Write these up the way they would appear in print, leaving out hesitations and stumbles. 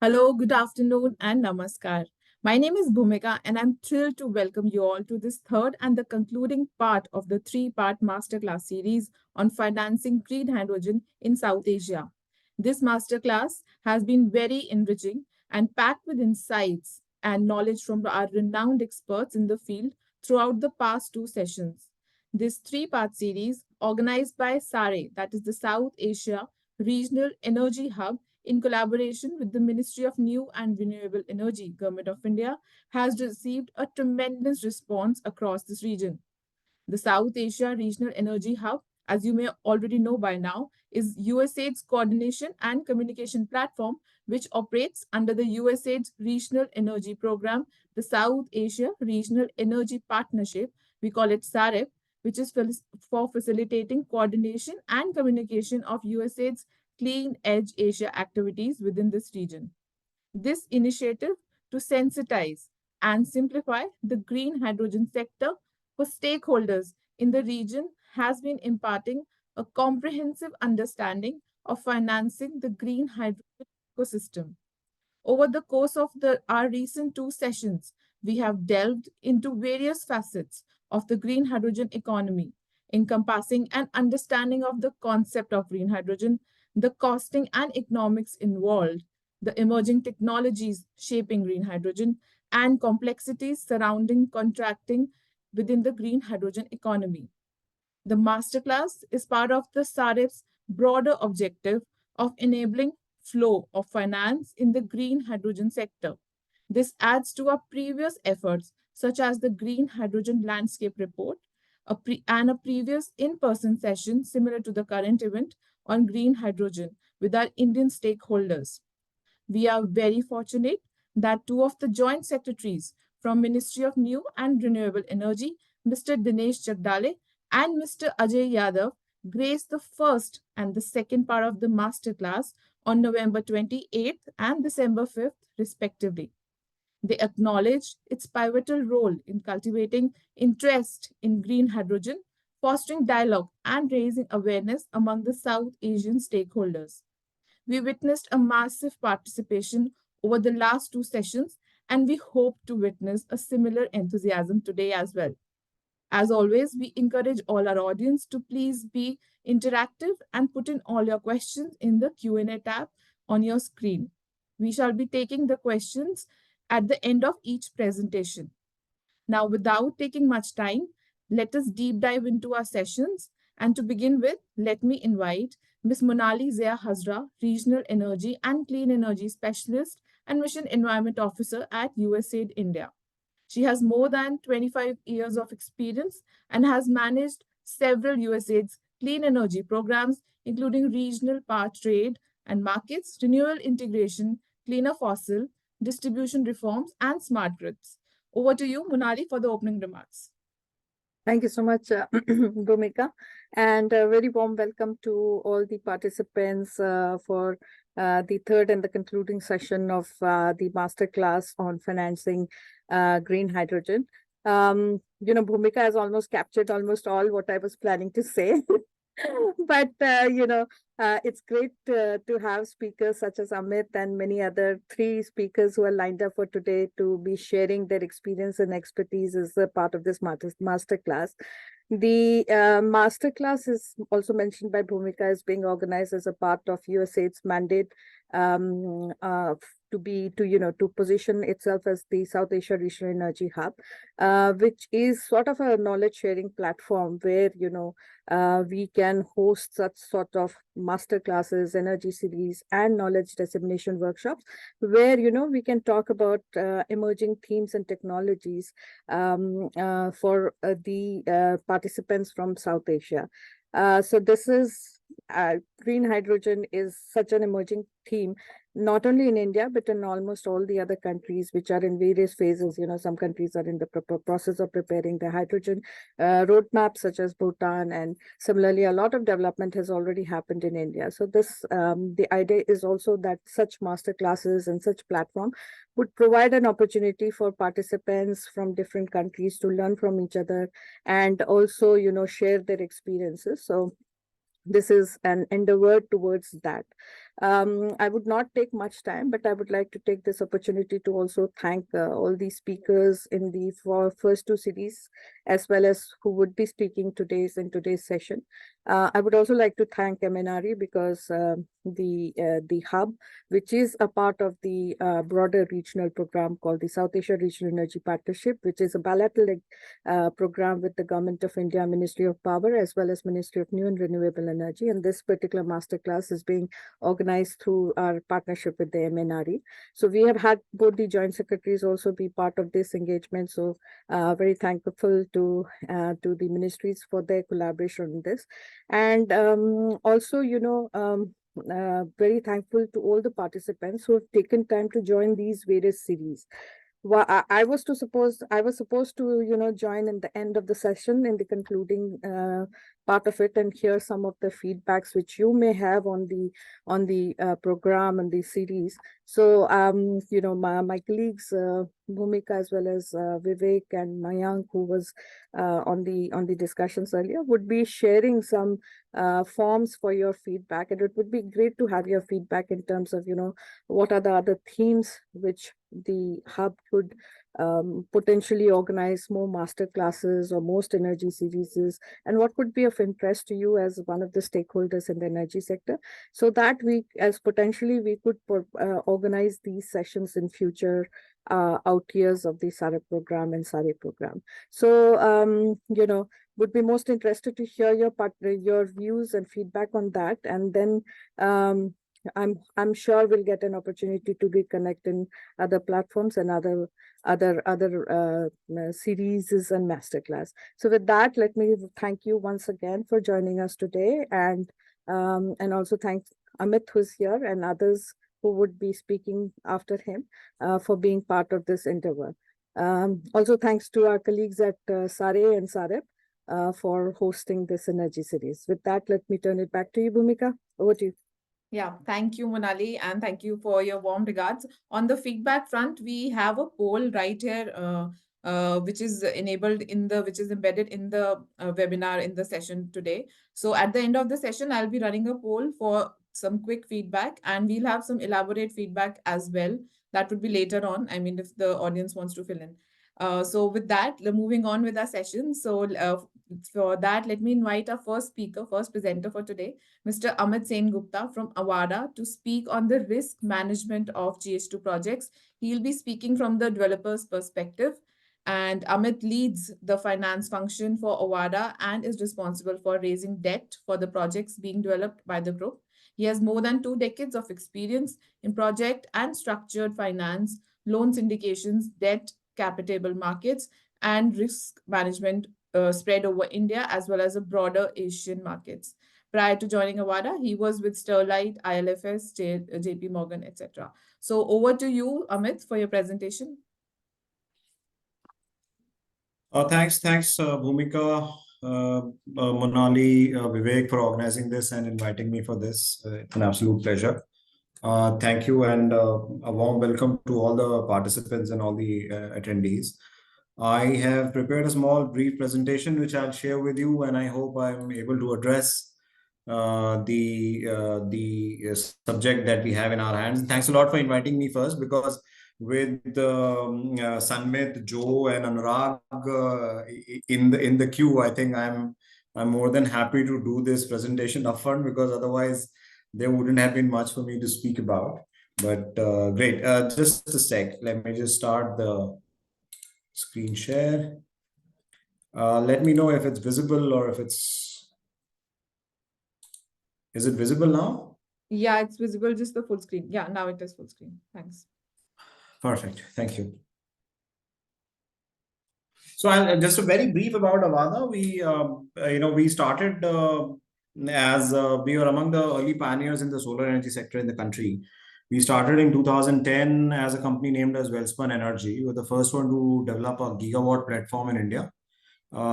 Hello, good afternoon, and namaskar. My name is Bhumika, and I'm thrilled to welcome you all to this third and the concluding part of the three-part masterclass series on financing green hydrogen in South Asia. This masterclass has been very enriching and packed with insights and knowledge from our renowned experts in the field throughout the past two sessions. This three-part series, organized by SARE, that is the South Asia Regional Energy Hub, in collaboration with the Ministry of New and Renewable Energy, Government of India, has received a tremendous response across this region. The South Asia Regional Energy Hub, as you may already know by now, is USAID's coordination and communication platform, which operates under the USAID's Regional Energy Program, the South Asia Regional Energy Partnership, we call it SAREP, which is for facilitating coordination and communication of USAID's Clean Edge Asia activities within this region. This initiative to sensitize and simplify the green hydrogen sector for stakeholders in the region has been imparting a comprehensive understanding of financing the green hydrogen ecosystem. Over the course of our recent two sessions, we have delved into various facets of the green hydrogen economy, encompassing an understanding of the concept of green hydrogen, the costing and economics involved, the emerging technologies shaping green hydrogen, and complexities surrounding contracting within the green hydrogen economy. The masterclass is part of the SAREP's broader objective of enabling flow of finance in the green hydrogen sector. This adds to our previous efforts, such as the Green Hydrogen Landscape Report and a previous in-person session similar to the current event on green hydrogen with our Indian stakeholders. We are very fortunate that two of the joint secretaries from Ministry of New and Renewable Energy, Mr. Dinesh Jagdale and Mr. Ajay Yadav, graced the first and the second part of the masterclass on November 28th and December 5th, respectively. They acknowledged its pivotal role in cultivating interest in green hydrogen, fostering dialogue, and raising awareness among the South Asian stakeholders. We witnessed a massive participation over the last two sessions, and we hope to witness a similar enthusiasm today as well. As always, we encourage all our audience to please be interactive and put in all your questions in the Q&A tab on your screen. We shall be taking the questions at the end of each presentation. Now, without taking much time, let us deep dive into our sessions. And to begin with, let me invite Ms. Monali Zia Hazra, Regional Energy and Clean Energy Specialist and Mission Environment Officer at USAID India. She has more than 25 years of experience and has managed several USAID's clean energy programs, including regional power trade and markets, renewable integration, cleaner fossil, distribution reforms, and smart grids. Over to you, Monali, for the opening remarks. Thank you so much, Bhumika, and a very warm welcome to all the participants for the third and the concluding session of the masterclass on financing green hydrogen. Bhumika has almost captured almost all what I was planning to say. But it's great to have speakers such as Amit and many other three speakers who are lined up for today to be sharing their experience and expertise as a part of this masterclass. The masterclass is also mentioned by Bhumika as being organized as a part of USAID's mandate to position itself as the South Asia Regional Energy Hub, which is sort of a knowledge sharing platform where we can host such sort of master classes, energy series, and knowledge dissemination workshops where we can talk about emerging themes and technologies for the participants from South Asia. So this is green hydrogen is such an emerging theme, not only in India, but in almost all the other countries, which are in various phases. Some countries are in the process of preparing the hydrogen roadmap, such as Bhutan, and similarly, a lot of development has already happened in India. So this, the idea is also that such master classes and such platform would provide an opportunity for participants from different countries to learn from each other and also, share their experiences. So this is an endeavor towards that. I would not take much time, but I would like to take this opportunity to also thank all the speakers in the first two series, as well as who would be speaking in today's session. I would also like to thank MNRE because the hub, which is a part of the broader regional program called the South Asia Regional Energy Partnership, which is a bilateral program with the Government of India, Ministry of Power, as well as Ministry of New and Renewable Energy. And this particular masterclass is being organized through our partnership with the MNRE. So we have had both the joint secretaries also be part of this engagement. So very thankful to the ministries for their collaboration on this. And also, very thankful to all the participants who have taken time to join these various series. Well, I was supposed to, join in the end of the session in the concluding part of it and hear some of the feedbacks which you may have on the program and the series. So, my colleagues, Bhumika as well as Vivek and Mayank, who was on the discussions earlier, would be sharing some forms for your feedback. And it would be great to have your feedback in terms of, what are the other themes which the hub could potentially organize more master classes or most energy series, and what would be of interest to you as one of the stakeholders in the energy sector, so that we could organize these sessions in future out years of the SARE program and SARE program. So, would be most interested to hear your views and feedback on that, and then I'm sure we'll get an opportunity to reconnect in other platforms and other series and masterclass. So with that, let me thank you once again for joining us today, and also thank Amit, who's here, and others who would be speaking after him for being part of this endeavor. Also, thanks to our colleagues at SARE and SAREP for hosting this energy series. With that, let me turn it back to you, Bhumika. Over to you. Yeah, thank you, Monali, and thank you for your warm regards. On the feedback front, we have a poll right here, which is which is embedded in the webinar in the session today. So at the end of the session, I'll be running a poll for some quick feedback, and we'll have some elaborate feedback as well. That would be later on. I mean, if the audience wants to fill in. So with that, moving on with our session. So for that, let me invite our first presenter for today, Mr. Amit Sen Gupta from Awada, to speak on the risk management of GH2 projects. He'll be speaking from the developer's perspective. And Amit leads the finance function for Awada and is responsible for raising debt for the projects being developed by the group. He has more than 2 decades of experience in project and structured finance, loan syndications, debt, capital markets, and risk management spread over India as well as a broader Asian markets. Prior to joining Awada, he was with Sterlite, ILFS, JP Morgan, etc. So over to you, Amit, for your presentation. Thanks, Bhumika, Monali, Vivek for organizing this and inviting me for this. It's an absolute pleasure. Thank you, and a warm welcome to all the participants and all the attendees. I have prepared a small brief presentation which I'll share with you, and I hope I'm able to address the subject that we have in our hands. Thanks a lot for inviting me first, because with Sanmit, Joe, and Anurag in the queue, I think I'm more than happy to do this presentation upfront, because otherwise there wouldn't have been much for me to speak about. But great. Just a sec. Let me just start the screen share. Let me know if it's visible or if it's... Is it visible now? Yeah, it's visible, just the full screen. Yeah, now it is full screen. Thanks. Perfect. Thank you. So just a very brief about Awada. We started as we were among the early pioneers in the solar energy sector in the country. We started in 2010 as a company named as Wellspun Energy. We were the first one to develop a gigawatt platform in India.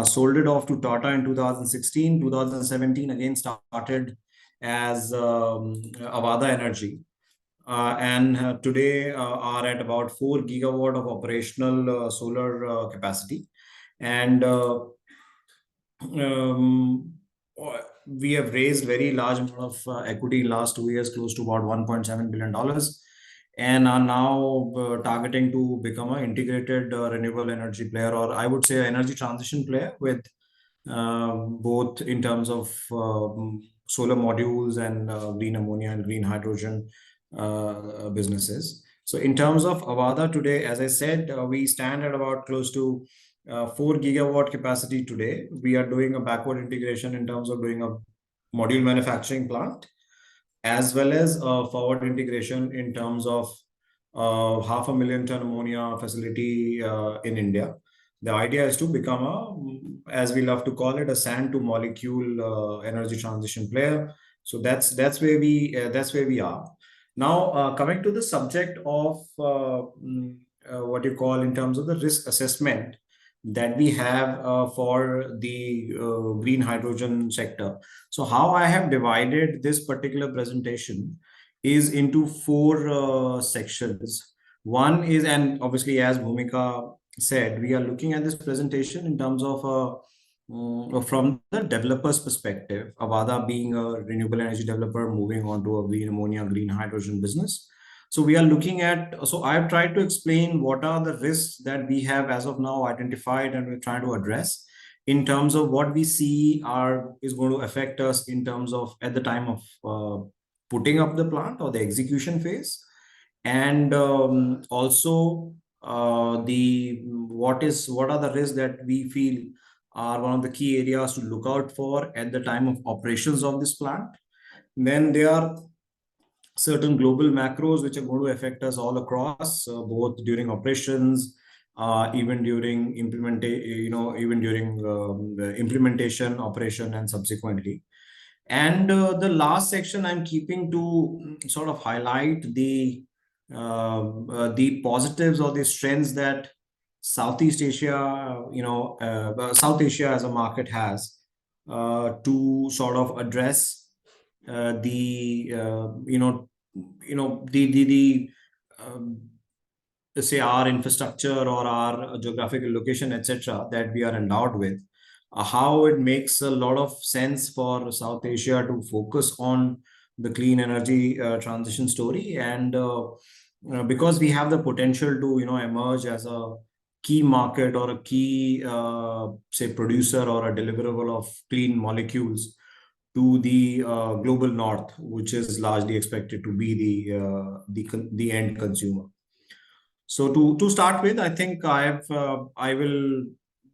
Sold it off to Tata in 2016. 2017 again started as Awada Energy. And today are at about 4 gigawatt of operational solar capacity. And we have raised very large amount of equity in last 2 years, close to about $1.7 billion, and are now targeting to become an integrated renewable energy player, or I would say energy transition player, with both in terms of solar modules and green ammonia and green hydrogen businesses. So in terms of Avada today, as I said, we stand at about close to 4 gigawatt capacity today. We are doing a backward integration in terms of doing a module manufacturing plant, as well as forward integration in terms of 500,000 ton ammonia facility in India. The idea is to become a, as we love to call it, a sand to molecule energy transition player. So that's where we are now. Coming to the subject of what you call in terms of the risk assessment that we have for the green hydrogen sector. So how I have divided this particular presentation is into four sections. One is, and obviously as Bhumika said, we are looking at this presentation in terms of from the developer's perspective, Avada being a renewable energy developer moving on to a green ammonia, green hydrogen business. So we are looking at, so I've tried to explain what are the risks that we have as of now identified and we're trying to address in terms of what we see is going to affect us in terms of at the time of putting up the plant or the execution phase. And also what are the risks that we feel are one of the key areas to look out for at the time of operations of this plant. Then there are certain global macros which are going to affect us all across, both during operations, even during the implementation, operation, and subsequently. And the last section I'm keeping to sort of highlight the positives or the strengths that Southeast Asia, South Asia as a market has to sort of address the um, say our infrastructure or our geographical location, etc., that we are endowed with, how it makes a lot of sense for South Asia to focus on the clean energy transition story, and because we have the potential to emerge as a key market or a key say producer or a deliverable of clean molecules to the global north, which is largely expected to be the end consumer. So to start with, I think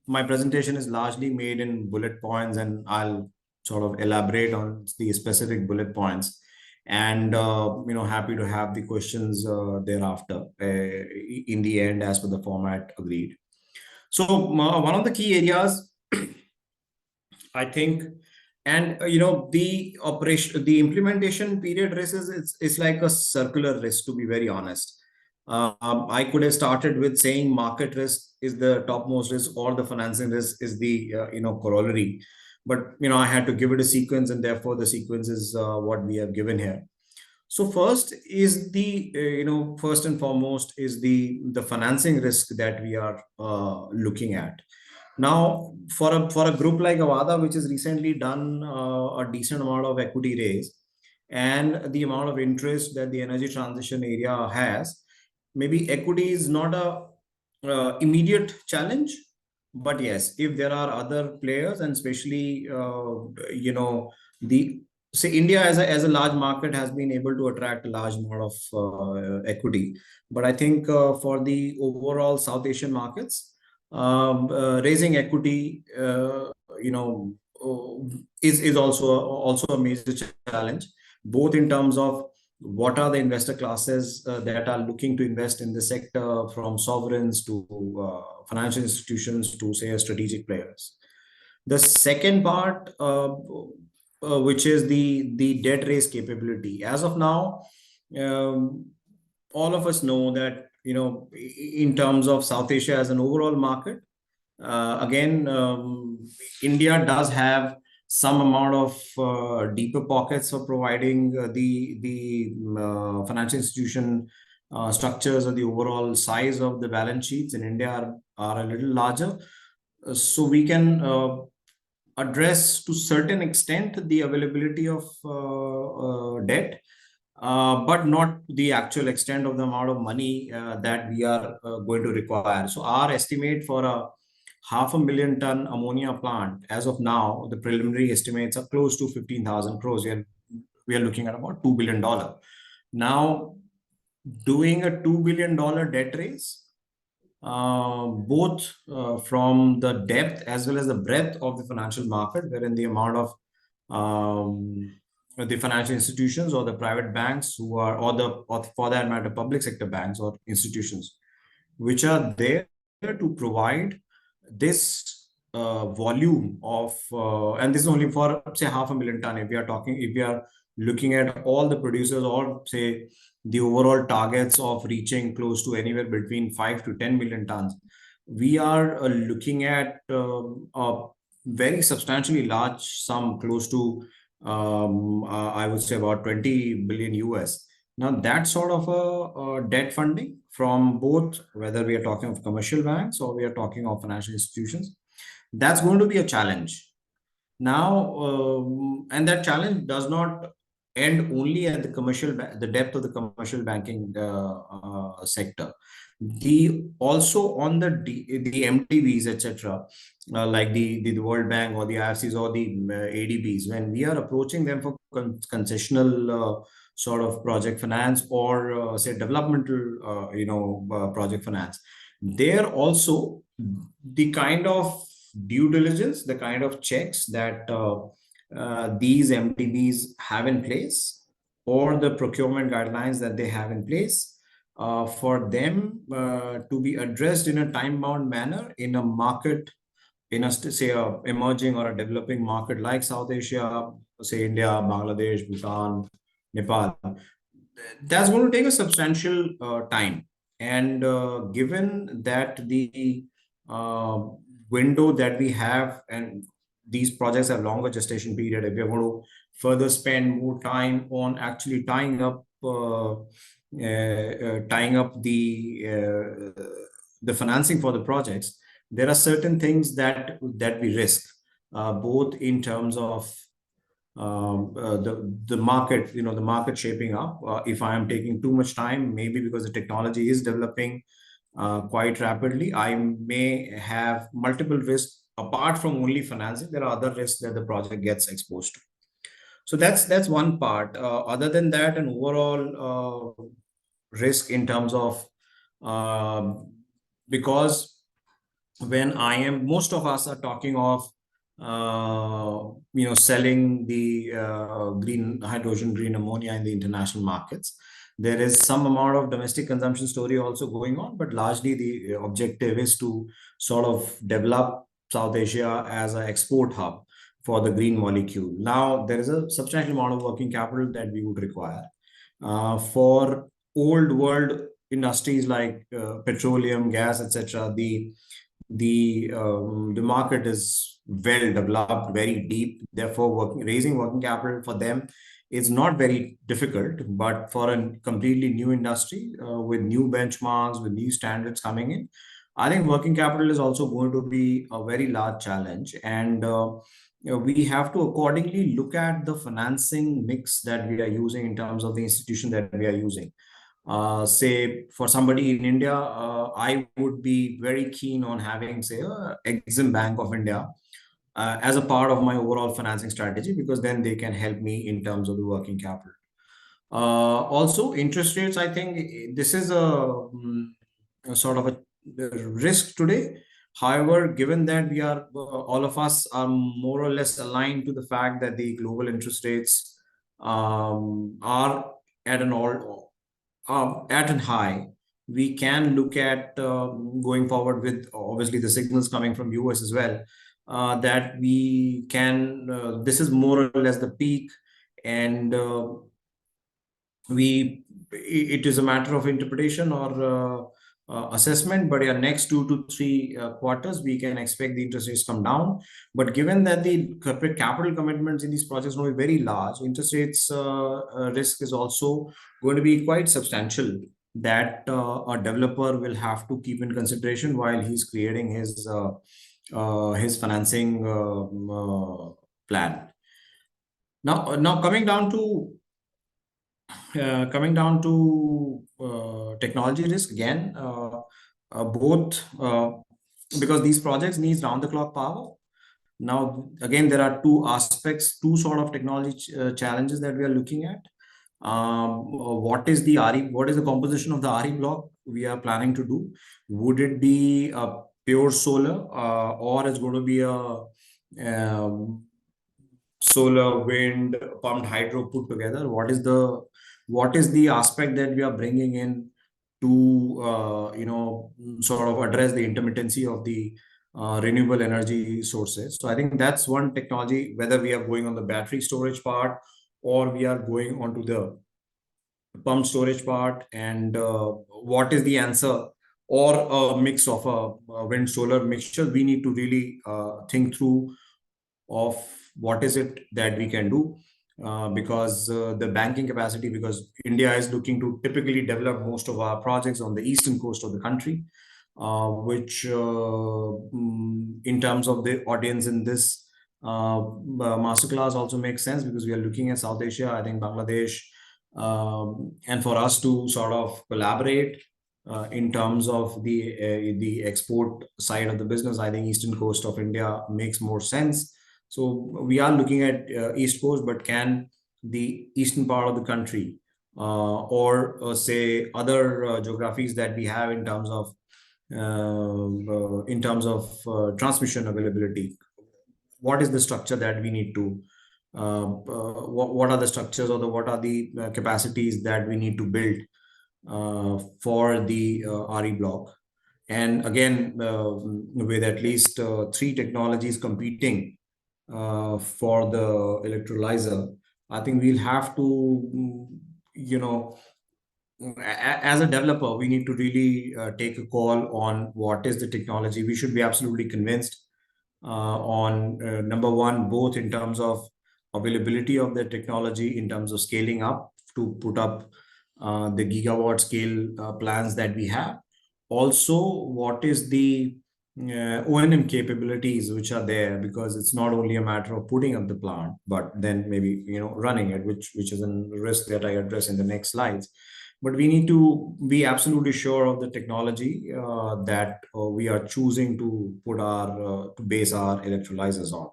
my presentation is largely made in bullet points, and I'll sort of elaborate on the specific bullet points, and happy to have the questions thereafter in the end as per the format agreed. So one of the key areas, I think, and the implementation period risk it's like a circular risk, to be very honest. I could have started with saying market risk is the topmost risk, or the financing risk is the corollary, but I had to give it a sequence, and therefore the sequence is what we have given here. So first is the first and foremost is the financing risk that we are looking at. Now, for a group like Avada, which has recently done a decent amount of equity raise, and the amount of interest that the energy transition area has, maybe equity is not a immediate challenge, but yes, if there are other players, and especially the say India as a large market has been able to attract a large amount of equity, but I think for the overall South Asian markets, raising equity, is also a major challenge, both in terms of what are the investor classes that are looking to invest in the sector, from sovereigns to financial institutions to say strategic players. The second part, which is the debt raise capability. As of now, all of us know that in terms of South Asia as an overall market, again, India does have some amount of deeper pockets for providing the financial institution structures, or the overall size of the balance sheets in India are a little larger. So we can address to certain extent the availability of debt, but not the actual extent of the amount of money that we are going to require. So our estimate for a 500,000 ton ammonia plant, as of now, the preliminary estimates are close to 15,000 crores. We are looking at about $2 billion. Now, doing a $2 billion debt raise, both from the depth as well as the breadth of the financial market, wherein the amount of the financial institutions or the private banks who are, or for that matter, public sector banks or institutions, which are there to provide this volume of, and this is only for say 500,000 ton. If we are looking at all the producers, or say the overall targets of reaching close to anywhere between 5 to 10 million tons, we are looking at a very substantially large sum, close to I would say about 20 billion US. Now, that sort of a debt funding from both, whether we are talking of commercial banks or we are talking of financial institutions, that's going to be a challenge. Now, and that challenge does not end only at the depth of the commercial banking sector. Also on the MTBs, etc., like the World Bank or the IFCs or the ADBs, when we are approaching them for concessional sort of project finance, or say developmental, project finance, there also the kind of due diligence, the kind of checks that these MTBs have in place, or the procurement guidelines that they have in place, for them to be addressed in a time-bound manner in a market, in a say a emerging or a developing market like South Asia, say India, Bangladesh, Bhutan, Nepal, that's going to take a substantial time. And given that the uh, window that we have, and these projects have longer gestation period, if we are going to further spend more time on actually tying up the financing for the projects, there are certain things that we risk, both in terms of the market, the market shaping up. If I am taking too much time, maybe because the technology is developing quite rapidly, I may have multiple risks apart from only financing. There are other risks that the project gets exposed to. So that's one part. Other than that, an overall risk in terms of, because when most of us are talking of selling the green hydrogen, green ammonia in the international markets, there is some amount of domestic consumption story also going on, but largely the objective is to sort of develop South Asia as an export hub for the green molecule. Now, there is a substantial amount of working capital that we would require for old world industries like petroleum, gas, etc. The market is well developed, very deep. Therefore, raising working capital for them is not very difficult. But for a completely new industry, with new benchmarks, with new standards coming in, I think working capital is also going to be a very large challenge. And we have to accordingly look at the financing mix that we are using in terms of the institution that we are using. Say for somebody in India, I would be very keen on having, say, a Exim Bank of India as a part of my overall financing strategy, because then they can help me in terms of the working capital. Also, interest rates, I think this is a sort of a risk today. However, given that we are, all of us are more or less aligned to the fact that the global interest rates are at an high, we can look at going forward with obviously the signals coming from US as well, that we can, this is more or less the peak, and it is a matter of interpretation or assessment, but yeah, next 2 to 3 quarters, we can expect the interest rates come down. But given that the corporate capital commitments in these projects will be very large, interest rates risk is also going to be quite substantial, that a developer will have to keep in consideration while he's creating his his financing plan. Now coming down to technology risk again, both because these projects need round the clock power. Now, again, there are two aspects, two sort of technology challenges that we are looking at. What is the RE? What is the composition of the RE block we are planning to do? Would it be a pure solar, or is going to be a solar, wind, pumped hydro put together? What is the aspect that we are bringing in to sort of address the intermittency of the renewable energy sources? So I think that's one technology, whether we are going on the battery storage part or we are going onto the pump storage part, and what is the answer, or a mix of a wind solar mixture. We need to really think through of what is it that we can do, because the banking capacity, because India is looking to typically develop most of our projects on the eastern coast of the country, which in terms of the audience in this masterclass also makes sense, because we are looking at South Asia, I think Bangladesh, and for us to sort of collaborate in terms of the export side of the business, I think eastern coast of India makes more sense. So we are looking at East Coast, but can the eastern part of the country, or say other geographies that we have in terms of transmission availability, what is the structure that we need to what are the structures, or what are the capacities that we need to build for the RE block? And again, with at least three technologies competing for the electrolyzer, I think we'll have to, as a developer, we need to really take a call on what is the technology. We should be absolutely convinced on number one, both in terms of availability of the technology, in terms of scaling up to put up the gigawatt scale plans that we have. Also, what is the O&M capabilities which are there, because it's not only a matter of putting up the plant, but then maybe running it, which is a risk that I address in the next slides. But we need to be absolutely sure of the technology that we are choosing to put to base our electrolyzers on.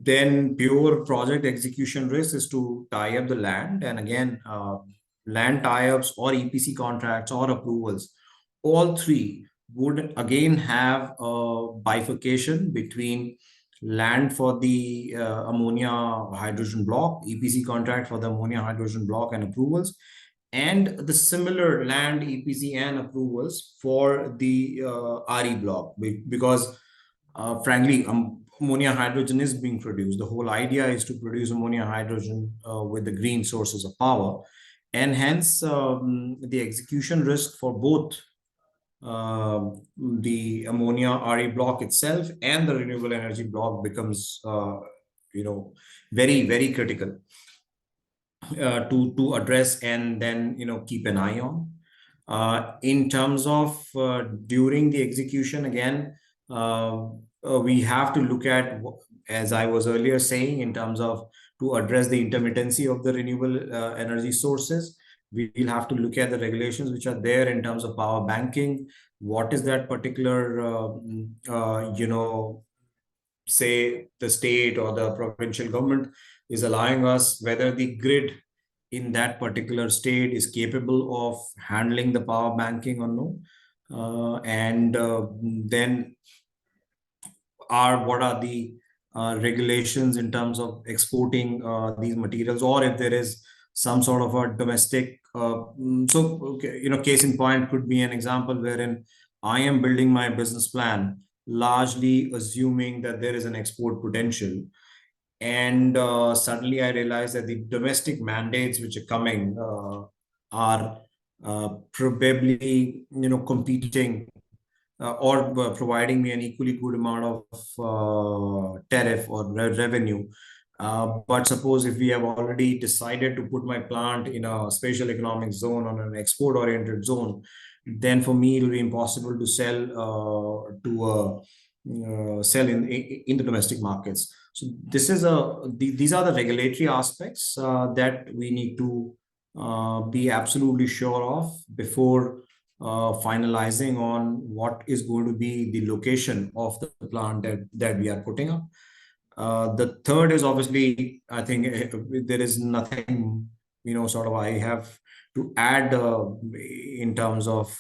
Then pure project execution risk is to tie up the land, and again, land tie-ups or EPC contracts or approvals, all three would again have a bifurcation between land for the ammonia hydrogen block, EPC contract for the ammonia hydrogen block and approvals, and the similar land EPC and approvals for the RE block, because frankly, ammonia hydrogen is being produced. The whole idea is to produce ammonia hydrogen with the green sources of power, and hence the execution risk for both the ammonia RE block itself and the renewable energy block becomes very, very critical to address, and then keep an eye on. In terms of during the execution, again, we have to look at, as I was earlier saying, in terms of to address the intermittency of the renewable energy sources, we will have to look at the regulations which are there in terms of power banking. What is that particular, say the state or the provincial government is allowing us, whether the grid in that particular state is capable of handling the power banking or no, and then what are the regulations in terms of exporting these materials, or if there is some sort of a domestic case in point could be an example wherein I am building my business plan largely assuming that there is an export potential, and suddenly I realized that the domestic mandates which are coming are probably competing or providing me an equally good amount of tariff or revenue. But suppose if we have already decided to put my plant in a special economic zone, on an export oriented zone, then for me it will be impossible to sell sell in the domestic markets. So these are the regulatory aspects that we need to be absolutely sure of before finalizing on what is going to be the location of the plant that we are putting up. The third is obviously, I think there is nothing, sort of I have to add in terms of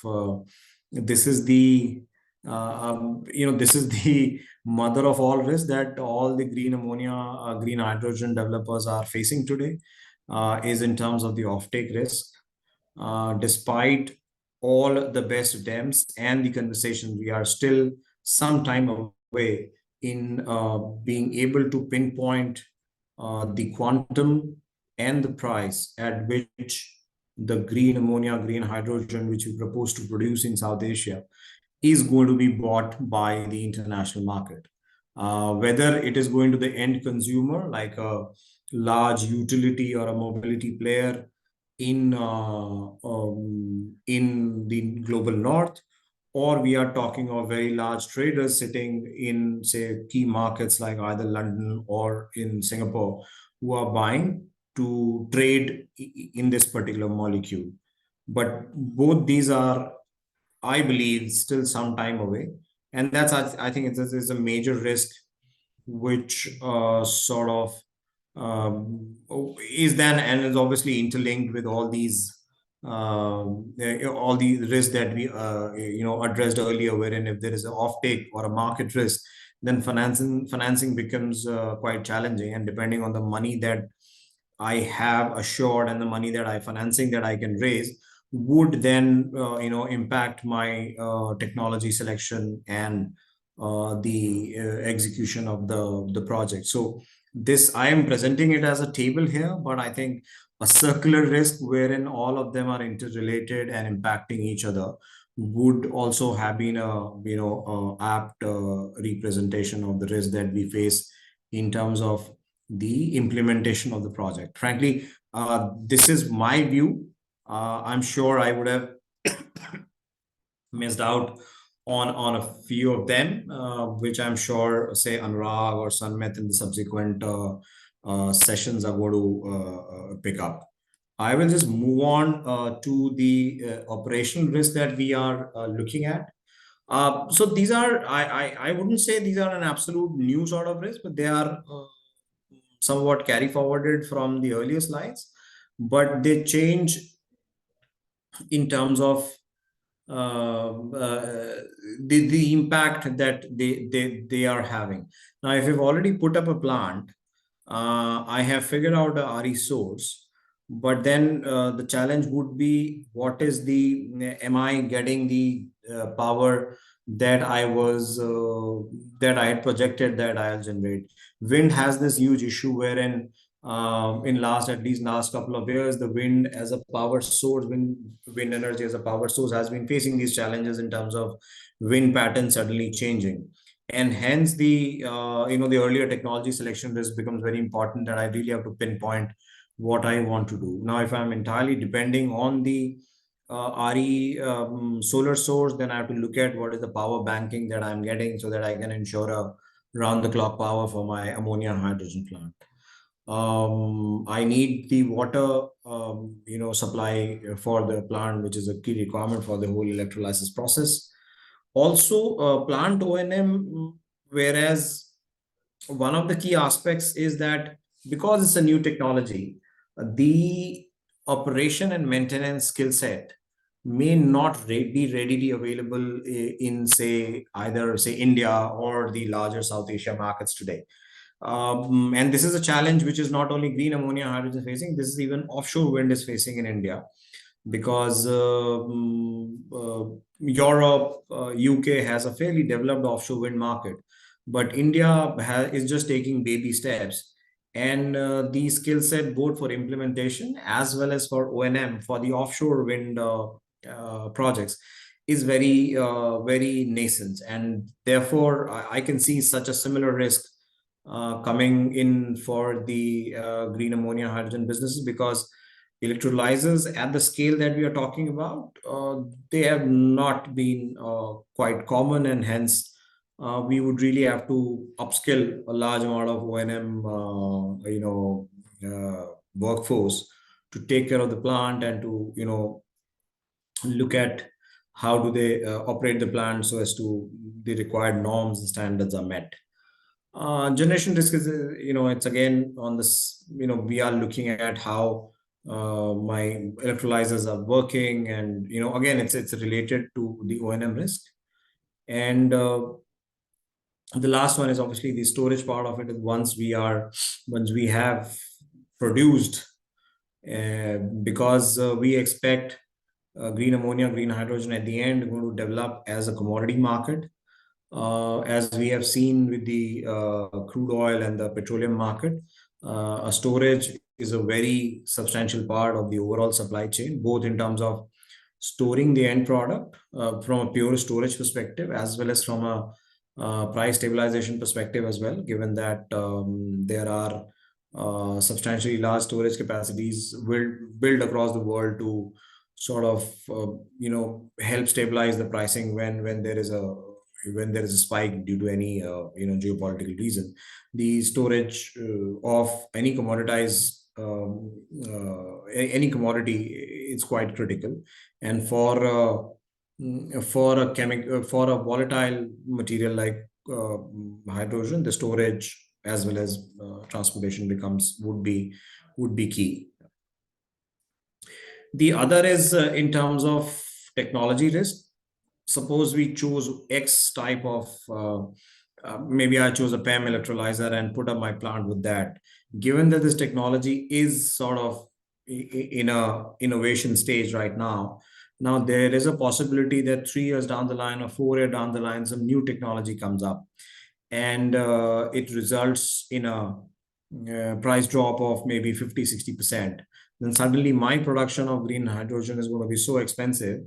this is the, this is the mother of all risks that all the green ammonia, green hydrogen developers are facing today, is in terms of the offtake risk. Despite all the best attempts and the conversation, we are still some time away in being able to pinpoint the quantum and the price at which the green ammonia, green hydrogen, which we propose to produce in South Asia, is going to be bought by the international market. Whether it is going to the end consumer, like a large utility or a mobility player in the global north, or we are talking of very large traders sitting in, say, key markets like either London or in Singapore, who are buying to trade in this particular molecule. But both these are, I believe, still some time away. And that's, I think it's a major risk which sort of is then and is obviously interlinked with all the risks that we addressed earlier, wherein if there is an offtake or a market risk, then financing becomes quite challenging, and depending on the money that I have assured and the money that financing that I can raise would then impact my technology selection and the execution of the project. So this, I am presenting it as a table here, but I think a circular risk wherein all of them are interrelated and impacting each other would also have been a apt representation of the risk that we face in terms of the implementation of the project. Frankly, this is my view. I'm sure I would have missed out on a few of them, which I'm sure, say, Anurag or Sanmet in the subsequent sessions are going to pick up. I will just move on to the operational risk that we are looking at. So these are, I wouldn't say these are an absolute new sort of risk, but they are somewhat carry forwarded from the earlier slides, but they change in terms of the impact that they are having. Now, if you've already put up a plant, I have figured out a RE source, but then the challenge would be, what is am I getting the power that that I had projected that I'll generate? Wind has this huge issue wherein at least last couple of years, the wind as a power source, wind energy as a power source has been facing these challenges in terms of wind patterns suddenly changing. And hence the earlier technology selection risk becomes very important, that I really have to pinpoint what I want to do. Now, if I'm entirely depending on the RE solar source, then I have to look at what is the power banking that I'm getting so that I can ensure a round the clock power for my ammonia and hydrogen plant. I need the water, supply for the plant, which is a key requirement for the whole electrolysis process. Also, plant O&M, whereas one of the key aspects is that because it's a new technology, the operation and maintenance skill set may not be readily available in, say, either, say, India or the larger South Asia markets today. And this is a challenge which is not only green ammonia hydrogen facing, this is even offshore wind is facing in India, because Europe, UK has a fairly developed offshore wind market, but India is just taking baby steps. And the skill set both for implementation as well as for O&M for the offshore wind projects is very nascent, and therefore I can see such a similar risk coming in for the green ammonia hydrogen businesses, because electrolyzers at the scale that we are talking about, they have not been quite common, and hence we would really have to upskill a large amount of O&M, workforce to take care of the plant and to, look at how do they operate the plant so as to the required norms and standards are met. Generation risk is, it's again on this, we are looking at how my electrolyzers are working, and, again, it's related to the O&M risk. And the last one is obviously the storage part of it. Is once we have produced, because we expect green ammonia, green hydrogen at the end going to develop as a commodity market. As we have seen with the crude oil and the petroleum market, a storage is a very substantial part of the overall supply chain, both in terms of storing the end product from a pure storage perspective, as well as from a price stabilization perspective as well, given that there are substantially large storage capacities will build across the world to sort of help stabilize the pricing when there is a spike due to any geopolitical reason. The storage of any commoditized any commodity is quite critical, and for a volatile material like hydrogen, the storage as well as transportation would be key. The other is in terms of technology risk. Suppose we choose X type of maybe I chose a PEM electrolyzer and put up my plant with that. Given that this technology is sort of in a innovation stage right now, there is a possibility that 3 years down the line or 4 years down the line, some new technology comes up, and it results in a price drop of maybe 50-60%. Then suddenly my production of green hydrogen is going to be so expensive.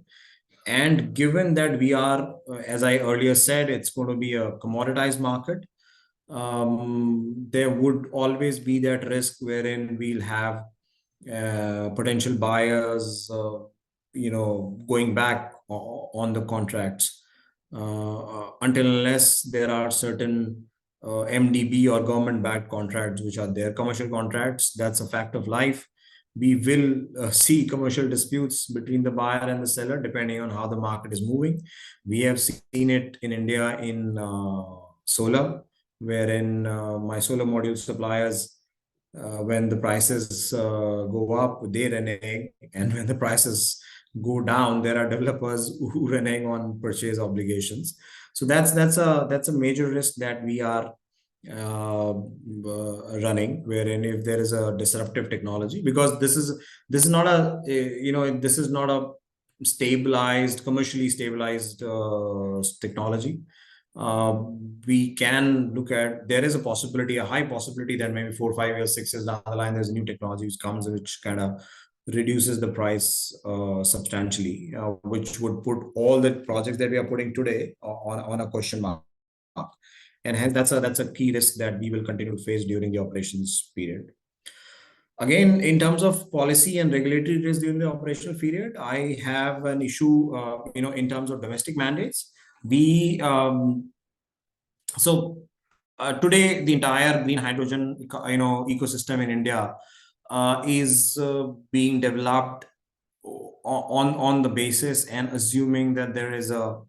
And given that we are, as I earlier said, it's going to be a commoditized market, there would always be that risk wherein we'll have potential buyers, going back on the contracts until unless there are certain MDB or government-backed contracts, which are their commercial contracts. That's a fact of life. We will see commercial disputes between the buyer and the seller, depending on how the market is moving. We have seen it in India in solar, wherein my solar module suppliers, when the prices go up, they renege, and when the prices go down, there are developers who renege on purchase obligations. So that's a major risk that we are running, wherein if there is a disruptive technology, because this is not a this is not a commercially stabilized technology. We can look at, there is a high possibility that maybe 4, 5 years, 6 years down the line, there's a new technology which comes, which kind of reduces the price substantially, which would put all the projects that we are putting today on a question mark. And hence that's a key risk that we will continue to face during the operations period. Again, in terms of policy and regulatory risk during the operational period, I have an issue, in terms of domestic mandates. Today, the entire green hydrogen, ecosystem in India is being developed on the basis and assuming that there is a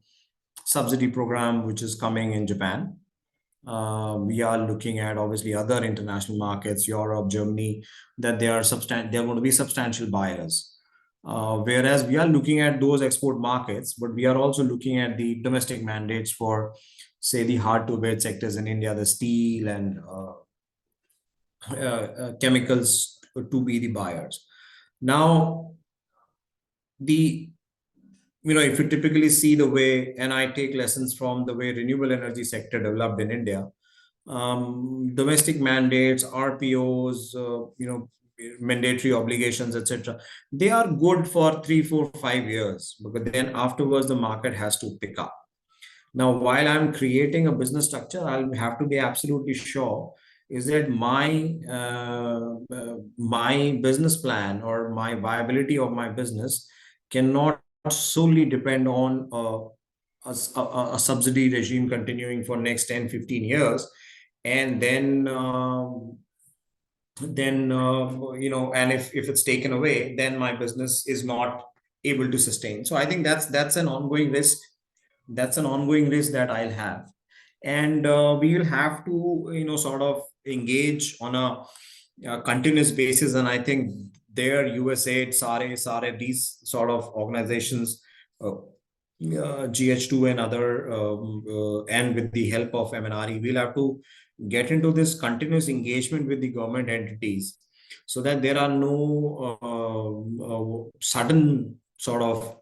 subsidy program which is coming in Japan. We are looking at obviously other international markets, Europe, Germany, that they are going to be substantial buyers. Whereas we are looking at those export markets, but we are also looking at the domestic mandates for, say, the hard to abate sectors in India, the steel and chemicals to be the buyers. Now, if you typically see the way, and I take lessons from the way renewable energy sector developed in India, domestic mandates, RPOs, mandatory obligations, etc., they are good for 3, 4, 5 years, but then afterwards the market has to pick up. Now, while I'm creating a business structure, I'll have to be absolutely sure is that my business plan or my viability of my business cannot solely depend on a subsidy regime continuing for next 10, 15 years, and and if it's taken away, then my business is not able to sustain. So I think that's an ongoing risk. That's an ongoing risk that I'll have, and we will have to sort of engage on a continuous basis. And I think there USAID, SARE, these sort of organizations, GH2 and other, and with the help of MNRE, we'll have to get into this continuous engagement with the government entities, so that there are no sudden sort of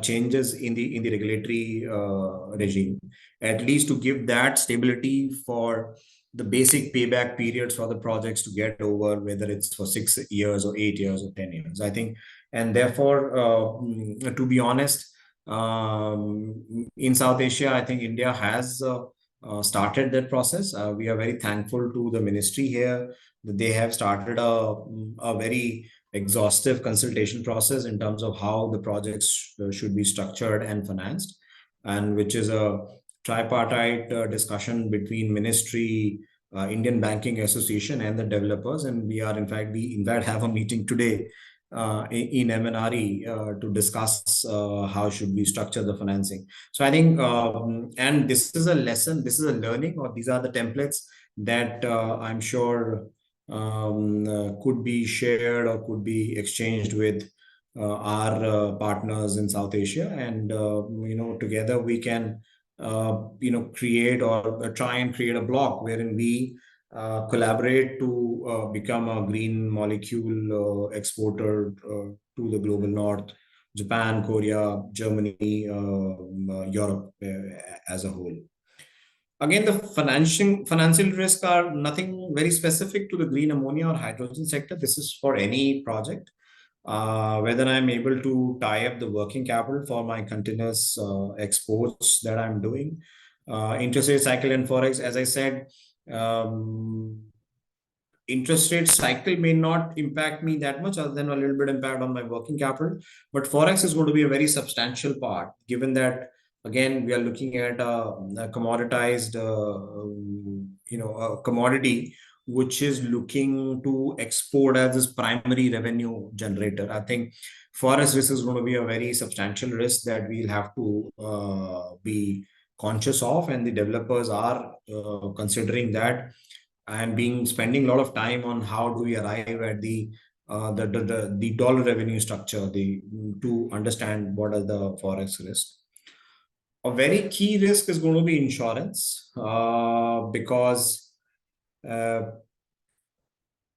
changes in the regulatory regime, at least to give that stability for the basic payback periods for the projects to get over, whether it's for 6 years or 8 years or 10 years, I think. And therefore, to be honest, in South Asia, I think India has started that process. We are very thankful to the ministry here that they have started a very exhaustive consultation process in terms of how the projects should be structured and financed, and which is a tripartite discussion between ministry, Indian Banking Association, and the developers. And we in fact have a meeting today in MNRE to discuss how should we structure the financing. So I think, and this is a lesson, this is a learning, or these are the templates that I'm sure could be shared or could be exchanged with our partners in South Asia. And together we can create or try and create a block wherein we collaborate to become a green molecule exporter to the global north, Japan, Korea, Germany, Europe as a whole. Again, the financial risks are nothing very specific to the green ammonia or hydrogen sector. This is for any project. Whether I'm able to tie up the working capital for my continuous exports that I'm doing. Interest rate cycle and forex, as I said, interest rate cycle may not impact me that much, other than a little bit impact on my working capital. But forex is going to be a very substantial part, given that, again, we are looking at a commoditized, a commodity which is looking to export as this primary revenue generator. I think forex risk is going to be a very substantial risk that we'll have to be conscious of, and the developers are considering that, and spending a lot of time on how do we arrive at the dollar revenue structure, to understand what are the forex risk. A very key risk is going to be insurance, because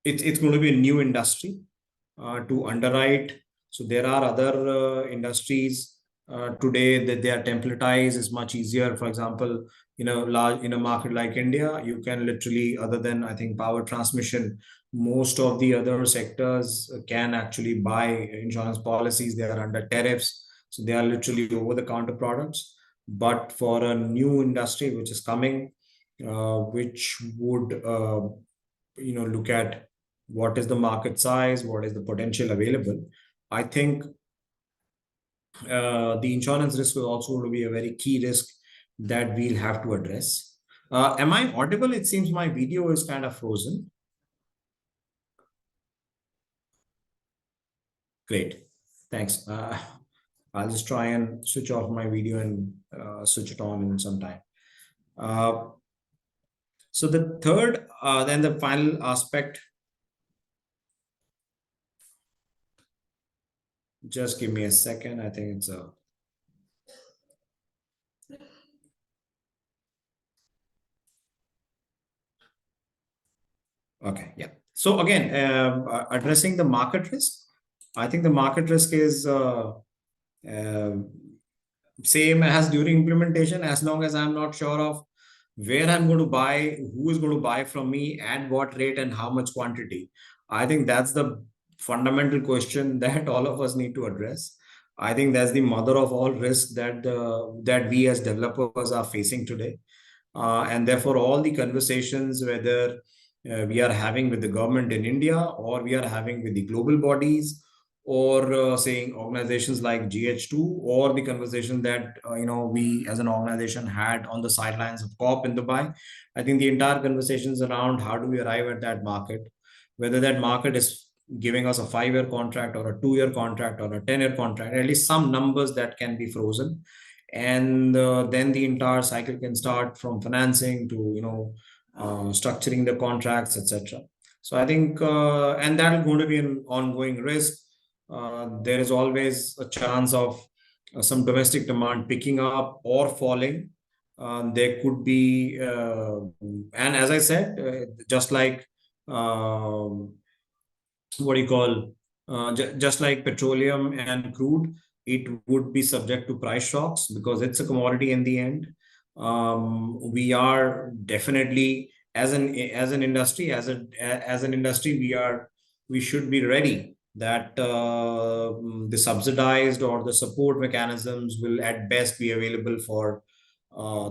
it's going to be a new industry to underwrite. So there are other industries today that they are templatized. Is much easier. For example, in a market like India, you can literally, other than I think power transmission, most of the other sectors can actually buy insurance policies. They are under tariffs, so they are literally over-the-counter products. But for a new industry which is coming, which would look at what is the market size, what is the potential available, I think the insurance risk will also be a very key risk that we'll have to address. Am I audible? It seems my video is kind of frozen. Great, thanks. I'll just try and switch off my video and switch it on in some time. So the third, then the final aspect, just give me a second. I think it's a... Okay, yeah. So again, addressing the market risk, I think the market risk is same as during implementation. As long as I'm not sure of where I'm going to buy, who is going to buy from me, at what rate, and how much quantity, I think that's the fundamental question that all of us need to address. I think that's the mother of all risks that we as developers are facing today. And therefore, all the conversations, whether we are having with the government in India or we are having with the global bodies or saying organizations like GH2 or the conversation that we as an organization had on the sidelines of COP in Dubai. I think the entire conversations around how do we arrive at that market, whether that market is giving us a 5-year contract or a 2-year contract or a 10-year contract, at least some numbers that can be frozen, and then the entire cycle can start from financing to structuring the contracts, etc. So I think and that is going to be an ongoing risk. There is always a chance of some domestic demand picking up or falling. There could be and as I said, just like what do you call just like petroleum and crude, it would be subject to price shocks because it's a commodity in the end. We are definitely as an industry, as an industry, we should be ready that the subsidized or the support mechanisms will at best be available for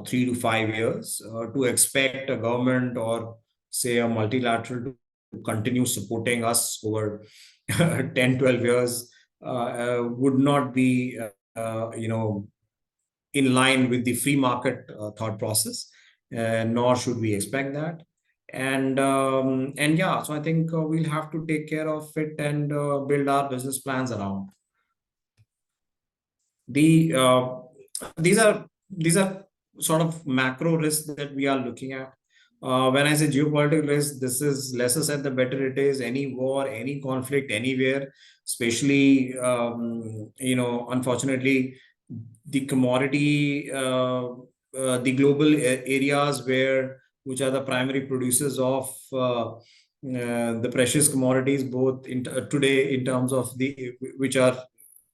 3 to 5 years. To expect a government or say a multilateral to continue supporting us over 10, 12 years would not be in line with the free market thought process, nor should we expect that. And yeah, so I think we'll have to take care of it and build our business plans around the these are sort of macro risks that we are looking at. When I say geopolitical risk, this is lesser said the better it is. Any war, any conflict, anywhere, especially unfortunately, the commodity, the global areas which are the primary producers of the precious commodities, both today in terms of the which are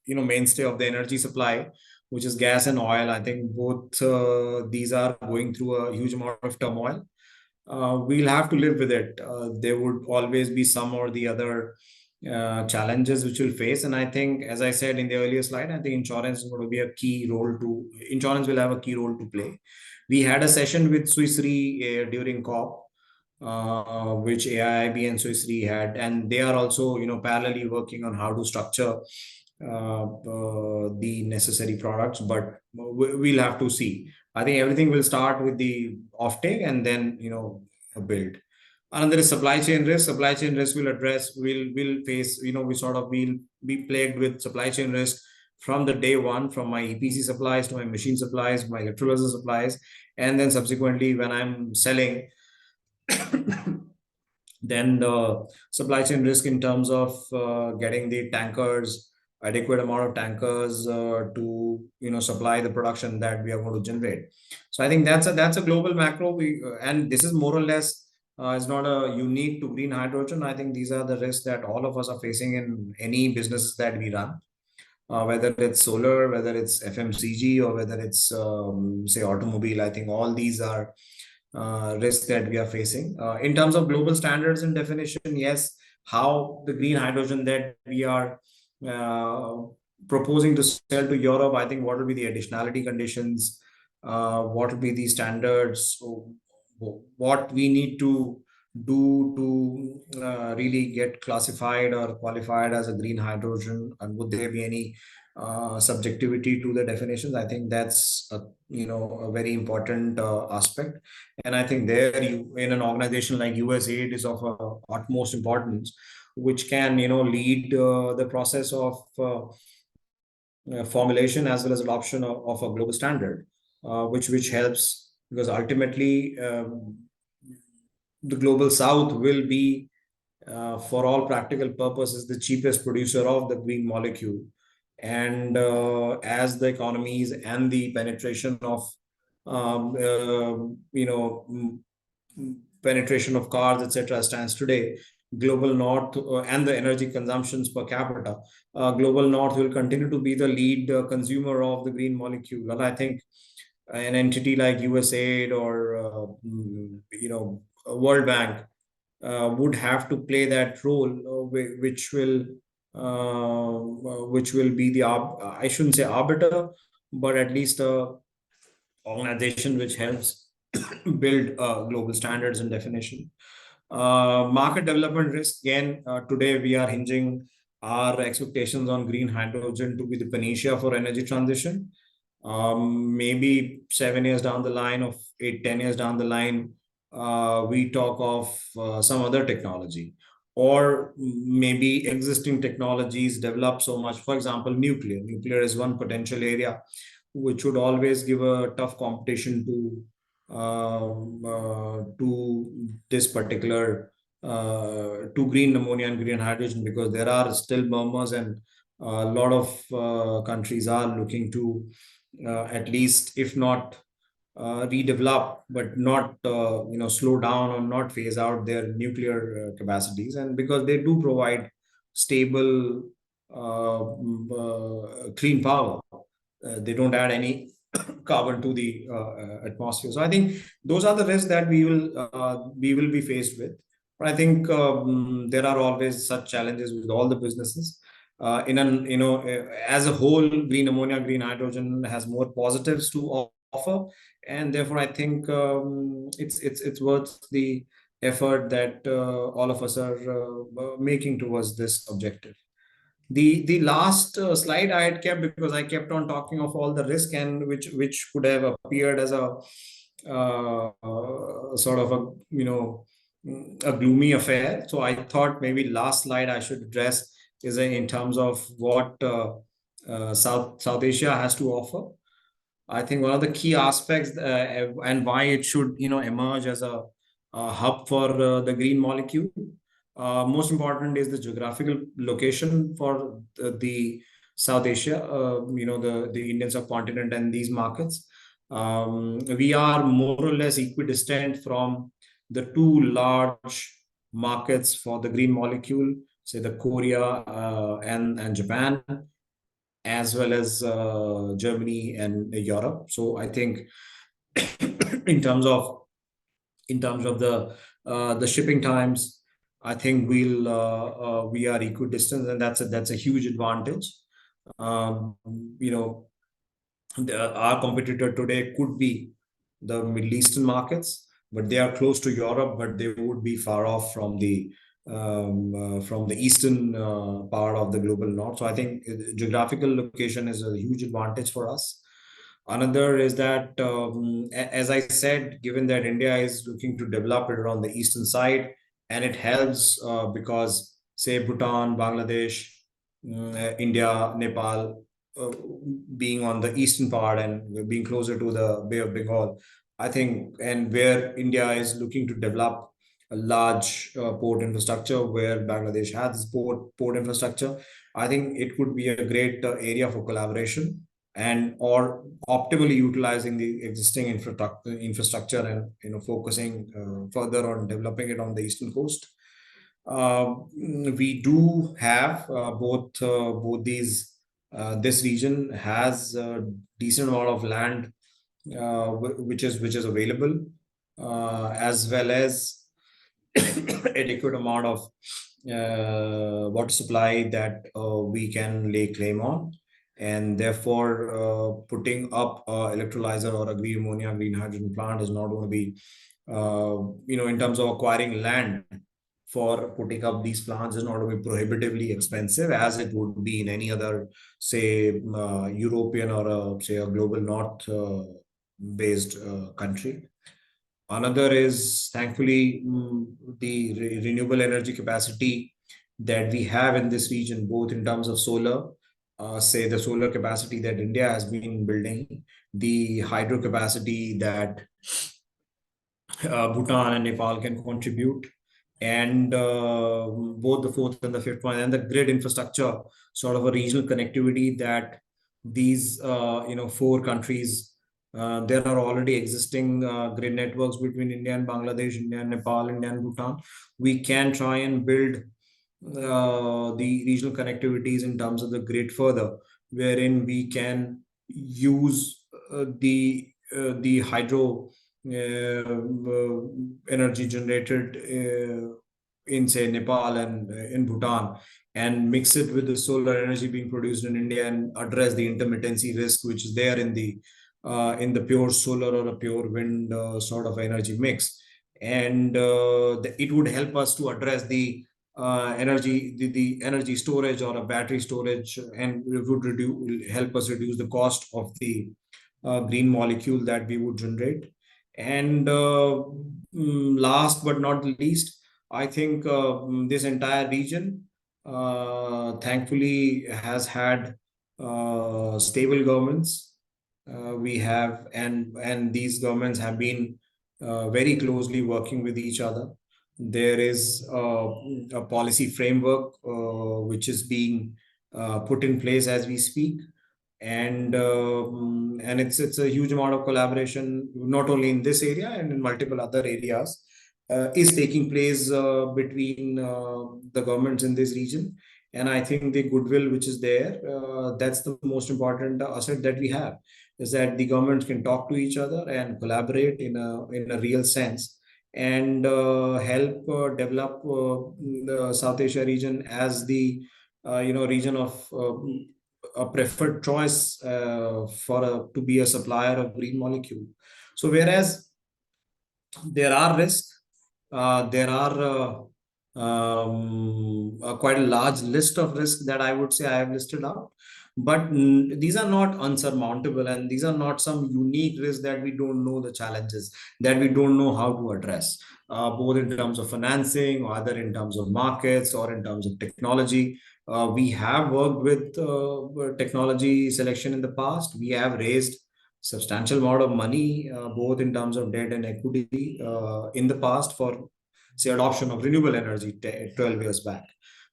mainstay of the energy supply, which is gas and oil. I think both these are going through a huge amount of turmoil. We'll have to live with it. There would always be some or the other challenges which we'll face. And I think, as I said in the earlier slide, I think insurance is going to be a key role to, insurance will have a key role to play. We had a session with Swiss Re during COP, which AIIB and Swiss Re had, and they are also, parallelly working on how to structure the necessary products, but we'll have to see. I think everything will start with the offtake and then build. Another is supply chain risk. Supply chain risk will face, we'll be plagued with supply chain risk from the day one, from my EPC supplies to my machine supplies, my electrolyzer supplies, and then subsequently when I'm selling, then the supply chain risk in terms of getting the tankers, adequate amount of tankers to supply the production that we are going to generate. So I think that's a global macro. And this is more or less is not a unique to green hydrogen. I think these are the risks that all of us are facing in any business that we run, whether it's solar, whether it's FMCG, or whether it's say automobile. I think all these are risks that we are facing. In terms of global standards and definition, yes, how the green hydrogen that we are uh, proposing to sell to Europe, I think what will be the additionality conditions, what will be the standards, what we need to do to really get classified or qualified as a green hydrogen, and would there be any subjectivity to the definitions? I think that's a very important aspect, and I think there you in an organization like USAID is of utmost importance, which can lead the process of formulation as well as adoption of a global standard, which helps, because ultimately the global south will be for all practical purposes the cheapest producer of the green molecule. And as the economies and the penetration of um, uh, you know penetration of cars, etc., stands today, global north and the energy consumptions per capita, global north will continue to be the lead consumer of the green molecule. And I think an entity like USAID or World Bank would have to play that role, which will be the I shouldn't say arbiter, but at least a organization which helps build global standards and definition. Market development risk, again, today we are hinging our expectations on green hydrogen to be the panacea for energy transition. Maybe 7 years down the line, of 8, 10 years down the line, we talk of some other technology, or maybe existing technologies develop so much. For example, nuclear is one potential area which would always give a tough competition to this particular to green ammonia and green hydrogen, because there are still murmurs, and a lot of countries are looking to at least, if not redevelop, but not slow down or not phase out their nuclear capacities, and because they do provide stable clean power. They don't add any carbon to the atmosphere. So I think those are the risks that we will be faced with. But I think there are always such challenges with all the businesses. As a whole, green ammonia, green hydrogen has more positives to offer, and therefore I think it's worth the effort that all of us are making towards this objective. The last slide I had kept, because I kept on talking of all the risk, and which could have appeared as a sort of a gloomy affair. So I thought maybe last slide I should address is in terms of what South Asia has to offer. I think one of the key aspects and why it should emerge as a hub for the green molecule. Most important is the geographical location for the South Asia, the Indian subcontinent and these markets. We are more or less equidistant from the two large markets for the green molecule, say the Korea and Japan, as well as Germany and Europe. So I think in terms of the shipping times, I think we are equidistant, and that's a huge advantage. Um, you know, our competitor today could be the Middle Eastern markets, but they are close to Europe, but they would be far off from the eastern part of the global north. So I think geographical location is a huge advantage for us. Another is that, as I said, given that India is looking to develop it around the eastern side, and it helps because, say, Bhutan, Bangladesh, India, Nepal, being on the eastern part and being closer to the Bay of Bengal, I think, and where India is looking to develop a large port infrastructure, where Bangladesh has port infrastructure, I think it could be a great area for collaboration, and or optimally utilizing the existing infrastructure and focusing further on developing it on the eastern coast. We do have both these. This region has a decent amount of land which is available, as well as adequate amount of water supply that we can lay claim on, and therefore putting up a electrolyzer or a green ammonia, green hydrogen plant is not going to be, in terms of acquiring land for putting up these plants, is not going to be prohibitively expensive as it would be in any other, say, European or say a global north based country. Another is, thankfully, the renewable energy capacity that we have in this region, both in terms of solar, say the solar capacity that India has been building, the hydro capacity that Bhutan and Nepal can contribute, and both the fourth and the fifth one, and the grid infrastructure, sort of a regional connectivity that these four countries, there are already existing grid networks between India and Bangladesh, India and Nepal, India and Bhutan. We can try and build the regional connectivities in terms of the grid further, wherein we can use the hydro energy generated in, say, Nepal and in Bhutan, and mix it with the solar energy being produced in India, and address the intermittency risk which is there in the in the pure solar or a pure wind sort of energy mix. And it would help us to address the energy storage or a battery storage, and it would help us reduce the cost of the green molecule that we would generate. And last but not the least, I think this entire region thankfully has had stable governments. We have, and these governments have been very closely working with each other. There is a policy framework which is being put in place as we speak, and it's a huge amount of collaboration, not only in this area and in multiple other areas, is taking place between the governments in this region. And I think the goodwill which is there, that's the most important asset that we have, is that the governments can talk to each other and collaborate in a real sense, and help develop the South Asia region as the region of a preferred choice to be a supplier of green molecule. So whereas there are risks, there are quite a large list of risks that I would say I have listed out. But these are not unsurmountable, and these are not some unique risks that we don't know the challenges, that we don't know how to address, both in terms of financing, or either in terms of markets, or in terms of technology. We have worked with technology selection in the past. We have raised substantial amount of money, both in terms of debt and equity, in the past for, say, adoption of renewable energy 12 years back.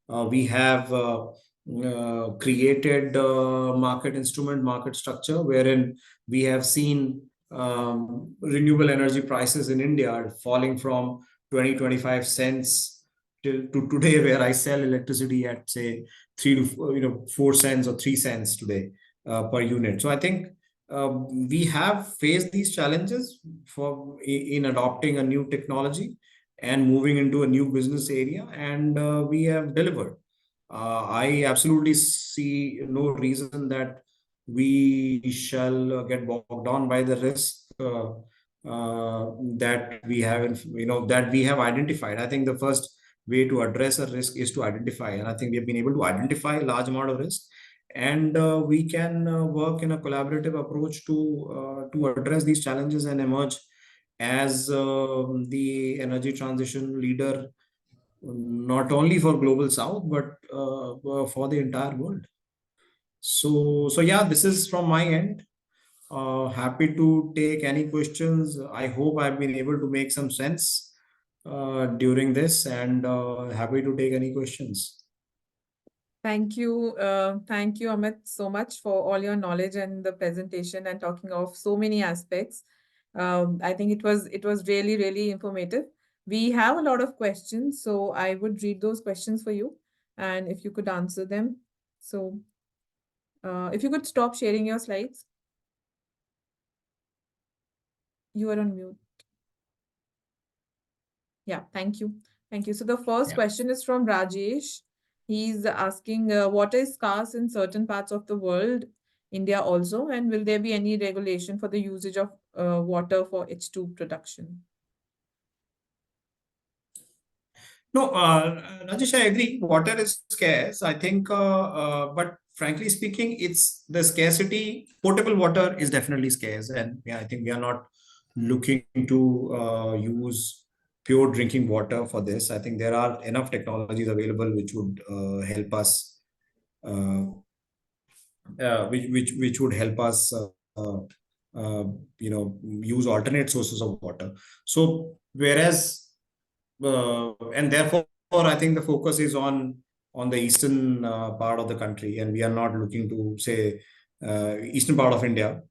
We have created market structure, wherein we have seen renewable energy prices in India falling from 20-25 cents to today, where I sell electricity at, say, 3 to 4 cents or 3 cents today per unit. So I think we have faced these challenges in adopting a new technology and moving into a new business area, and we have delivered. I absolutely see no reason that we shall get bogged down by the risk that we have, that we have identified. I think the first way to address a risk is to identify, and I think we have been able to identify a large amount of risk, and we can work in a collaborative approach to address these challenges and emerge as the energy transition leader, not only for global south, but for the entire world. So yeah, this is from my end. Happy to take any questions. I hope I've been able to make some sense during this, and happy to take any questions. Thank you, Amit, so much for all your knowledge and the presentation and talking of so many aspects. I think it was really, really informative. We have a lot of questions, so I would read those questions for you, and if you could answer them. So, if you could stop sharing your slides. You are on mute. Yeah, thank you. Thank you. So the first question is from Rajesh. He's asking, water is scarce in certain parts of the world, India also, and will there be any regulation for the usage of water for H2 production? No, Rajesh, I agree. Water is scarce, I think, but frankly speaking, it's the scarcity. Potable water is definitely scarce, and yeah, I think we are not looking to use pure drinking water for this. I think there are enough technologies available which would help us, which would help us, use alternate sources of water. So whereas and therefore, I think the focus is on the eastern part of the country, and we are not looking to, say, eastern part of India,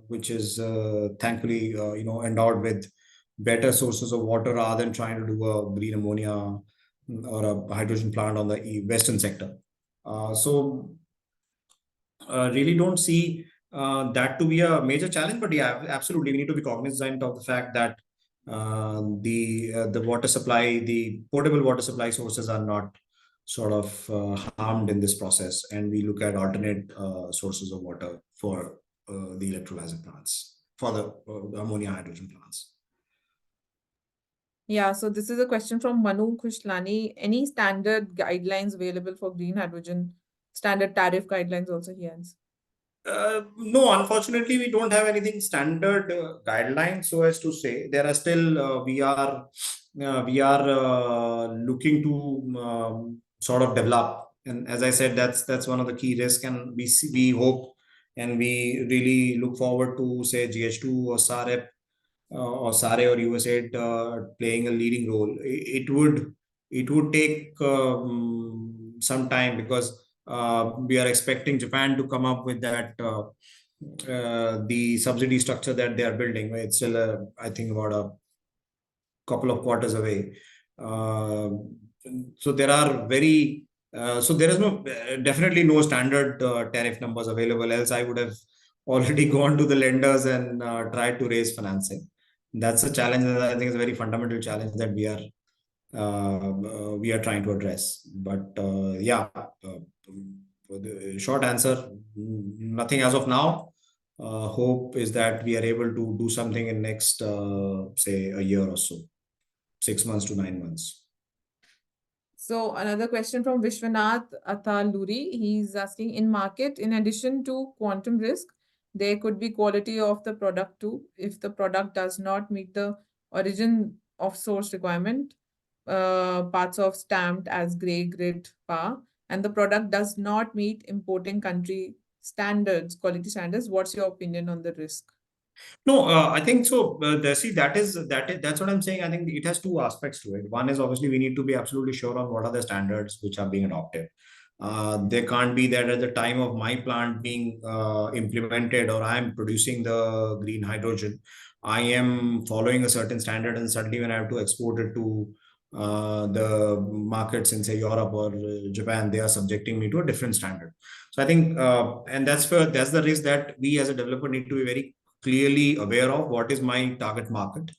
which is thankfully endowed with better sources of water, rather than trying to do a green ammonia or a hydrogen plant on the western sector. So really don't see that to be a major challenge, but yeah, absolutely, we need to be cognizant of the fact that the water supply, the potable water supply sources are not sort of harmed in this process, and we look at alternate sources of water for the electrolyzer plants for the ammonia hydrogen plants. Yeah, so this is a question from Manu Kushlani. Any standard guidelines available for green hydrogen? Standard tariff guidelines also he has. No, unfortunately, we don't have anything standard guidelines. So as to say, there are still we are looking to sort of develop. And as I said, that's one of the key risks. And we hope and we really look forward to say GH2 or SAREP or SARE or USAID playing a leading role. It would take some time because we are expecting Japan to come up with that the subsidy structure that they are building. It's still I think about a couple of quarters away. So there are so there is definitely no standard tariff numbers available. Else I would have already gone to the lenders and tried to raise financing. That's a challenge that I think is a very fundamental challenge that we are trying to address. But yeah, for the short answer, nothing as of now. Hope is that we are able to do something in next say a year or so, 6 months to 9 months. So another question from Vishwanath Athaluri. He's asking, in market, in addition to quantum risk, there could be quality of the product too. If the product does not meet the origin of source requirement, parts of stamped as gray grid PAR, and the product does not meet importing country standards, quality standards, what's your opinion on the risk? No, I think so. See, that's what I'm saying. I think it has two aspects to it. One is obviously we need to be absolutely sure on what are the standards which are being adopted. There can't be that at the time of my plant being implemented or I'm producing the green hydrogen, I am following a certain standard, and suddenly when I have to export it to the markets in say Europe or Japan, they are subjecting me to a different standard. So I think, and that's the risk that we as a developer need to be very clearly aware of what is my target market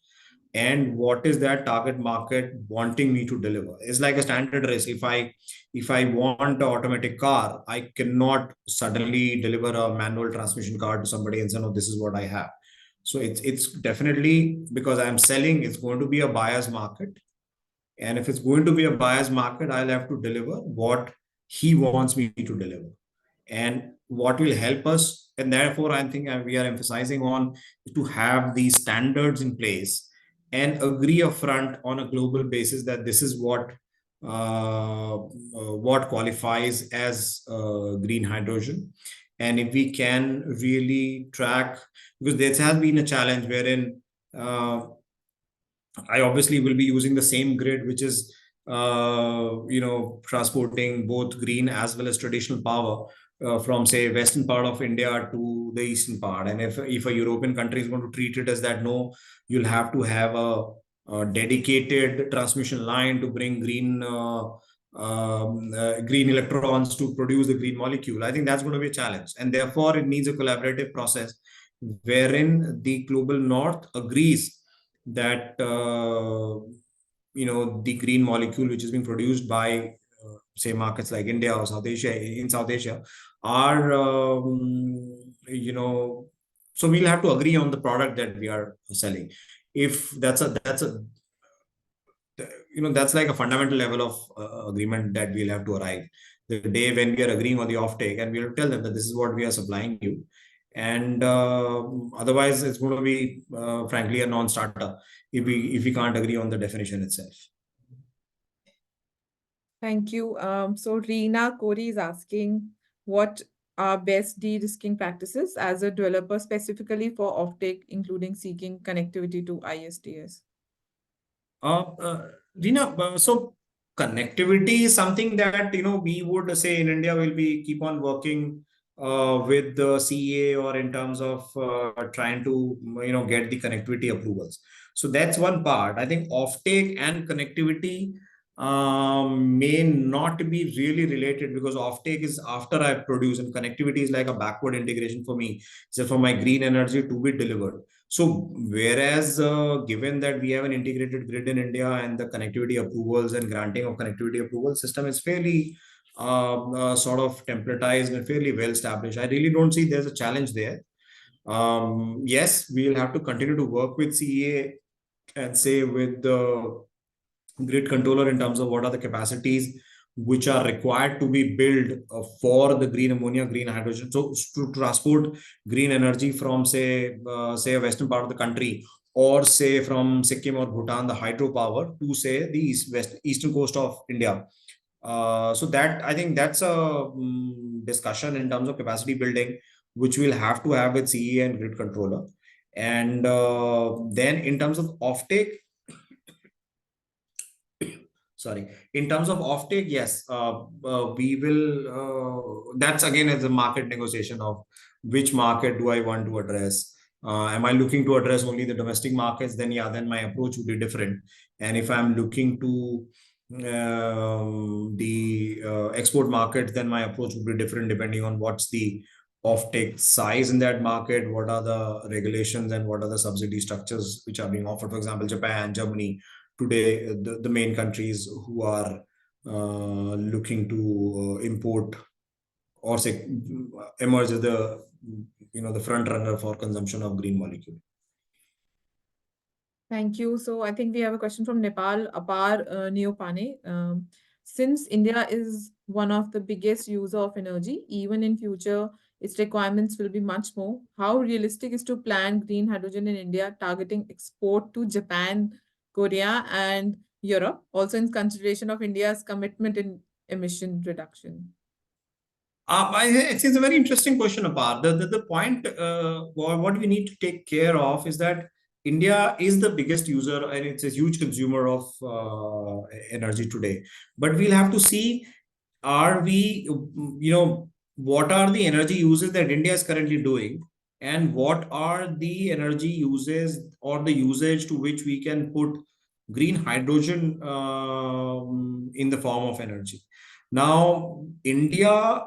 and what is that target market wanting me to deliver. It's like a standard race. If I want an automatic car, I cannot suddenly deliver a manual transmission car to somebody and say, no, this is what I have. So it's definitely, because I'm selling, it's going to be a buyer's market. And if it's going to be a buyer's market, I'll have to deliver what he wants me to deliver. And what will help us, and therefore I think we are emphasizing on to have these standards in place and agree upfront on a global basis that this is what qualifies as green hydrogen. And if we can really track, because there has been a challenge wherein I obviously will be using the same grid, which is transporting both green as well as traditional power from say western part of India to the eastern part. And if a European country is going to treat it as that, no, you'll have to have a dedicated transmission line to bring green electrons to produce the green molecule. I think that's going to be a challenge, and therefore it needs a collaborative process wherein the global north agrees that the green molecule which is being produced by say markets like India or South Asia are so we'll have to agree on the product that we are selling. If that's like a fundamental level of agreement that we'll have to arrive the day when we are agreeing on the offtake, and we'll tell them that this is what we are supplying you. And otherwise it's going to be frankly a non-starter if we can't agree on the definition itself. Thank you. So Reena Kori is asking, what are best de-risking practices as a developer specifically for offtake, including seeking connectivity to ISTS? Reena, so connectivity is something that we would say in India will be keep on working with the CEA or in terms of trying to get the connectivity approvals. So that's one part. I think offtake and connectivity may not be really related, because offtake is after I produce and connectivity is like a backward integration for me, so for my green energy to be delivered. So whereas given that we have an integrated grid in India and the connectivity approvals and granting of connectivity approval system is fairly sort of templatized and fairly well established, I really don't see there's a challenge there. Yes, we'll have to continue to work with CEA and say with the grid controller in terms of what are the capacities which are required to be built for the green ammonia, green hydrogen. So to transport green energy from say a western part of the country, or say from Sikkim or Bhutan, the hydropower, to say the eastern coast of India. So that, I think that's a discussion in terms of capacity building, which we'll have to have with CE and grid controller. And then in terms of offtake, sorry, in terms of offtake, yes, we will. That's again as a market negotiation of which market do I want to address. Am I looking to address only the domestic markets? Then yeah, then my approach would be different. And if I'm looking to the export market, then my approach would be different depending on what's the offtake size in that market, what are the regulations, and what are the subsidy structures which are being offered. For example, Japan, Germany, today the main countries who are looking to import or say emerge as the the front runner for consumption of green molecule. Thank you. So I think we have a question from Nepal, Apar Neopane. Since India is one of the biggest user of energy, even in future, its requirements will be much more. How realistic is to plan green hydrogen in India, targeting export to Japan, Korea, and Europe, also in consideration of India's commitment in emission reduction? It's a very interesting question, Apart. The point, what we need to take care of is that India is the biggest user and it's a huge consumer of energy today. But we'll have to see, are we, what are the energy uses that India is currently doing, and what are the energy uses or the usage to which we can put green hydrogen in the form of energy. Now, India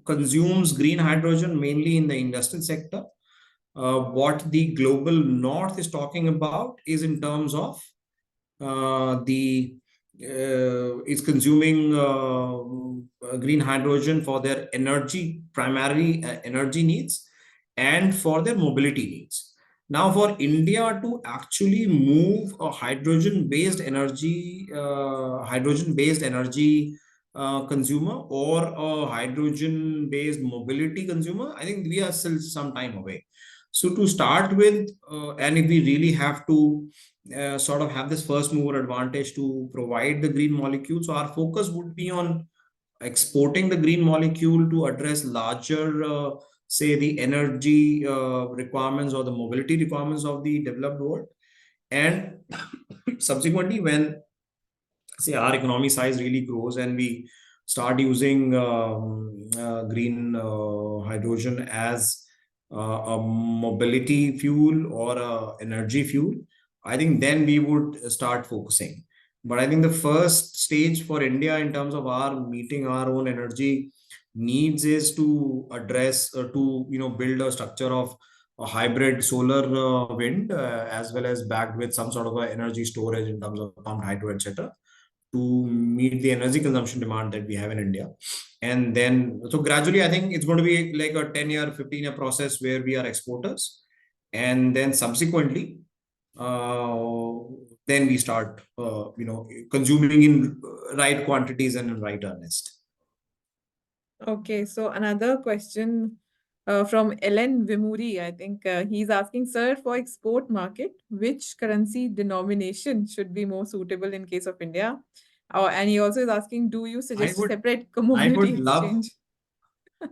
consumes green hydrogen mainly in the industrial sector. What the global north is talking about is in terms of the is consuming green hydrogen for their energy, primarily energy needs, and for their mobility needs. Now, for India to actually move a hydrogen-based energy, consumer, or a hydrogen-based mobility consumer, I think we are still some time away. So to start with, and if we really have to sort of have this first mover advantage to provide the green molecule, so our focus would be on exporting the green molecule to address larger, say, the energy requirements or the mobility requirements of the developed world. And subsequently, when say our economy size really grows and we start using green hydrogen as a mobility fuel or a energy fuel, I think then we would start focusing. But I think the first stage for India in terms of our meeting our own energy needs is to address to build a structure of a hybrid solar wind as well as backed with some sort of a energy storage in terms of pumped hydro, etc., to meet the energy consumption demand that we have in India. And then, so gradually, I think it's going to be like a 10-year, 15-year process where we are exporters. And then subsequently, then we start, consuming in right quantities and in right earnest. Okay, so another question from Ellen Vimuri. I think he's asking, sir, for export market, which currency denomination should be more suitable in case of India? And he also is asking, do you suggest separate commodity exchange?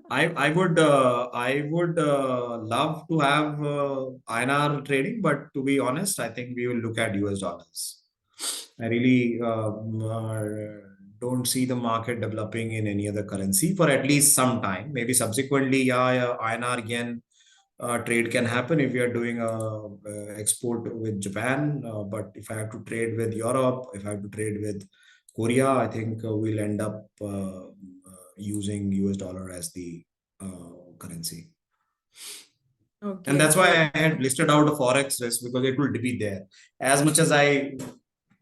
I would love to have INR trading, but to be honest, I think we will look at US dollars. I really don't see the market developing in any other currency for at least some time. Maybe subsequently, yeah, INR yen trade can happen if we are doing a export with Japan. But if I have to trade with Europe, if I have to trade with Korea, I think we'll end up using US dollar as the currency. Okay, and that's why I had listed out a forex risk, because it will be there. As much as I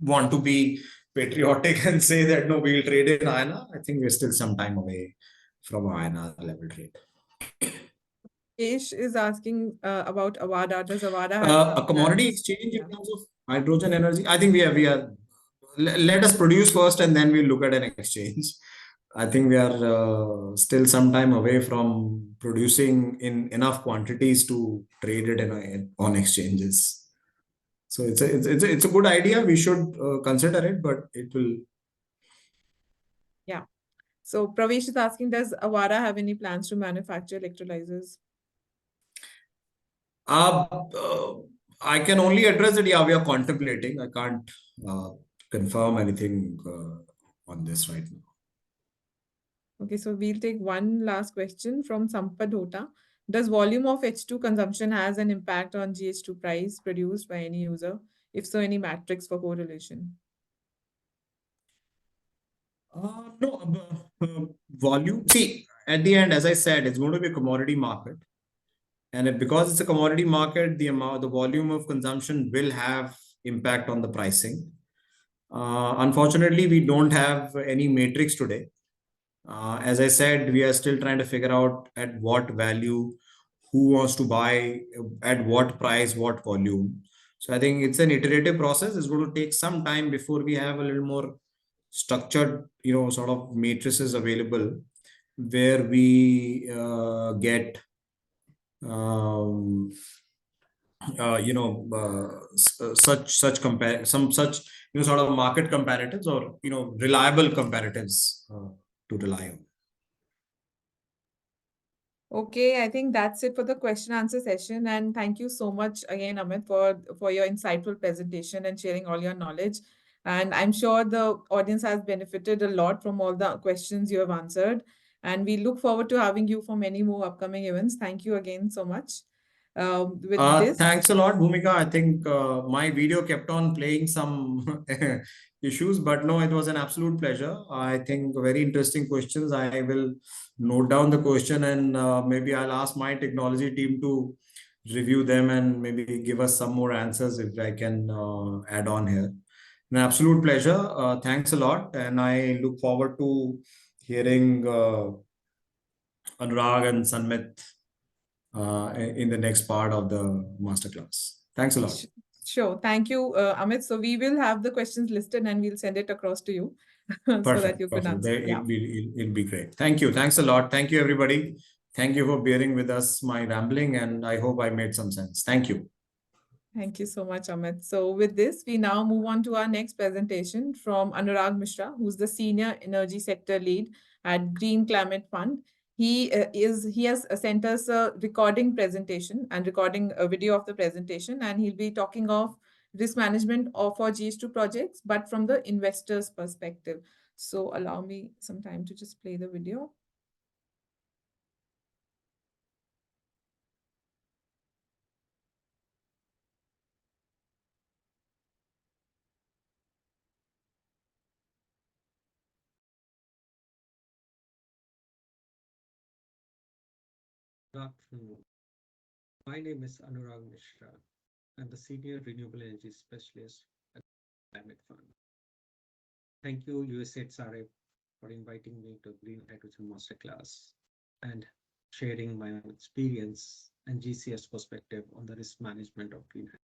want to be patriotic and say that no, we'll trade in INR, I think we're still some time away from INR level trade. Ish is asking about Avada. Does Avada have A any commodity plans? exchange in Yeah. terms of hydrogen energy. I think we are. Let us produce first, and then we'll look at an exchange. I think we are still some time away from producing in enough quantities to trade it on exchanges. So it's a good idea. We should consider it, but it will. Yeah. So Pravesh is asking, does Avada have any plans to manufacture electrolyzers? Uh, uh, I can only address it. Yeah, we are contemplating. I can't uh, confirm anything on this right now. Okay, so we'll take one last question from Sampad Hota. Does volume of H2 consumption has an impact on GH2 price produced by any user? If so, any metrics for correlation? No, volume. See, at the end, as I said, it's going to be a commodity market, and because it's a commodity market, the volume of consumption will have impact on the pricing. Unfortunately, we don't have any matrix today. As I said, we are still trying to figure out at what value, who wants to buy, at what price, what volume. So I think it's an iterative process. It's going to take some time before we have a little more structured, sort of matrices available where we get, um, such compare some such sort of market comparatives or reliable comparatives to rely on. Okay, I think that's it for the question answer session. And thank you so much again, Amit, for your insightful presentation and sharing all your knowledge. And I'm sure the audience has benefited a lot from all the questions you have answered. And we look forward to having you for many more upcoming events. Thank you again so much. With this, Thanks a lot, Bhumika. I think my video kept on playing some issues, but no, it was an absolute pleasure. I think very interesting questions. I will note down the question, and maybe I'll ask my technology team to review them and maybe give us some more answers if I can add on here. An absolute pleasure. Thanks a lot, and I look forward to hearing Anurag and Sanmit in the next part of the masterclass. Thanks a lot. sh- sure. Thank you, Amit. So we will have the questions listed and we'll send it across to you so that Perfect. you can Perfect. answer. Yeah. It'll be great. Thank you. Thanks a lot. Thank you, everybody. Thank you for bearing with us, my rambling, and I hope I made some sense. Thank you. Thank you so much, Amit. So with this, we now move on to our next presentation from Anurag Mishra, who's the Senior Energy Sector Lead at Green Climate Fund. He has sent us a recording presentation and recording a video of the presentation, and he'll be talking of risk management of our GH2 projects, but from the investor's perspective. So allow me some time to just play the video. Good afternoon. My name is Anurag Mishra. I'm the Senior Renewable Energy Specialist at Climate Fund. Thank you, USAID SAREP, for inviting me to Green Hydrogen Masterclass and sharing my experience and GCS perspective on the risk management of green hydrogen.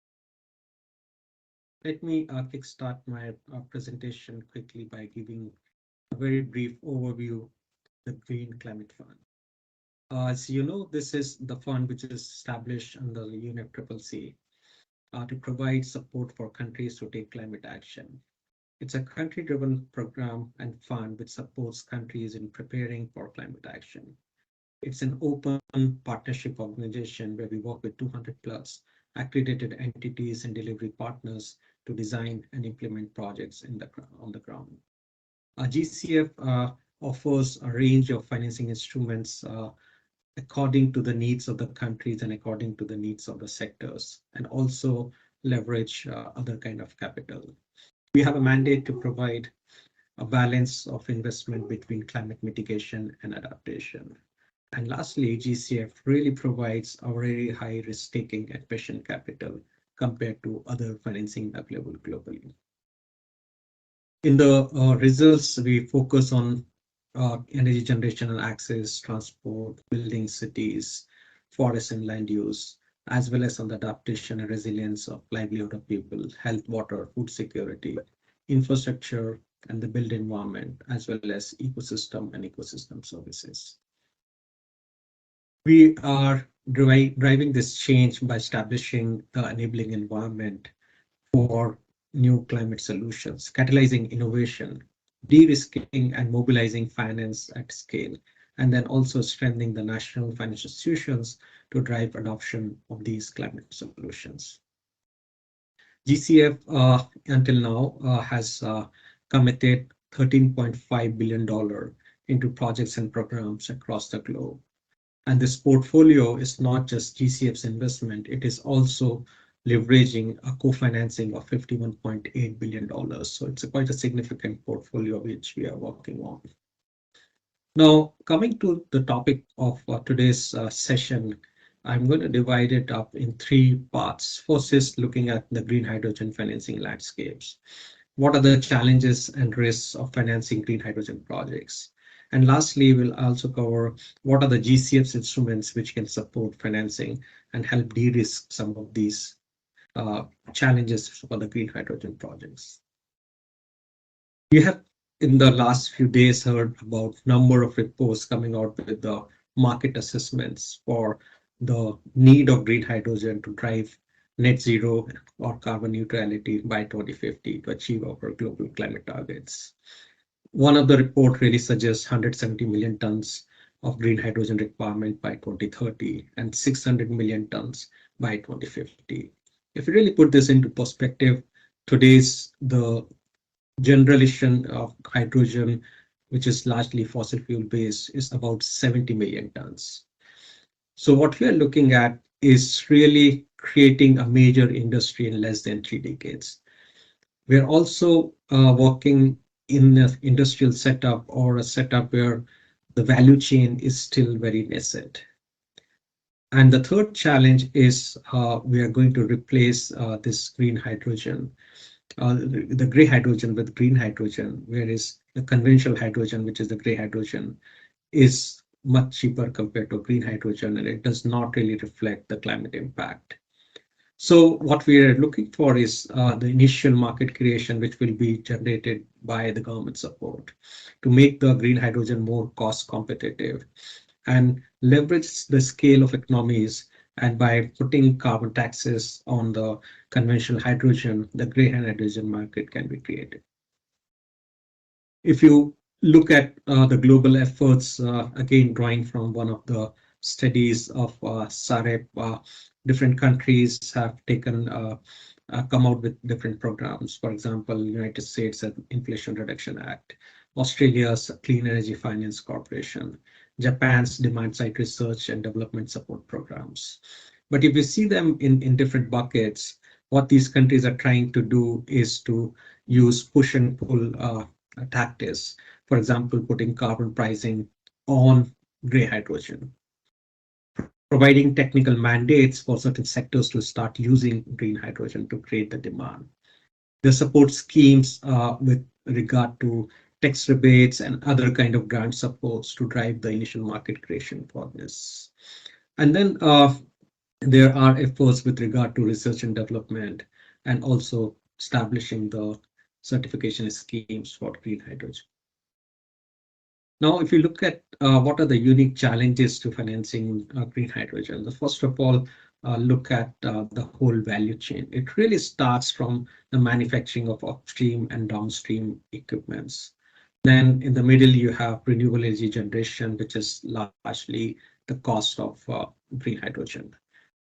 Let me kickstart my presentation quickly by giving a very brief overview of the Green Climate Fund. As you know, this is the fund which is established under the UNFCCC to provide support for countries to take climate action. It's a country-driven program and fund which supports countries in preparing for climate action. It's an open partnership organization where we work with 200 plus accredited entities and delivery partners to design and implement projects on the ground. GCF offers a range of financing instruments according to the needs of the countries and according to the needs of the sectors, and also leverage other kind of capital. We have a mandate to provide a balance of investment between climate mitigation and adaptation. And lastly, GCF really provides a very high risk taking and patient capital compared to other financing available globally. In the results, we focus on energy generation and access, transport, building cities, forest and land use, as well as on the adaptation and resilience of livelihood of people, health, water, food security, infrastructure, and the built environment, as well as ecosystem and ecosystem services. We are driving this change by establishing the enabling environment for new climate solutions, catalyzing innovation, de-risking and mobilizing finance at scale, and then also strengthening the national financial institutions to drive adoption of these climate solutions. GCF until now has committed $13.5 billion into projects and programs across the globe. And this portfolio is not just GCF's investment, it is also leveraging a co-financing of $51.8 billion. So it's quite a significant portfolio which we are working on. Now, coming to the topic of today's session, I'm going to divide it up in three parts. First is looking at the green hydrogen financing landscapes. What are the challenges and risks of financing green hydrogen projects? And lastly, we'll also cover what are the GCF's instruments which can support financing and help de-risk some of these challenges for the green hydrogen projects. We have in the last few days heard about number of reports coming out with the market assessments for the need of green hydrogen to drive net zero or carbon neutrality by 2050 to achieve our global climate targets. One of the report really suggests 170 million tons of green hydrogen requirement by 2030 and 600 million tons by 2050. If you really put this into perspective, today's the generation of hydrogen, which is largely fossil fuel based, is about 70 million tons. So what we are looking at is really creating a major industry in less than 3 decades. We're also working in an industrial setup or a setup where the value chain is still very nascent. And the third challenge is we are going to replace this green hydrogen, the gray hydrogen with green hydrogen, whereas the conventional hydrogen, which is the gray hydrogen, is much cheaper compared to green hydrogen, and it does not really reflect the climate impact. So what we are looking for is the initial market creation, which will be generated by the government support to make the green hydrogen more cost competitive and leverage the scale of economies. And by putting carbon taxes on the conventional hydrogen, the gray hydrogen market can be created. If you look at the global efforts, again, drawing from one of the studies of SAREP, different countries have taken come out with different programs. For example, United States Inflation Reduction Act, Australia's Clean Energy Finance Corporation, Japan's Demand Side Research and Development Support Programs. But if you see them in different buckets, what these countries are trying to do is to use push and pull tactics. For example, putting carbon pricing on gray hydrogen, providing technical mandates for certain sectors to start using green hydrogen to create the demand. The support schemes with regard to tax rebates and other kind of grant supports to drive the initial market creation for this. And then there are efforts with regard to research and development and also establishing the certification schemes for green hydrogen. Now, if you look at what are the unique challenges to financing green hydrogen, the first of all, look at the whole value chain. It really starts from the manufacturing of upstream and downstream equipments. Then in the middle, you have renewable energy generation, which is largely the cost of green hydrogen.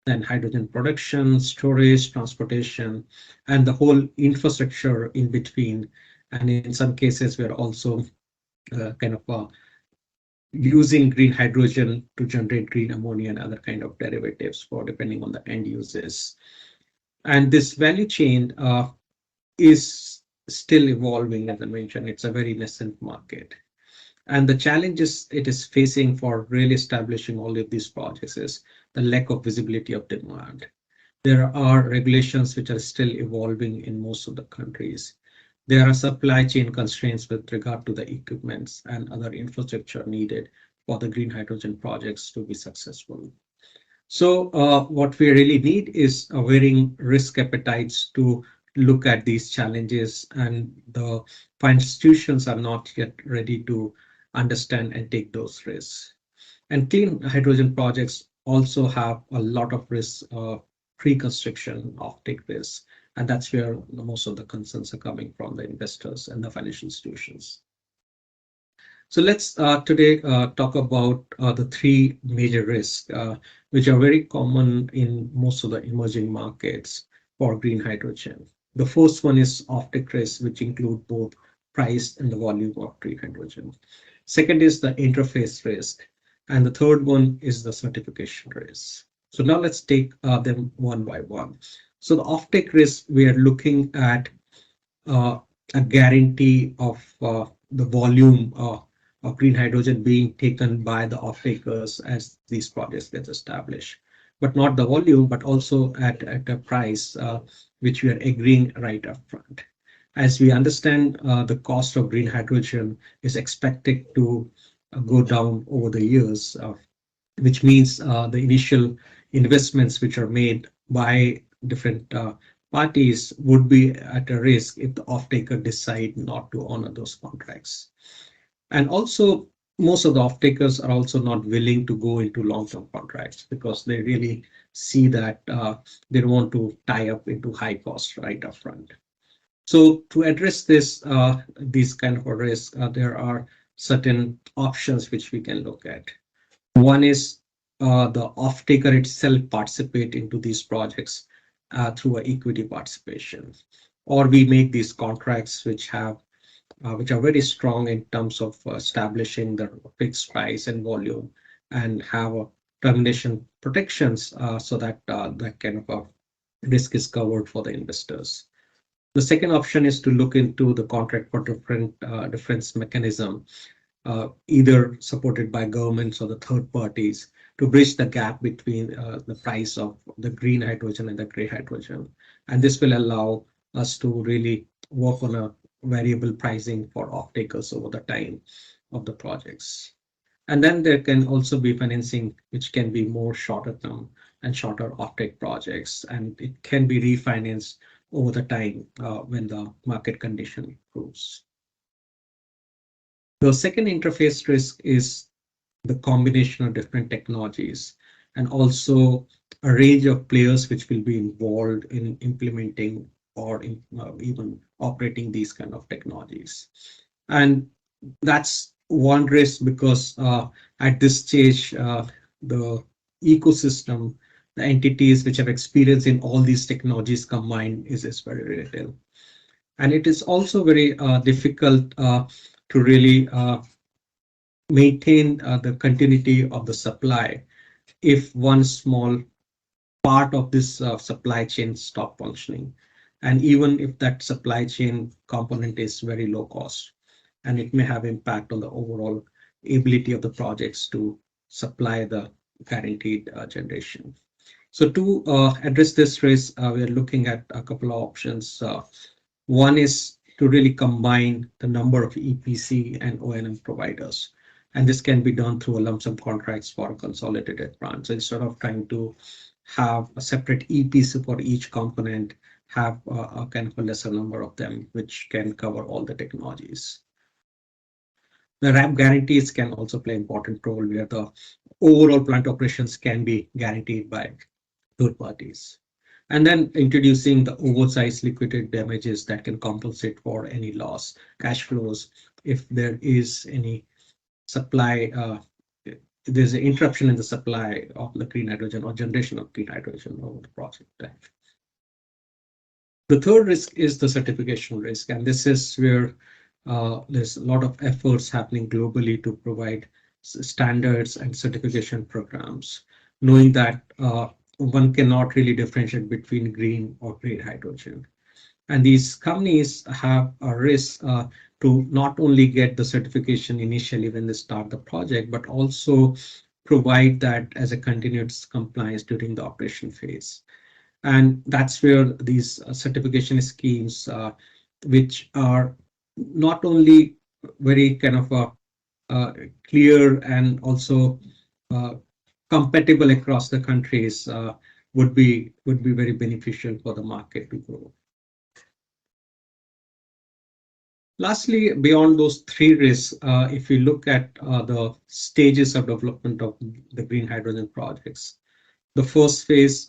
Then hydrogen production, storage, transportation, and the whole infrastructure in between. And in some cases, we're also using green hydrogen to generate green ammonia and other kind of derivatives for depending on the end uses. And this value chain is still evolving, as I mentioned. It's a very nascent market. And the challenges it is facing for really establishing all of these projects is the lack of visibility of demand. There are regulations which are still evolving in most of the countries. There are supply chain constraints with regard to the equipments and other infrastructure needed for the green hydrogen projects to be successful. So what we really need is a varying risk appetites to look at these challenges, and the institutions are not yet ready to understand and take those risks. And clean hydrogen projects also have a lot of risks, pre-construction offtake risks, and that's where most of the concerns are coming from the investors and the financial institutions. So let's today talk about the three major risks, which are very common in most of the emerging markets for green hydrogen. The first one is offtake risk, which include both price and the volume of green hydrogen. Second is the interface risk, and the third one is the certification risk. So now let's take them one by one. So the offtake risk, we are looking at uh, a guarantee of the volume of green hydrogen being taken by the off-takers as these projects get established. But not the volume, but also at a price which we are agreeing right up front. As we understand, the cost of green hydrogen is expected to go down over the years, which means the initial investments which are made by different parties would be at a risk if the off-taker decide not to honor those contracts. And also, most of the off-takers are also not willing to go into long-term contracts because they really see that they don't want to tie up into high costs right up front. So to address these kind of a risk, there are certain options which we can look at. One is the off-taker itself participate into these projects through a equity participation, or we make these contracts which are very strong in terms of establishing the fixed price and volume, and have a termination protections so that that kind of a risk is covered for the investors. The second option is to look into the contract for difference mechanism, either supported by governments or the third parties, to bridge the gap between the price of the green hydrogen and the gray hydrogen. And this will allow us to really work on a variable pricing for off-takers over the time of the projects. And then there can also be financing, which can be more shorter term and shorter offtake projects, and it can be refinanced over the time when the market condition improves. The second interface risk is the combination of different technologies and also a range of players which will be involved in implementing or even operating these kind of technologies. And that's one risk because at this stage, the ecosystem, the entities which have experience in all these technologies combined is very little. And it is also very difficult to really maintain the continuity of the supply if one small part of this supply chain stop functioning, and even if that supply chain component is very low cost, and it may have impact on the overall ability of the projects to supply the guaranteed generation. So to address this risk, we are looking at a couple of options. One is to really combine the number of EPC and O&M providers. And this can be done through a lump sum contracts for a consolidated plant. So instead of trying to have a separate EPC for each component, have a kind of a lesser number of them, which can cover all the technologies. The RAP guarantees can also play an important role where the overall plant operations can be guaranteed by third parties. And then introducing the oversized liquidated damages that can compensate for any loss, cash flows, if there is any supply, there's an interruption in the supply of the green hydrogen or generation of green hydrogen over the project time. The third risk is the certification risk, and this is where there's a lot of efforts happening globally to provide standards and certification programs, knowing that one cannot really differentiate between green or gray hydrogen. And these companies have a risk to not only get the certification initially when they start the project, but also provide that as a continuous compliance during the operation phase. And that's where these certification schemes, which are not only very kind of clear and also compatible across the countries would be very beneficial for the market to grow. Lastly, beyond those three risks, if we look at the stages of development of the green hydrogen projects, the first phase,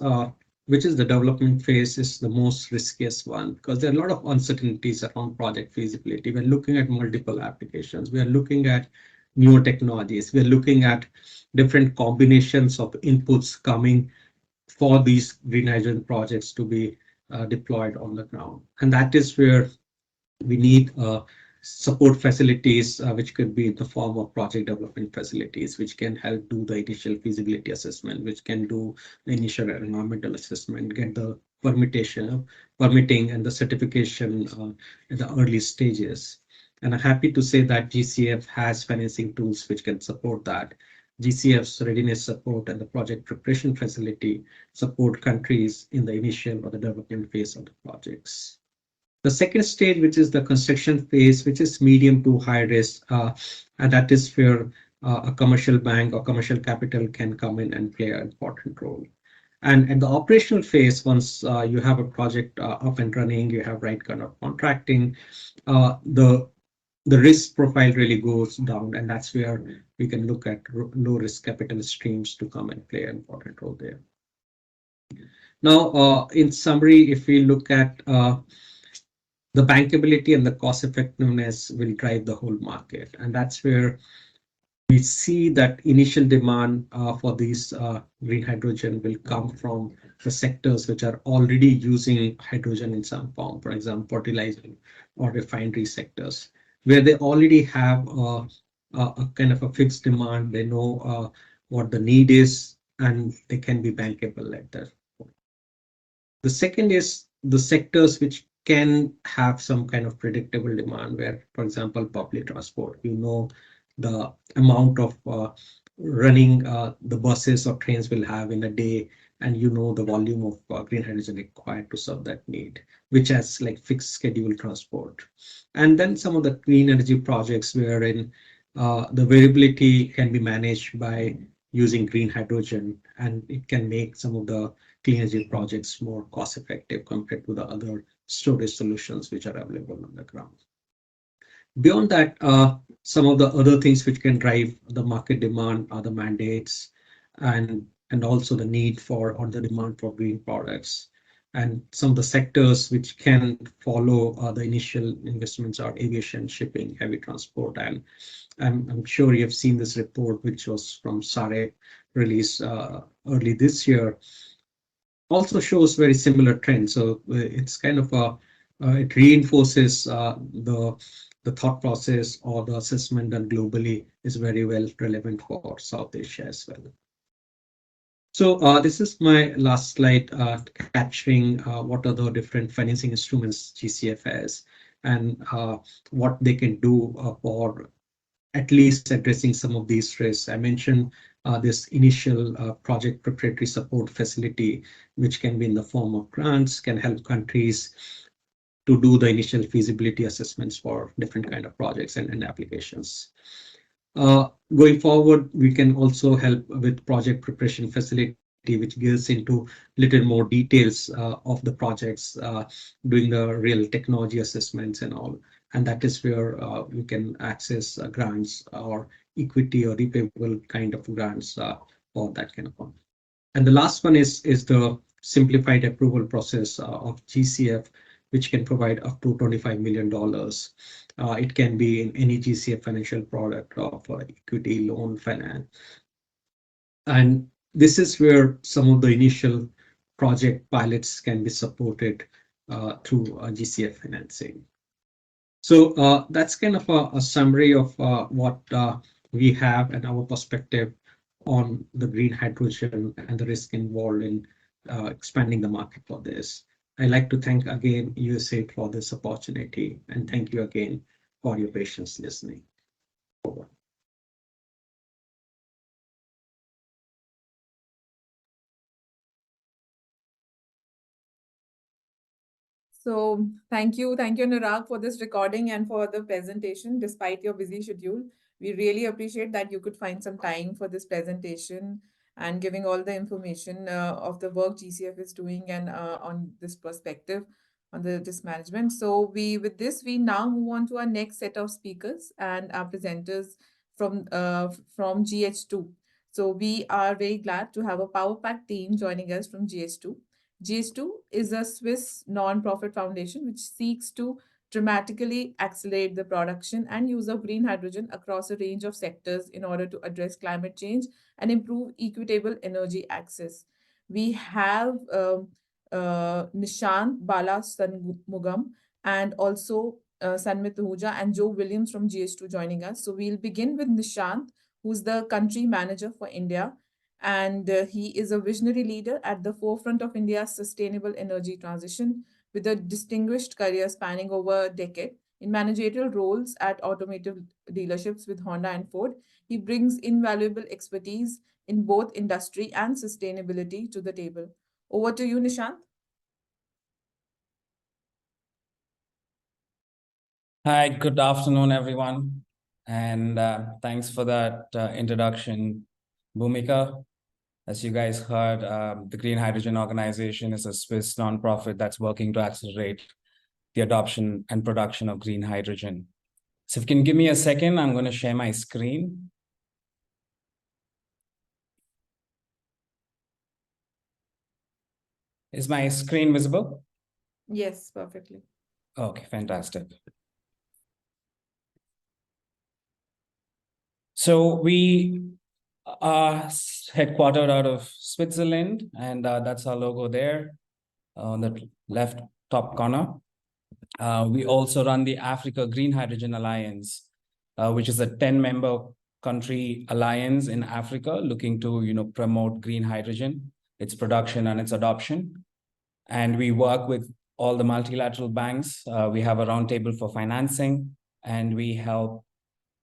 which is the development phase, is the most riskiest one because there are a lot of uncertainties around project feasibility. We're looking at multiple applications. We are looking at newer technologies. We're looking at different combinations of inputs coming for these green hydrogen projects to be deployed on the ground. And that is where we need support facilities, which could be in the form of project development facilities, which can help do the initial feasibility assessment, which can do the initial environmental assessment, get the permitting and the certification in the early stages. And I'm happy to say that GCF has financing tools which can support that. GCF's readiness support and the project preparation facility support countries in the initial or the development phase of the projects. The second stage, which is the construction phase, which is medium to high risk, and that is where a commercial bank or commercial capital can come in and play an important role. And in the operational phase, once you have a project up and running, you have right kind of contracting, the risk profile really goes down, and that's where we can look at low risk capital streams to come and play an important role there. Now, in summary, if we look at the bankability and the cost effectiveness will drive the whole market. And that's where we see that initial demand for these green hydrogen will come from the sectors which are already using hydrogen in some form, for example, fertilizer or refinery sectors, where they already have a kind of a fixed demand. They know what the need is, and they can be bankable at that point. The second is the sectors which can have some kind of predictable demand where, for example, public transport, the amount of running the buses or trains will have in a day, and the volume of green hydrogen required to serve that need, which has like fixed schedule transport. And then some of the clean energy projects wherein the variability can be managed by using green hydrogen, and it can make some of the clean energy projects more cost effective compared to the other storage solutions which are available on the ground. Beyond that, some of the other things which can drive the market demand are the mandates and also the need for or the demand for green products. And some of the sectors which can follow the initial investments are aviation, shipping, heavy transport. And I'm sure you have seen this report, which was from SAREC, released early this year, also shows very similar trends. So it's kind of it reinforces the thought process or the assessment done globally is very well relevant for South Asia as well. So this is my last slide, capturing what are the different financing instruments GCF has and what they can do for at least addressing some of these risks. I mentioned this initial project preparatory support facility, which can be in the form of grants, can help countries to do the initial feasibility assessments for different kind of projects and applications. Going forward, we can also help with project preparation facility, which gets into little more details of the projects, doing the real technology assessments and all. And that is where we can access grants or equity or repayable kind of grants for that kind of one. And the last one is the simplified approval process of GCF, which can provide up to $25 million. It can be in any GCF financial product of equity, loan, finance. And this is where some of the initial project pilots can be supported through GCF financing. So that's kind of a summary of what we have and our perspective on the green hydrogen and the risk involved in expanding the market for this. I'd like to thank again USAID for this opportunity, and thank you again for your patience listening. Over. So thank you, Anurag, for this recording and for the presentation, despite your busy schedule. We really appreciate that you could find some time for this presentation and giving all the information of the work GCF is doing and on this perspective on the risk management. So with this we now move on to our next set of speakers and our presenters from GH2. So we are very glad to have a power pack team joining us from GH2. GH2 is a Swiss non-profit foundation which seeks to dramatically accelerate the production and use of green hydrogen across a range of sectors in order to address climate change and improve equitable energy access. We have Nishant Bala Sanmugam and also Sanmit Ahuja and Joe Williams from GH2 joining us. So we'll begin with Nishant, who's the country manager for India. And he is a visionary leader at the forefront of India's sustainable energy transition with a distinguished career spanning over a decade. In managerial roles at automotive dealerships with Honda and Ford, he brings invaluable expertise in both industry and sustainability to the table. Over to you, Nishant. Hi, good afternoon, everyone. And thanks for that introduction, Bhumika. As you guys heard, the Green Hydrogen Organization is a Swiss nonprofit that's working to accelerate the adoption and production of green hydrogen. So if you can give me a second, I'm going to share my screen. Is my screen visible? Yes, perfectly. Okay, fantastic. So we are headquartered out of Switzerland, and that's our logo there on the left top corner. We also run the Africa Green Hydrogen Alliance, which is a 10-member country alliance in Africa looking to promote green hydrogen, its production and its adoption. And we work with all the multilateral banks. We have a roundtable for financing, and we help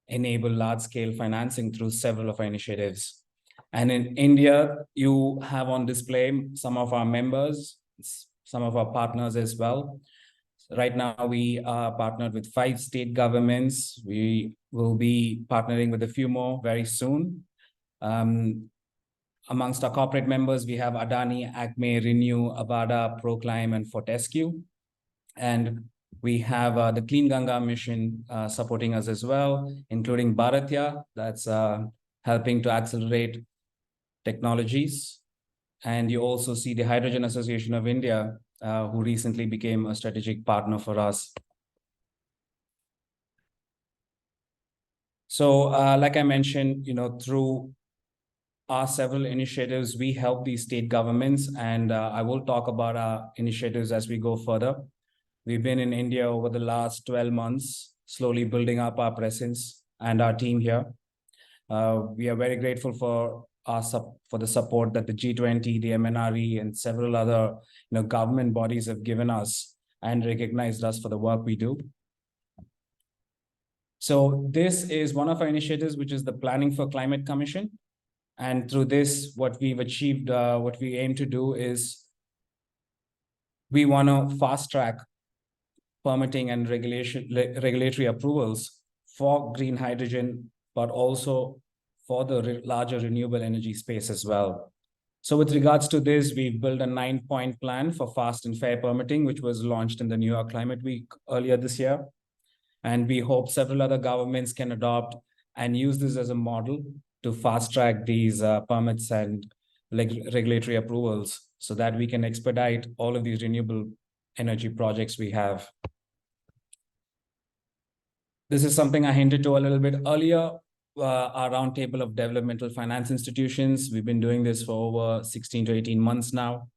enable large-scale financing through several of our initiatives. And in India, you have on display some of our members, some of our partners as well. Right now, we are partnered with 5 state governments. We will be partnering with a few more very soon. Amongst our corporate members, we have Adani, Acme, Renew, Avada, Proclaim, and Fortescue. And we have the Clean Ganga mission supporting us as well, including Bharatya, that's helping to accelerate technologies. And you also see the Hydrogen Association of India, who recently became a strategic partner for us. So like I mentioned, through our several initiatives, we help these state governments, and I will talk about our initiatives as we go further. We've been in India over the last 12 months, slowly building up our presence and our team here. We are very grateful for the support that the G20, the MNRE, and several other government bodies have given us and recognized us for the work we do. So this is one of our initiatives, which is the Planning for Climate Commission. And through this, what we've achieved, what we aim to do is we want to fast track permitting and regulatory approvals for green hydrogen, but also for the larger renewable energy space as well. So with regards to this, we've built a 9-point plan for fast and fair permitting, which was launched in the New York Climate Week earlier this year. And we hope several other governments can adopt and use this as a model to fast track these permits and regulatory approvals so that we can expedite all of these renewable energy projects we have. This is something I hinted to a little bit earlier, our roundtable of developmental finance institutions. We've been doing this for over 16 to 18 months now.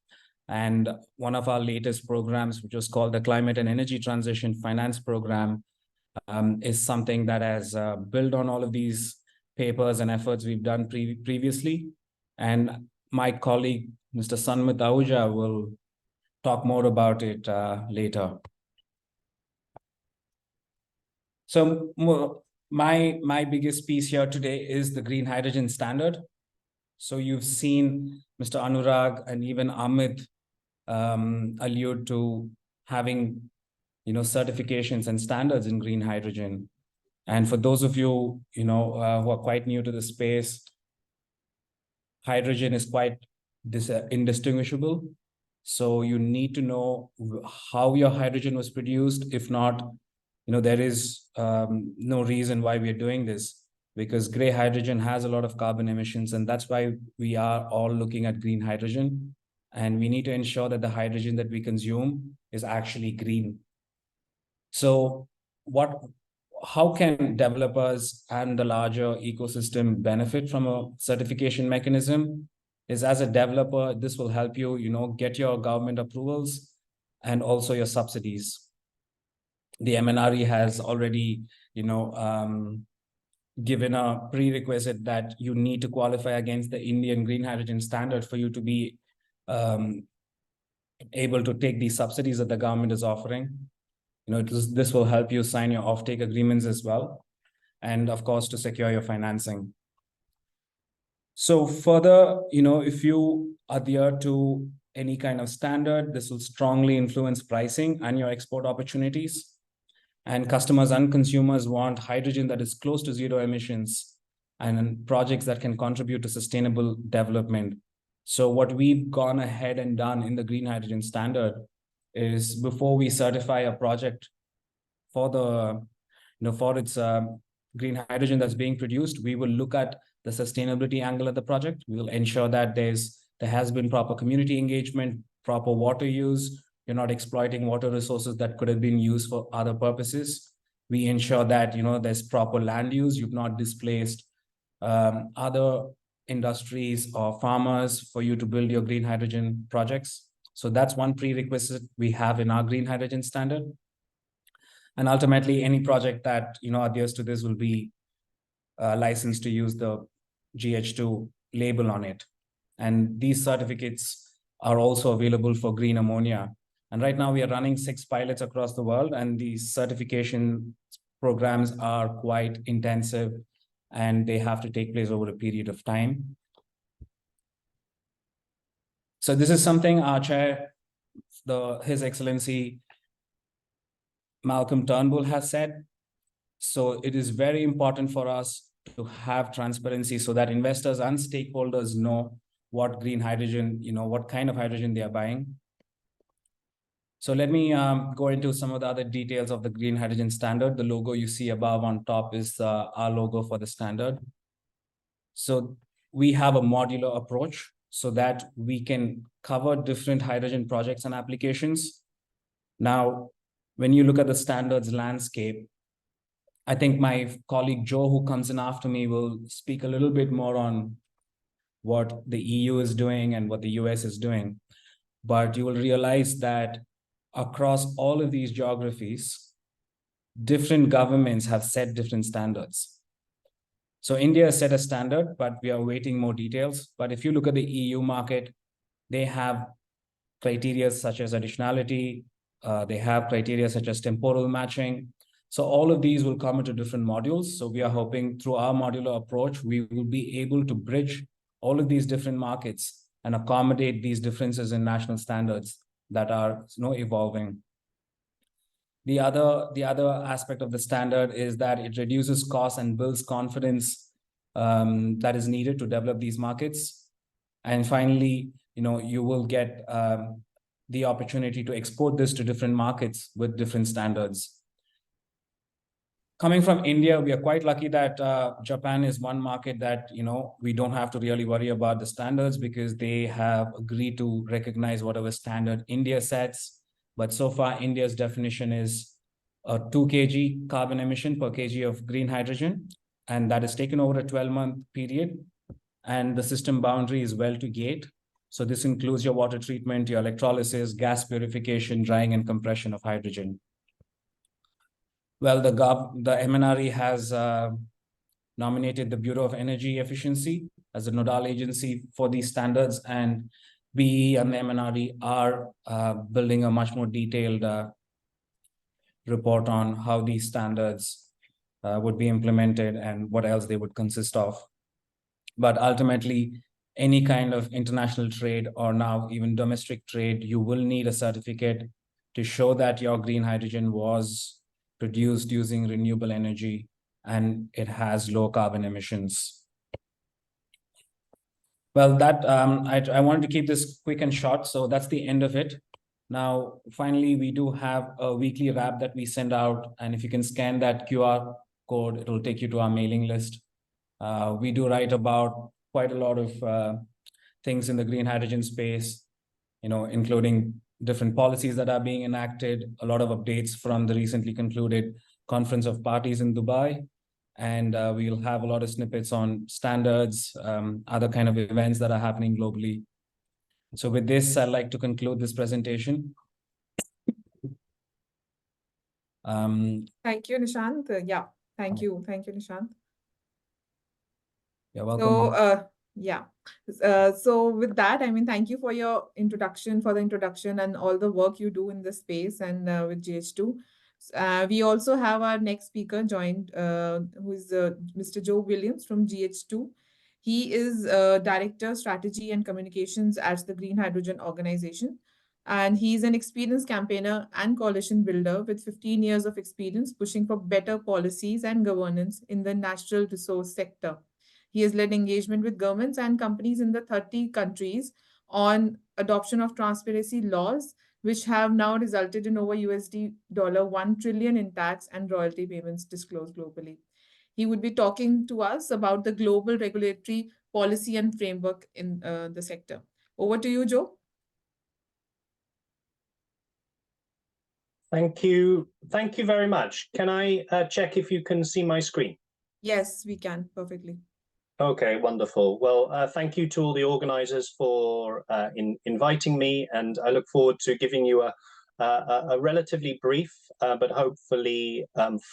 And one of our latest programs, which was called the Climate and Energy Transition Finance Program, is something that has built on all of these papers and efforts we've done previously. And my colleague, Mr. Sanmit Ahuja, will talk more about it later. So my biggest piece here today is the green hydrogen standard. So you've seen Mr. Anurag and even Amit allude to having certifications and standards in green hydrogen. And for those of you who are quite new to the space, hydrogen is quite indistinguishable. So you need to know how your hydrogen was produced. If not, there is no reason why we are doing this, because gray hydrogen has a lot of carbon emissions, and that's why we are all looking at green hydrogen. And we need to ensure that the hydrogen that we consume is actually green. So how can developers and the larger ecosystem benefit from a certification mechanism? Is as a developer, this will help you, get your government approvals and also your subsidies. The MNRE has already, given a prerequisite that you need to qualify against the Indian green hydrogen standard for you to be able to take these subsidies that the government is offering. This will help you sign your offtake agreements as well, and of course to secure your financing. So further, if you adhere to any kind of standard, this will strongly influence pricing and your export opportunities. And customers and consumers want hydrogen that is close to zero emissions and projects that can contribute to sustainable development. So what we've gone ahead and done in the green hydrogen standard is, before we certify a project for its green hydrogen that's being produced, we will look at the sustainability angle of the project. We will ensure that there has been proper community engagement, proper water use. You're not exploiting water resources that could have been used for other purposes. We ensure that there's proper land use. You've not displaced other industries or farmers for you to build your green hydrogen projects. So that's one prerequisite we have in our green hydrogen standard. And ultimately, any project that adheres to this will be licensed to use the GH2 label on it. And these certificates are also available for green ammonia. And right now we are running 6 pilots across the world, and these certification programs are quite intensive and they have to take place over a period of time. So this is something our chair, His Excellency Malcolm Turnbull, has said. So it is very important for us to have transparency so that investors and stakeholders know what green hydrogen, what kind of hydrogen they are buying. So let me go into some of the other details of the green hydrogen standard. The logo you see above on top is our logo for the standard. So we have a modular approach so that we can cover different hydrogen projects and applications. Now, when you look at the standards landscape, I think my colleague Joe, who comes in after me, will speak a little bit more on what the EU is doing and what the US is doing. But you will realize that across all of these geographies, different governments have set different standards. So India has set a standard, but we are awaiting more details. But if you look at the EU market, they have criteria such as additionality, they have criteria such as temporal matching. So all of these will come into different modules. So we are hoping through our modular approach, we will be able to bridge all of these different markets and accommodate these differences in national standards that are evolving. The other aspect of the standard is that it reduces costs and builds confidence that is needed to develop these markets. And finally, you will get the opportunity to export this to different markets with different standards. Coming from India, we are quite lucky that Japan is one market that, we don't have to really worry about the standards because they have agreed to recognize whatever standard India sets. But so far, India's definition is a 2 kg carbon emission per kg of green hydrogen. And that is taken over a 12-month period. And the system boundary is well to gate. So this includes your water treatment, your electrolysis, gas purification, drying and compression of hydrogen. Well, the MNRE has nominated the Bureau of Energy Efficiency as a nodal agency for these standards, and BE and the MNRE are building a much more detailed report on how these standards would be implemented and what else they would consist of. But ultimately, any kind of international trade or now even domestic trade, you will need a certificate to show that your green hydrogen was produced using renewable energy and it has low carbon emissions. Well, that I wanted to keep this quick and short, so that's the end of it. Now, finally, we do have a weekly wrap that we send out, and if you can scan that QR code, it'll take you to our mailing list. We do write about quite a lot of things in the green hydrogen space, including different policies that are being enacted, a lot of updates from the recently concluded Conference of Parties in Dubai. And we'll have a lot of snippets on standards, other kind of events that are happening globally. So with this, I'd like to conclude this presentation. Thank you, Nishant. Yeah, thank you, Nishant. You're welcome. So, yeah. So with that, I mean, thank you for your introduction, and all the work you do in this space and with GH2. We also have our next speaker joined, who is Mr. Joe Williams from GH2. He is Director, Strategy and Communications at the Green Hydrogen Organization. And he's an experienced campaigner and coalition builder with 15 years of experience pushing for better policies and governance in the natural resource sector. He has led engagement with governments and companies in the 30 countries on adoption of transparency laws, which have now resulted in over $1 trillion in tax and royalty payments disclosed globally. He would be talking to us about the global regulatory policy and framework in the sector. Over to you, Joe. Thank you. Thank you very much. Can I check if you can see my screen? Yes, we can perfectly. Okay, wonderful. Well, thank you to all the organizers for inviting me, and I look forward to giving you a relatively brief but hopefully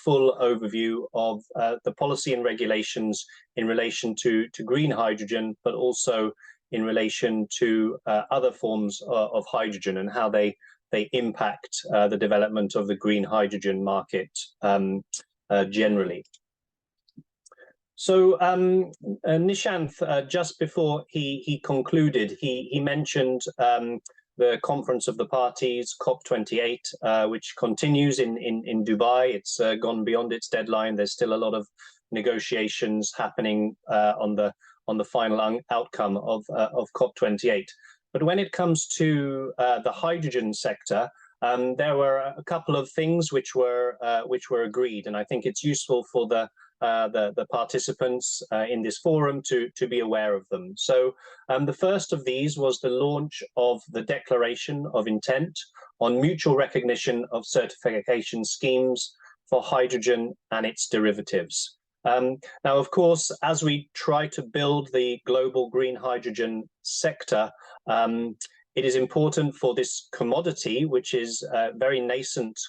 full overview of the policy and regulations in relation to green hydrogen, but also in relation to other forms of hydrogen and how they impact the development of the green hydrogen market generally. So Nishant, just before he concluded, he mentioned the Conference of the Parties, COP28, which continues in Dubai. It's gone beyond its deadline. There's still a lot of negotiations happening on the final outcome of COP28. But when it comes to the hydrogen sector, there were a couple of things which were agreed, and I think it's useful for the participants in this forum to be aware of them. So the first of these was the launch of the Declaration of Intent on mutual recognition of certification schemes for hydrogen and its derivatives. Now, of course, as we try to build the global green hydrogen sector, it is important for this commodity, which is a very nascent,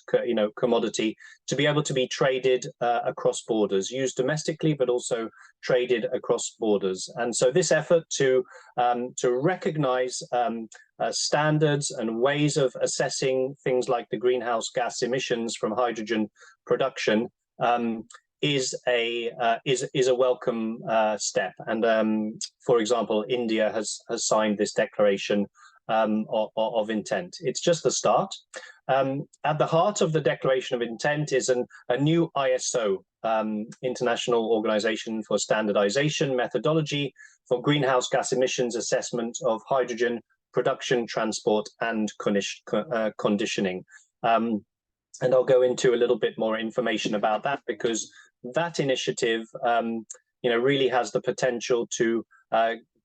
commodity, to be able to be traded across borders, used domestically, but also traded across borders. And so this effort to recognize standards and ways of assessing things like the greenhouse gas emissions from hydrogen production is a welcome step. And for example, India has signed this declaration of intent. It's just the start. At the heart of the Declaration of Intent is a new ISO, International Organization for Standardization Methodology for Greenhouse Gas Emissions Assessment of Hydrogen Production, Transport, and Conditioning. And I'll go into a little bit more information about that, because that initiative really has the potential to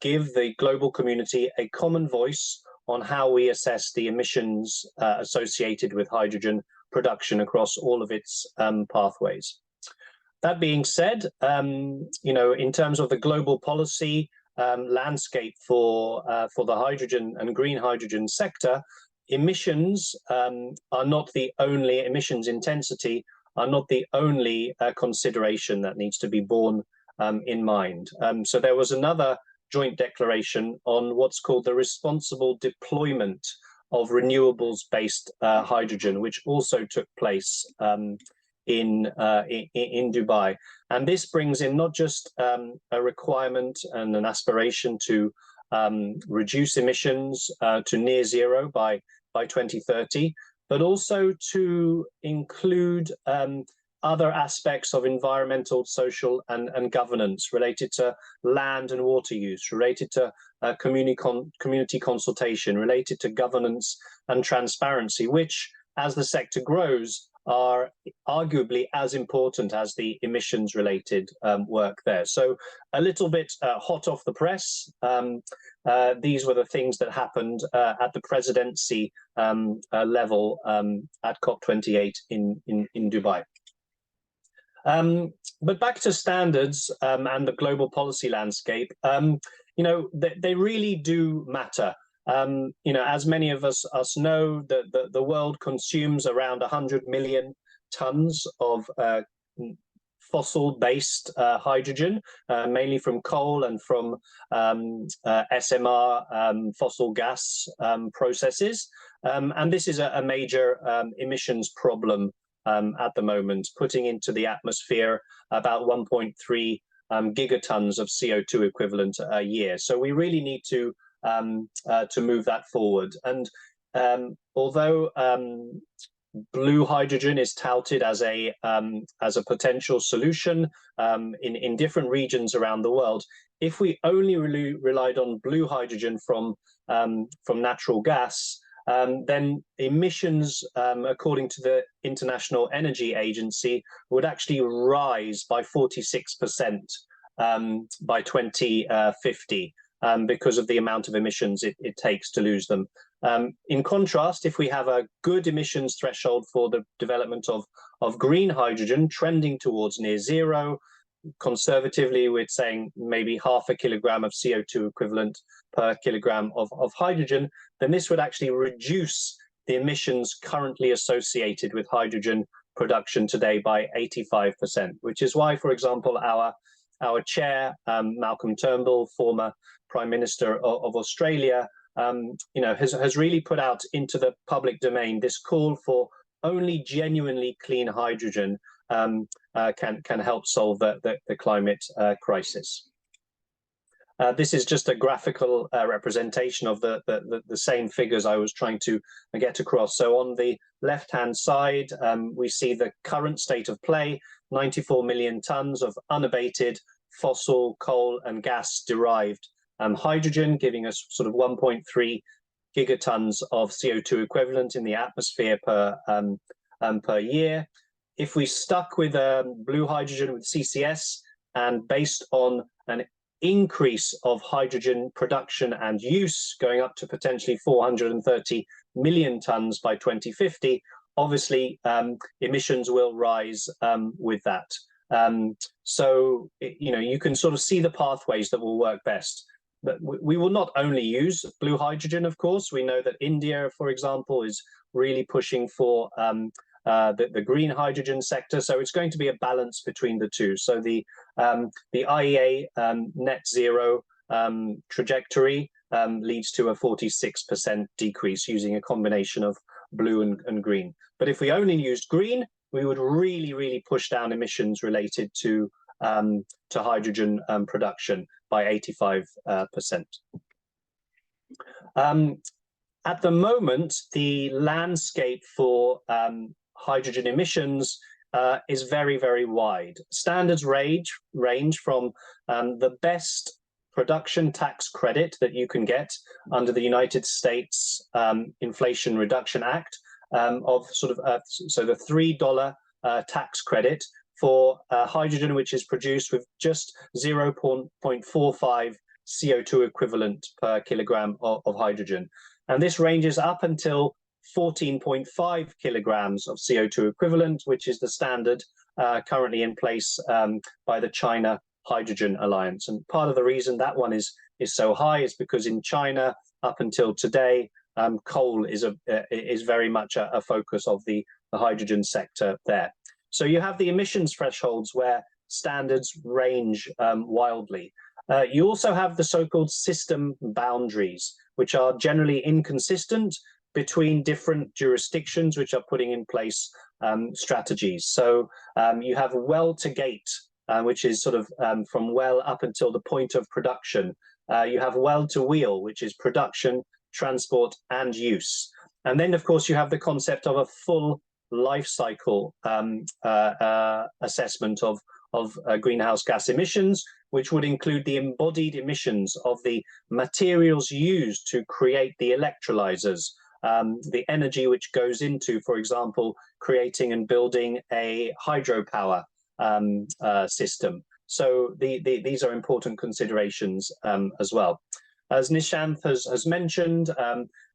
give the global community a common voice on how we assess the emissions associated with hydrogen production across all of its pathways. That being said, in terms of the global policy landscape for the hydrogen and green hydrogen sector, emissions are not the only, emissions intensity are not the only consideration that needs to be borne in mind. So there was another joint declaration on what's called the responsible deployment of renewables-based hydrogen, which also took place in Dubai. And this brings in not just a requirement and an aspiration to reduce emissions to near zero by 2030, but also to include other aspects of environmental, social, and governance related to land and water use, related to community consultation, related to governance and transparency, which, as the sector grows, are arguably as important as the emissions related work there. So a little bit hot off the press. These were the things that happened at the presidency level at COP28 in Dubai. But back to standards and the global policy landscape, you know, they really do matter. You know, as many of us know, the world consumes around 100 million tons of fossil-based hydrogen, mainly from coal and from SMR fossil gas processes. And this is a major emissions problem at the moment, putting into the atmosphere about 1.3 gigatons of CO2 equivalent a year. So we really need to move that forward. And although blue hydrogen is touted as a potential solution in different regions around the world, if we only relied on blue hydrogen from natural gas, then emissions, according to the International Energy Agency, would actually rise by 46% by 2050. Because of the amount of emissions it takes to lose them. In contrast, if we have a good emissions threshold for the development of green hydrogen trending towards near zero, conservatively we're saying maybe 0.5 kilogram of CO2 equivalent per kilogram of hydrogen, then this would actually reduce the emissions currently associated with hydrogen production today by 85%, which is why, for example, our chair, Malcolm Turnbull, former Prime Minister of Australia, you know, has really put out into the public domain this call for only genuinely clean hydrogen can help solve the climate crisis. This is just a graphical representation of the same figures I was trying to get across. So on the left-hand side, we see the current state of play, 94 million tons of unabated fossil, coal and gas derived hydrogen, giving us sort of 1.3 gigatons of CO2 equivalent in the atmosphere per year. If we stuck with blue hydrogen with CCS and based on an increase of hydrogen production and use going up to potentially 430 million tons by 2050, obviously emissions will rise with that. So, you know, you can sort of see the pathways that will work best. But we will not only use blue hydrogen, of course. We know that India, for example, is really pushing for the green hydrogen sector. So it's going to be a balance between the two. So the IEA net zero trajectory leads to a 46% decrease using a combination of blue and green. But if we only used green, we would really push down emissions related to hydrogen production by 85%. At the moment, the landscape for hydrogen emissions is very wide. Standards range from the best production tax credit that you can get under the United States Inflation Reduction Act of sort of so the $3 tax credit for hydrogen which is produced with just 0.45 CO2 equivalent per kilogram of hydrogen. And this ranges up until 14.5 kilograms of CO2 equivalent, which is the standard currently in place by the China Hydrogen Alliance. And part of the reason that one is so high is because in China, up until today, coal is very much a focus of the hydrogen sector there. So you have the emissions thresholds where standards range wildly. You also have the so-called system boundaries, which are generally inconsistent between different jurisdictions which are putting in place strategies. So you have well to gate, which is sort of from well up until the point of production. You have well to wheel, which is production, transport and use. And then, of course, you have the concept of a full life cycle assessment of greenhouse gas emissions, which would include the embodied emissions of the materials used to create the electrolyzers, the energy which goes into, for example, creating and building a hydropower system. So these are important considerations as well. As Nishanth has mentioned,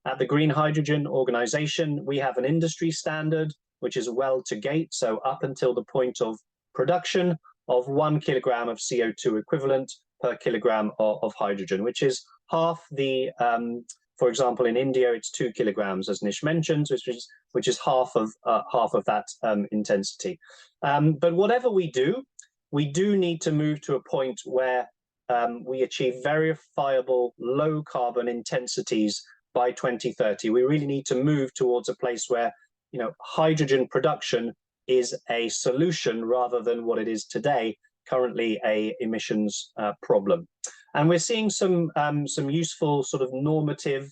at the Green Hydrogen Organization, we have an industry standard, which is well to gate, so up until the point of production of 1 kilogram of CO2 equivalent per kilogram of hydrogen, which is half the, for example, in India, it's 2 kilograms, as Nish mentioned, which is half of that intensity. But whatever we do need to move to a point where we achieve verifiable low carbon intensities by 2030. We really need to move towards a place where, you know, hydrogen production is a solution rather than what it is today, currently a emissions problem. And we're seeing some useful sort of normative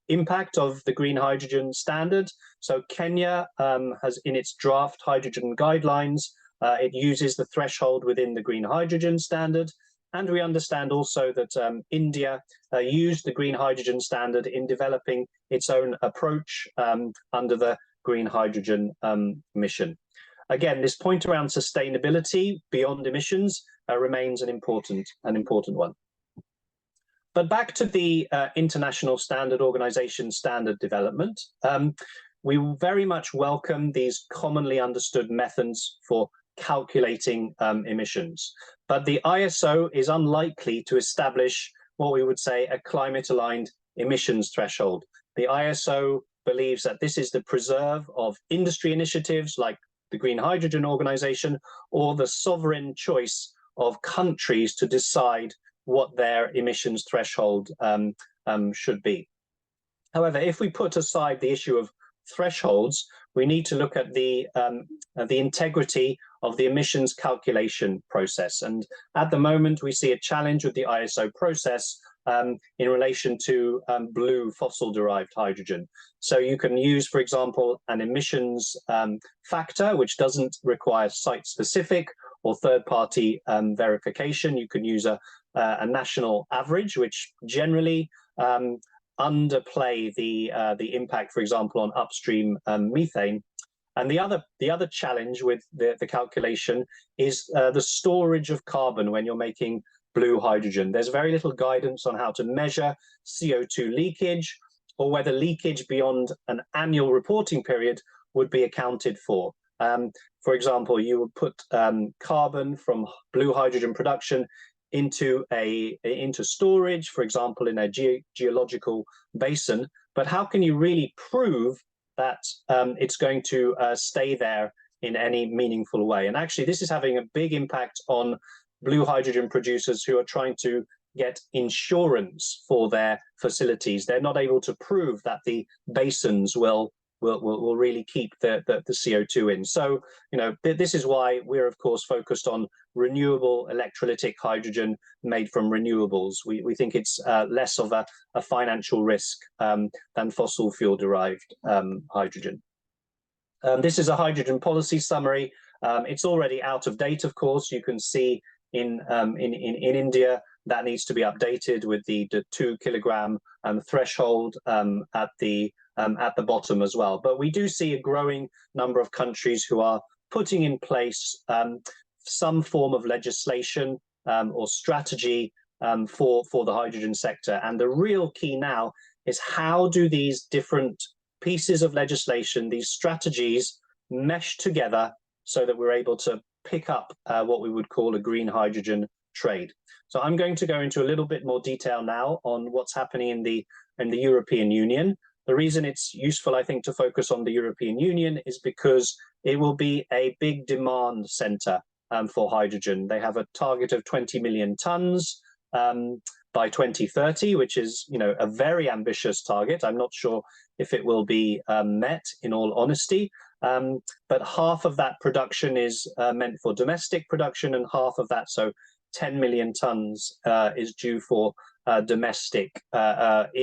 impact of the green hydrogen standard. So Kenya has, in its draft hydrogen guidelines, it uses the threshold within the green hydrogen standard. And we understand also that India used the green hydrogen standard in developing its own approach under the green hydrogen mission. Again, this point around sustainability beyond emissions remains an important one. But back to the International Standard Organization standard development, we very much welcome these commonly understood methods for calculating emissions. But the ISO is unlikely to establish what we would say a climate-aligned emissions threshold. The ISO believes that this is the preserve of industry initiatives like the Green Hydrogen Organization or the sovereign choice of countries to decide what their emissions threshold should be. However, if we put aside the issue of thresholds, we need to look at the integrity of the emissions calculation process. And at the moment, we see a challenge with the ISO process in relation to blue fossil-derived hydrogen. So you can use, for example, an emissions factor, which doesn't require site-specific or third-party verification. You can use a national average, which generally underplay the impact, for example, on upstream methane. And the other challenge with the calculation is the storage of carbon when you're making blue hydrogen. There's very little guidance on how to measure CO2 leakage or whether leakage beyond an annual reporting period would be accounted for. For example, you would put carbon from blue hydrogen production into storage, for example, in a geological basin. But how can you really prove that it's going to stay there in any meaningful way? And actually, this is having a big impact on blue hydrogen producers who are trying to get insurance for their facilities. They're not able to prove that the basins will really keep the CO2 in. So, you know, this is why we're, of course, focused on renewable electrolytic hydrogen made from renewables. We think it's less of a financial risk than fossil fuel derived hydrogen. This is a hydrogen policy summary. It's already out of date, of course. You can see in India that needs to be updated with the 2 kilogram threshold at the bottom as well. But we do see a growing number of countries who are putting in place some form of legislation or strategy for the hydrogen sector. And the real key now is how do these different pieces of legislation, these strategies, mesh together so that we're able to pick up what we would call a green hydrogen trade. So I'm going to go into a little bit more detail now on what's happening in the European Union. The reason it's useful, I think, to focus on the European Union is because it will be a big demand center for hydrogen. They have a target of 20 million tons by 2030, which is, you know, a very ambitious target. I'm not sure if it will be met, in all honesty. But half of that production is meant for domestic production, and half of that, so 10 million tons, is due for domestic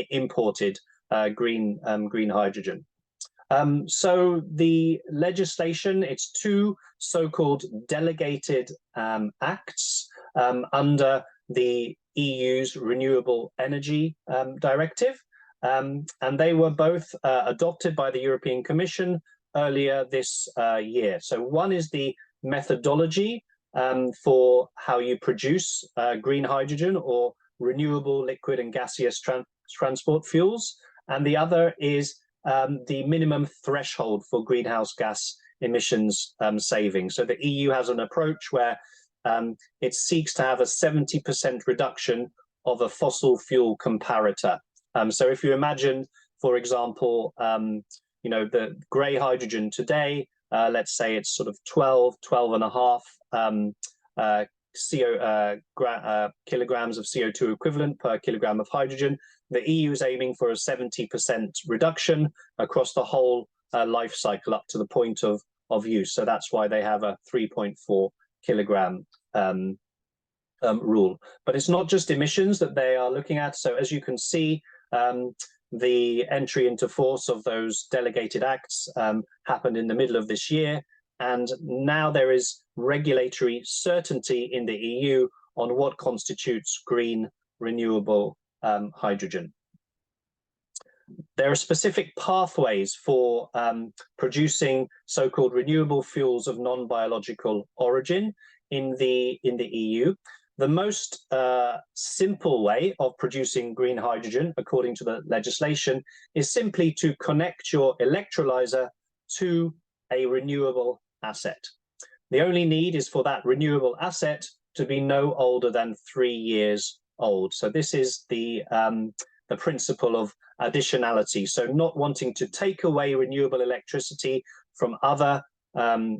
imported green hydrogen. So the legislation, it's two so-called delegated acts under the EU's Renewable Energy Directive, and they were both adopted by the European Commission earlier this year. So one is the methodology for how you produce green hydrogen or renewable liquid and gaseous transport fuels, and the other is the minimum threshold for greenhouse gas emissions saving. So the EU has an approach where it seeks to have a 70% reduction of a fossil fuel comparator. So if you imagine, for example, you know, the grey hydrogen today, let's say it's sort of 12 and a half kilograms of CO2 equivalent per kilogram of hydrogen. The EU is aiming for a 70% reduction across the whole life cycle up to the point of use. So that's why they have a 3.4 kilogram rule. But it's not just emissions that they are looking at. So as you can see, the entry into force of those delegated acts happened in the middle of this year. And now there is regulatory certainty in the EU on what constitutes green renewable hydrogen. There are specific pathways for producing so-called renewable fuels of non-biological origin in the EU. The most simple way of producing green hydrogen, according to the legislation, is simply to connect your electrolyzer to a renewable asset. The only need is for that renewable asset to be no older than 3 years old. So this is the principle of additionality. So not wanting to take away renewable electricity from other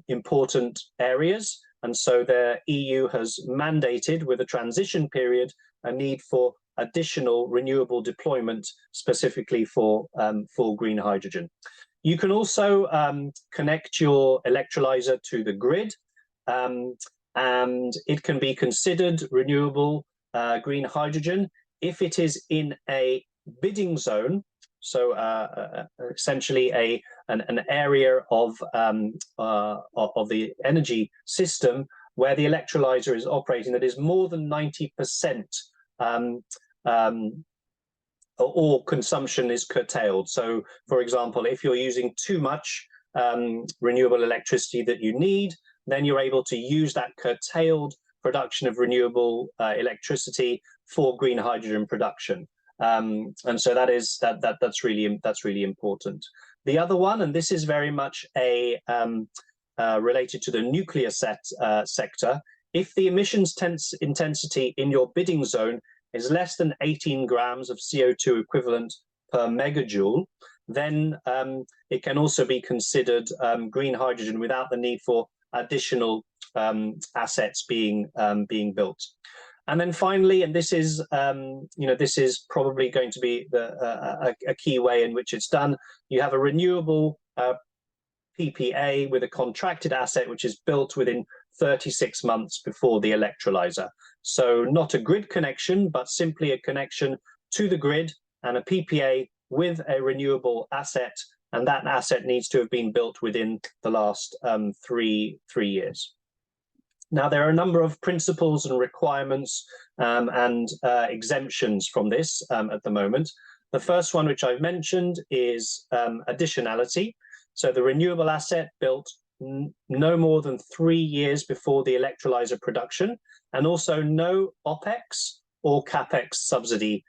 important areas. And so the EU has mandated, with a transition period, a need for additional renewable deployment specifically for green hydrogen. You can also connect your electrolyzer to the grid, and it can be considered renewable green hydrogen if it is in a bidding zone. So essentially an area of the energy system where the electrolyzer is operating that is more than 90% or consumption is curtailed. So, for example, if you're using too much renewable electricity that you need, then you're able to use that curtailed production of renewable electricity for green hydrogen production. And so that's really important. The other one, and this is very much related to the nuclear sector, if the emissions intensity in your bidding zone is less than 18 grams of CO2 equivalent per megajoule, then it can also be considered green hydrogen without the need for additional assets being built. And then finally, and this is, this is probably going to be a key way in which it's done, you have a renewable PPA with a contracted asset which is built within 36 months before the electrolyzer. So not a grid connection, but simply a connection to the grid and a PPA with a renewable asset, and that asset needs to have been built within the last 3 years. Now, there are a number of principles and requirements and exemptions from this at the moment. The first one, which I've mentioned, is additionality. So the renewable asset built no more than 3 years before the electrolyzer production, and also no OPEX or CAPEX subsidy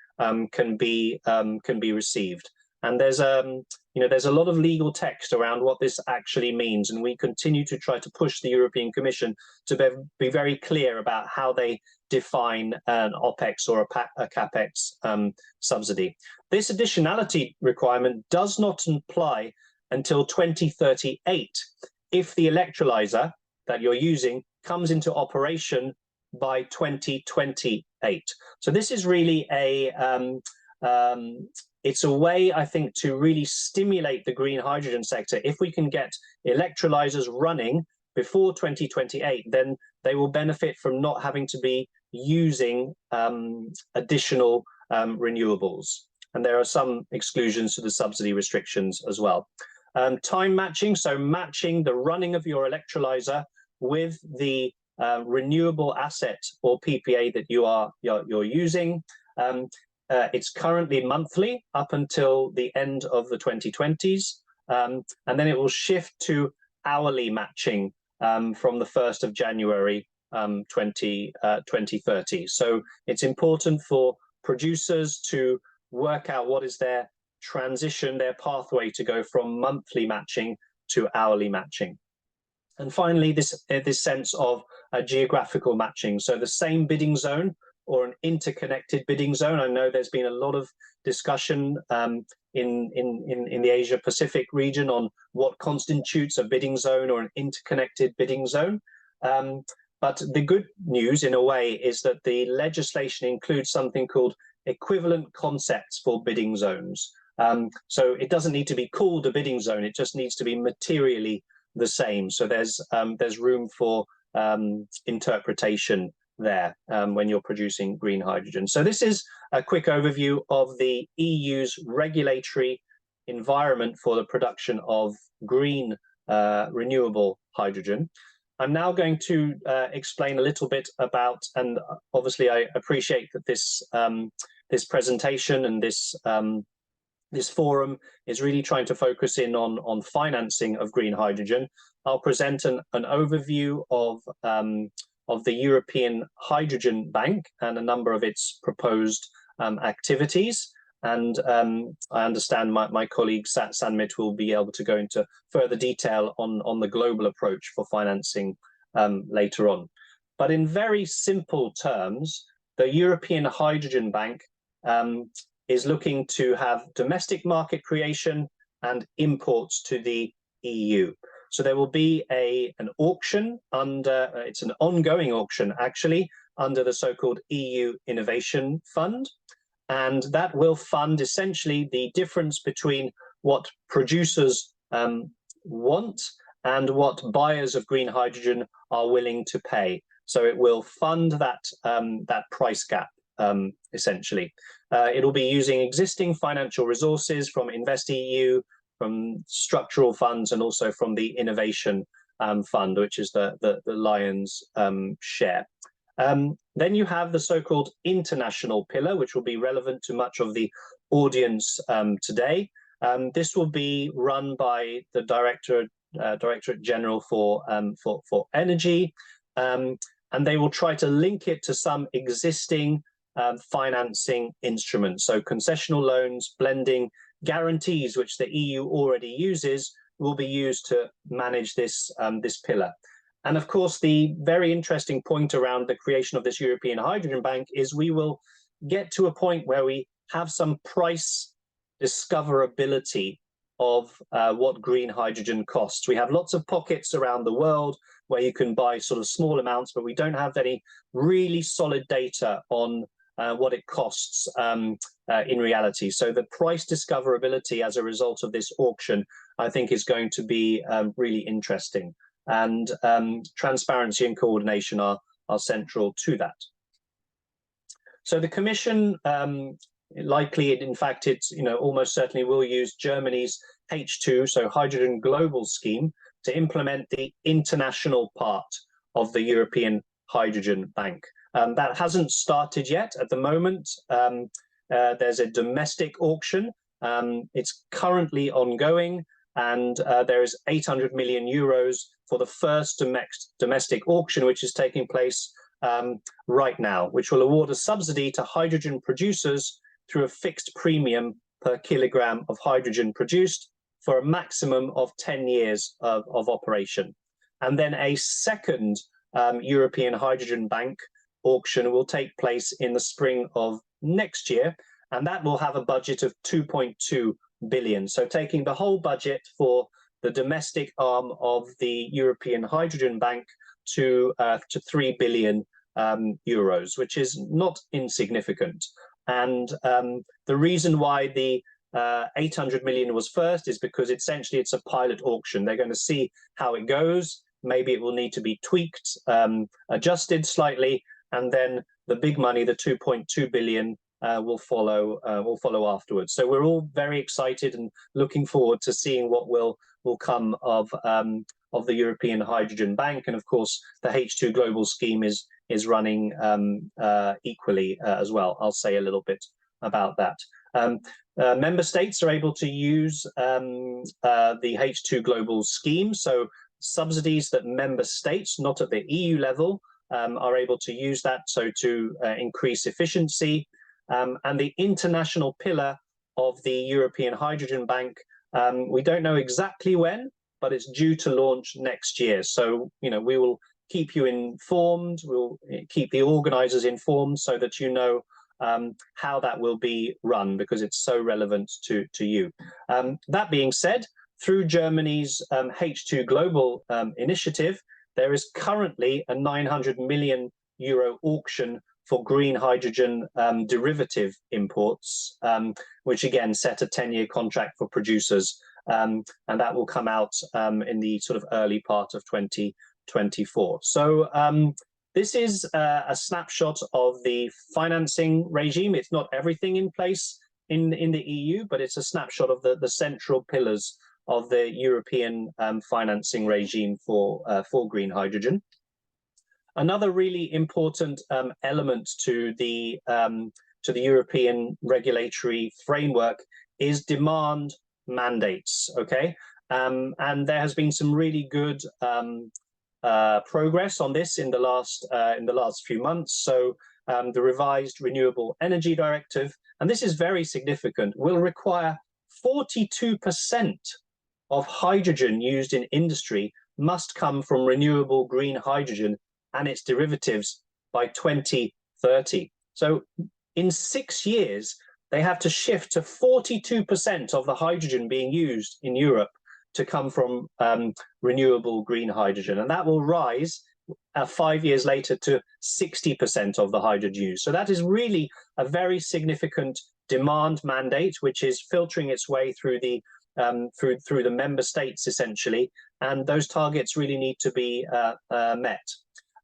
can be received. And there's a lot of legal text around what this actually means, and we continue to try to push the European Commission to be very clear about how they define an OPEX or a CAPEX subsidy. This additionality requirement does not apply until 2038 if the electrolyzer that you're using comes into operation by 2028. So this is really it's a way, I think, to really stimulate the green hydrogen sector. If we can get electrolyzers running before 2028, then they will benefit from not having to be using additional renewables. And there are some exclusions to the subsidy restrictions as well. time matching, so matching the running of your electrolyzer with the renewable asset or PPA that you're using. It's currently monthly up until the end of the 2020s, and then it will shift to hourly matching from the 1st of January 2030. So it's important for producers to work out what is their transition, their pathway to go from monthly matching to hourly matching. And finally, this sense of geographical matching. So the same bidding zone or an interconnected bidding zone. I know there's been a lot of discussion in the Asia Pacific region on what constitutes a bidding zone or an interconnected bidding zone. But the good news, in a way, is that the legislation includes something called equivalent concepts for bidding zones. So it doesn't need to be called a bidding zone, it just needs to be materially the same. So there's room for interpretation there when you're producing green hydrogen. So this is a quick overview of the EU's regulatory environment for the production of green renewable hydrogen. I'm now going to explain a little bit about, and obviously I appreciate that this presentation and this forum is really trying to focus in on financing of green hydrogen. I'll present an overview of the European Hydrogen Bank and a number of its proposed activities. And I understand my colleague Sanmit will be able to go into further detail on the global approach for financing later on. But in very simple terms, the European Hydrogen Bank is looking to have domestic market creation and imports to the EU. So there will be an auction under, it's an ongoing auction actually, under the so-called EU Innovation Fund. And that will fund essentially the difference between what producers want and what buyers of green hydrogen are willing to pay. So it will fund that price gap, essentially. It'll be using existing financial resources from InvestEU, from structural funds, and also from the Innovation Fund, which is the lion's share. Then you have the so-called international pillar, which will be relevant to much of the audience today. This will be run by the Directorate General for Energy, and they will try to link it to some existing financing instruments. So concessional loans, blending, guarantees, which the EU already uses, will be used to manage this pillar. And of course, the very interesting point around the creation of this European Hydrogen Bank is we will get to a point where we have some price discoverability of what green hydrogen costs. We have lots of pockets around the world where you can buy sort of small amounts, but we don't have any really solid data on what it costs in reality. So the price discoverability as a result of this auction, I think, is going to be really interesting. And transparency and coordination are central to that. So the Commission, likely, in fact, it's almost certainly will use Germany's H2, so Hydrogen Global Scheme, to implement the international part of the European Hydrogen Bank. That hasn't started yet at the moment. There's a domestic auction. It's currently ongoing, and there is 800 million euros for the first domestic auction, which is taking place right now, which will award a subsidy to hydrogen producers through a fixed premium per kilogram of hydrogen produced for a maximum of 10 years of operation. And then a second European Hydrogen Bank auction will take place in the spring of next year, and that will have a budget of 2.2 billion. So taking the whole budget for the domestic arm of the European Hydrogen Bank to 3 billion euros, which is not insignificant. And the reason why the 800 million was first is because essentially it's a pilot auction. They're going to see how it goes. Maybe it will need to be tweaked, adjusted slightly, and then the big money, the 2.2 billion, will follow afterwards. So we're all very excited and looking forward to seeing what will come of the European Hydrogen Bank, and of course the H2 Global scheme is running equally as well. I'll say a little bit about that. Member states are able to use the H2 Global scheme, so subsidies that member states, not at the EU level, are able to use that, so to increase efficiency. And the international pillar of the European Hydrogen Bank, we don't know exactly when, but it's due to launch next year. So, you know, we will keep you informed, we'll keep the organizers informed so that you know how that will be run, because it's so relevant to you. That being said, through Germany's H2 Global initiative, there is currently a 900 million euro auction for green hydrogen derivative imports, which again set a 10-year contract for producers, and that will come out in the sort of early part of 2024. So this is a snapshot of the financing regime. It's not everything in place in the EU, but it's a snapshot of the central pillars of the European financing regime for green hydrogen. Another really important element to the European regulatory framework is demand mandates. Okay, and there has been some really good progress on this in the last few months. So the revised Renewable Energy Directive, and this is very significant, will require 42% of hydrogen used in industry must come from renewable green hydrogen and its derivatives by 2030. So in 6 years, they have to shift to 42% of the hydrogen being used in Europe to come from renewable green hydrogen. And that will rise 5 years later to 60% of the hydrogen used. So that is really a very significant demand mandate, which is filtering its way through the through the member states, essentially. And those targets really need to be met.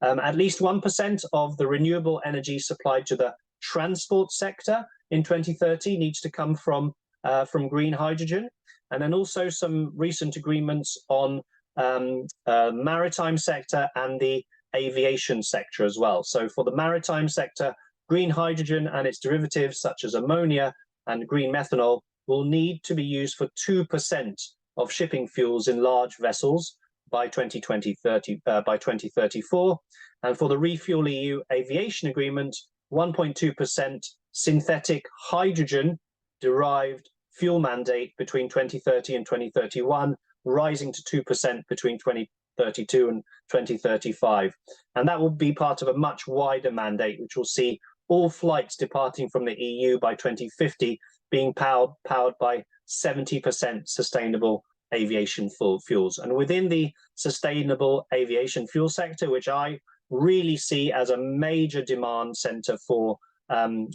At least 1% of the renewable energy supplied to the transport sector in 2030 needs to come from green hydrogen. And then also some recent agreements on maritime sector and the aviation sector as well. So for the maritime sector, green hydrogen and its derivatives such as ammonia and green methanol will need to be used for 2% of shipping fuels in large vessels by 2034. And for the Refuel EU aviation agreement, 1.2% synthetic hydrogen derived fuel mandate between 2030 and 2031, rising to 2% between 2032 and 2035. And that will be part of a much wider mandate, which will see all flights departing from the EU by 2050 being powered by 70% sustainable aviation fuels. And within the sustainable aviation fuel sector, which I really see as a major demand center for green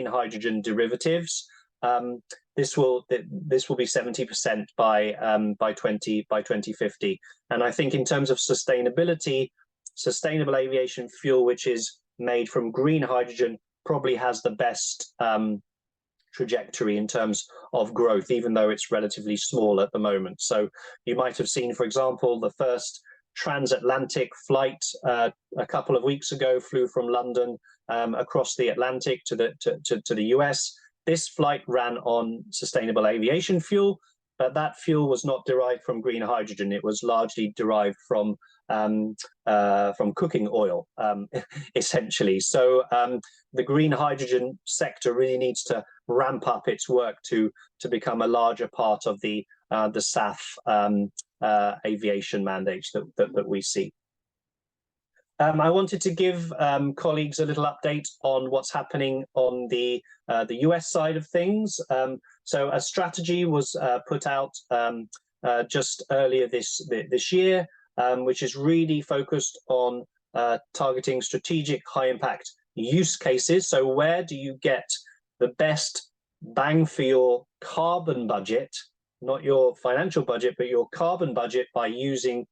hydrogen derivatives, this will be 70% by 2050. And I think in terms of sustainability, sustainable aviation fuel, which is made from green hydrogen, probably has the best trajectory in terms of growth, even though it's relatively small at the moment. So you might have seen, for example, the first transatlantic flight a couple of weeks ago flew from London across the Atlantic to the US. This flight ran on sustainable aviation fuel, but that fuel was not derived from green hydrogen. It was largely derived from cooking oil, essentially. So the green hydrogen sector really needs to ramp up its work to become a larger part of the SAF aviation mandates that we see. I wanted to give colleagues a little update on what's happening on the US side of things. So a strategy was put out just earlier this year, which is really focused on targeting strategic high-impact use cases. So where do you get the best bang for your carbon budget, not your financial budget, but your carbon budget, by using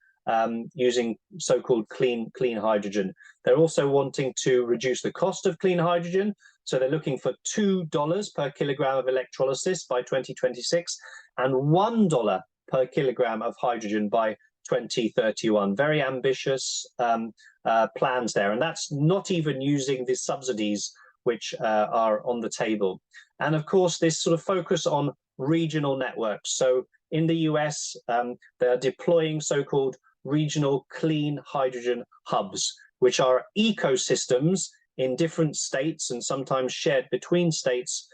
so-called clean hydrogen? They're also wanting to reduce the cost of clean hydrogen. So they're looking for $2 per kilogram of electrolysis by 2026 and $1 per kilogram of hydrogen by 2031. Very ambitious plans there. And that's not even using the subsidies which are on the table. And of course, this sort of focus on regional networks. So in the US, they're deploying so-called regional clean hydrogen hubs, which are ecosystems in different states and sometimes shared between states,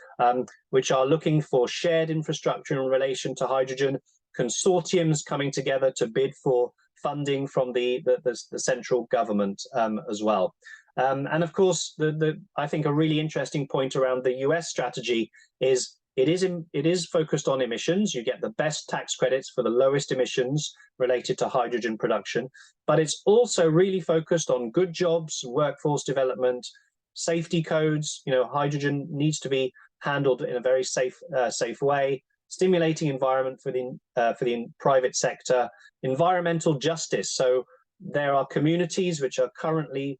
which are looking for shared infrastructure in relation to hydrogen, consortiums coming together to bid for funding from the central government as well. And of course, I think a really interesting point around the US strategy is it is focused on emissions. You get the best tax credits for the lowest emissions related to hydrogen production, but it's also really focused on good jobs, workforce development, safety codes. You know, hydrogen needs to be handled in a very safe way, stimulating environment for the private sector, environmental justice. So there are communities which are currently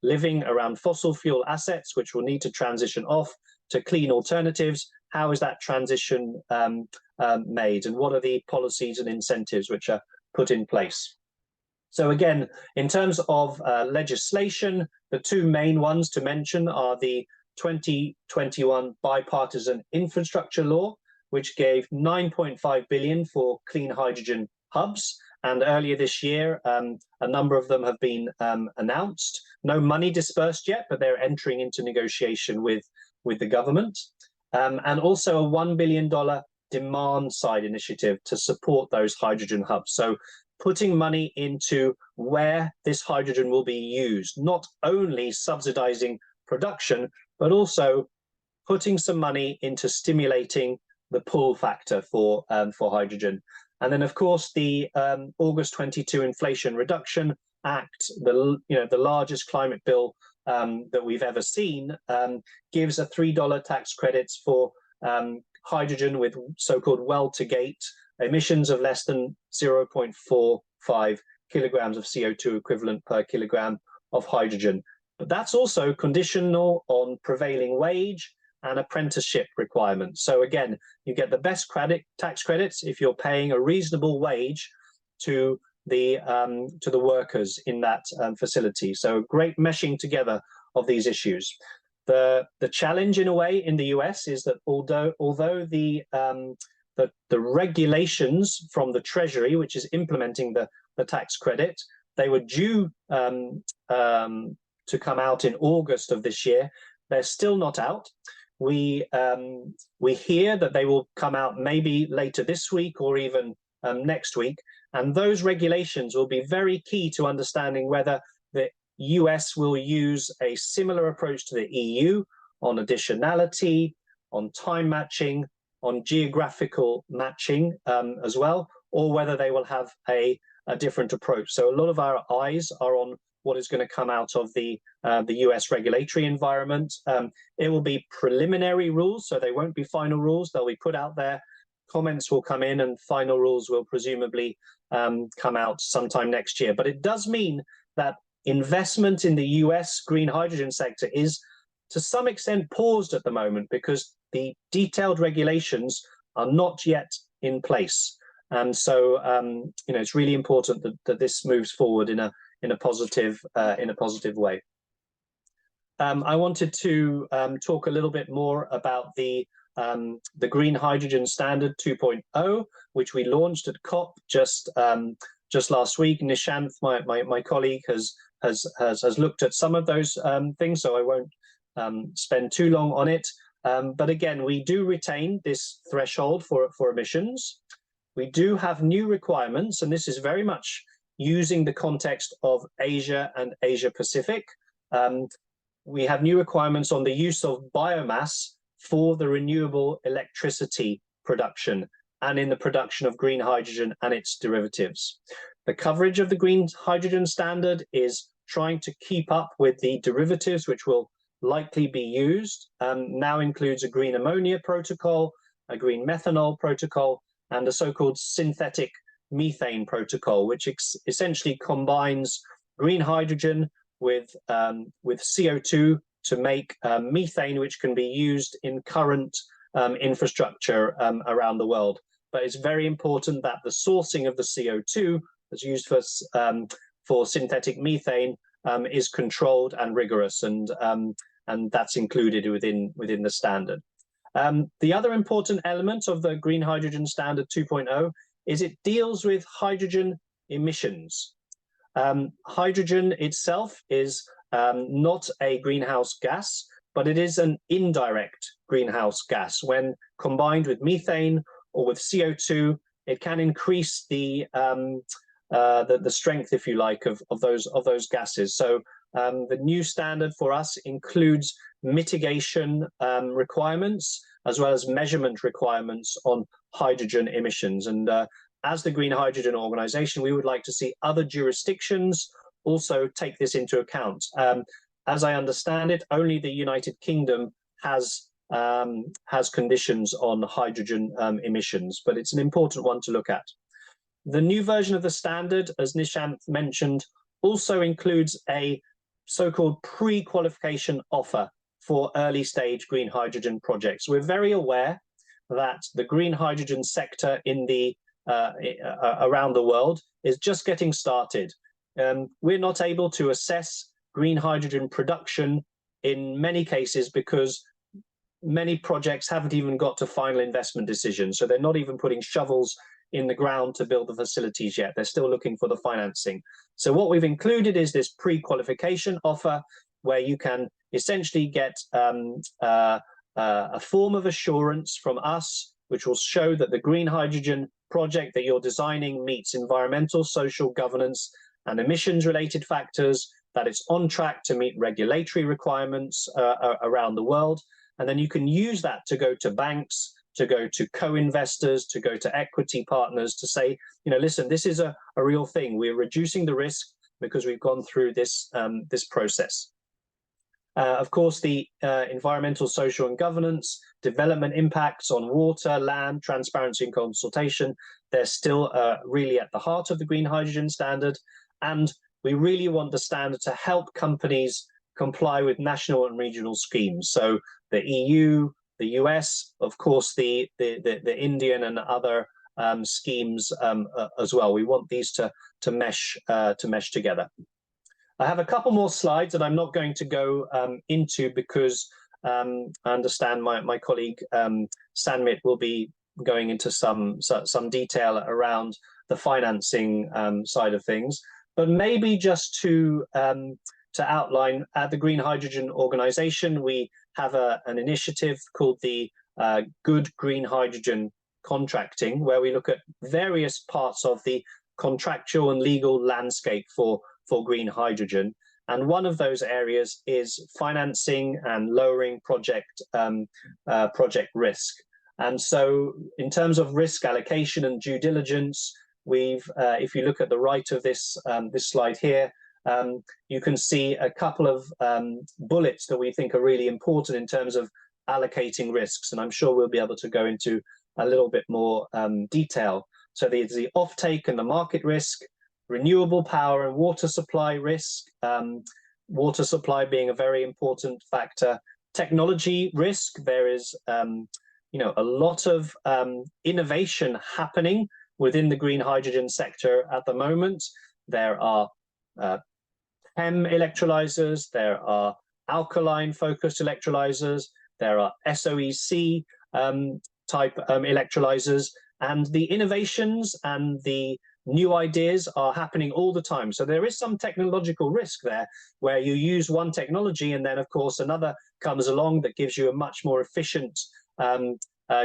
living around fossil fuel assets, which will need to transition off to clean alternatives. How is that transition made, and what are the policies and incentives which are put in place? So again, in terms of legislation, the two main ones to mention are the 2021 bipartisan infrastructure law, which gave 9.5 billion for clean hydrogen hubs. And earlier this year, a number of them have been announced. No money dispersed yet, but they're entering into negotiation with the government. And also a $1 billion demand side initiative to support those hydrogen hubs. So putting money into where this hydrogen will be used, not only subsidizing production, but also putting some money into stimulating the pull factor for hydrogen. And then, of course, the August 22 Inflation Reduction Act, the largest climate bill that we've ever seen, gives a $3 tax credits for hydrogen with so-called well-to-gate emissions of less than 0.45 kilograms of CO2 equivalent per kilogram of hydrogen. But that's also conditional on prevailing wage and apprenticeship requirements. So again, you get the best tax credits if you're paying a reasonable wage to the workers in that facility. So great meshing together of these issues. The challenge in a way in the US is that although the regulations from the Treasury, which is implementing the tax credit, they were due to come out in August of this year, they're still not out. We hear that they will come out maybe later this week or even next week. And those regulations will be very key to understanding whether the US will use a similar approach to the EU on additionality, on time matching, on geographical matching as well, or whether they will have a different approach. So a lot of our eyes are on what is going to come out of the US regulatory environment. It will be preliminary rules, so they won't be final rules. They'll be put out there. Comments will come in, and final rules will presumably come out sometime next year. But it does mean that investment in the US green hydrogen sector is to some extent paused at the moment because the detailed regulations are not yet in place. And so, it's really important that this moves forward in a positive way. I wanted to talk a little bit more about the Green Hydrogen Standard 2.0, which we launched at COP just last week. Nishanth, my colleague, has looked at some of those things, so I won't spend too long on it. But again, we do retain this threshold for emissions. We do have new requirements, and this is very much using the context of Asia and Asia Pacific. We have new requirements on the use of biomass for the renewable electricity production and in the production of green hydrogen and its derivatives. The coverage of the Green Hydrogen Standard is trying to keep up with the derivatives which will likely be used. Now includes a green ammonia protocol, a green methanol protocol, and a so-called synthetic methane protocol, which essentially combines green hydrogen with CO2 to make methane, which can be used in current infrastructure around the world. But it's very important that the sourcing of the CO2 that's used for synthetic methane is controlled and rigorous, and that's included within the standard. The other important element of the Green Hydrogen Standard 2.0 is it deals with hydrogen emissions. Hydrogen itself is not a greenhouse gas, but it is an indirect greenhouse gas. When combined with methane or with CO2, it can increase the strength, if you like, of those gases. So the new standard for us includes mitigation requirements as well as measurement requirements on hydrogen emissions. And as the Green Hydrogen Organization, we would like to see other jurisdictions also take this into account. As I understand it, only the United Kingdom has conditions on hydrogen emissions, but it's an important one to look at. The new version of the standard, as Nishant mentioned, also includes a so-called pre-qualification offer for early stage green hydrogen projects. We're very aware that the green hydrogen sector in the around the world is just getting started. We're not able to assess green hydrogen production in many cases because many projects haven't even got to final investment decisions. So they're not even putting shovels in the ground to build the facilities yet. They're still looking for the financing. So what we've included is this pre-qualification offer where you can essentially get a form of assurance from us, which will show that the green hydrogen project that you're designing meets environmental, social, governance, and emissions related factors, that it's on track to meet regulatory requirements around the world. And then you can use that to go to banks, to go to co-investors, to go to equity partners to say, you know, listen, this is a real thing. We're reducing the risk because we've gone through this, this process. Of course, the environmental, social and governance, development impacts on water, land, transparency and consultation, they're still really at the heart of the green hydrogen standard. And we really want the standard to help companies comply with national and regional schemes. So the EU, the US, of course, the Indian and other schemes as well. We want these to mesh together. I have a couple more slides that I'm not going to go into because I understand my colleague Sanmit will be going into some detail around the financing side of things. But maybe just to outline, at the Green Hydrogen Organization, we have an initiative called the Good Green Hydrogen Contracting, where we look at various parts of the contractual and legal landscape for green hydrogen. And one of those areas is financing and lowering project risk. And so in terms of risk allocation and due diligence, we've, if you look at the right of this, this slide here, you can see a couple of bullets that we think are really important in terms of allocating risks. And I'm sure we'll be able to go into a little bit more detail. So there's the offtake and the market risk, renewable power and water supply risk, water supply being a very important factor, technology risk. There is you know, a lot of innovation happening within the green hydrogen sector at the moment. There are PEM electrolyzers, there are alkaline focused electrolyzers, there are SOEC type electrolyzers, and the innovations and the new ideas are happening all the time. So there is some technological risk there where you use one technology and then of course another comes along that gives you a much more efficient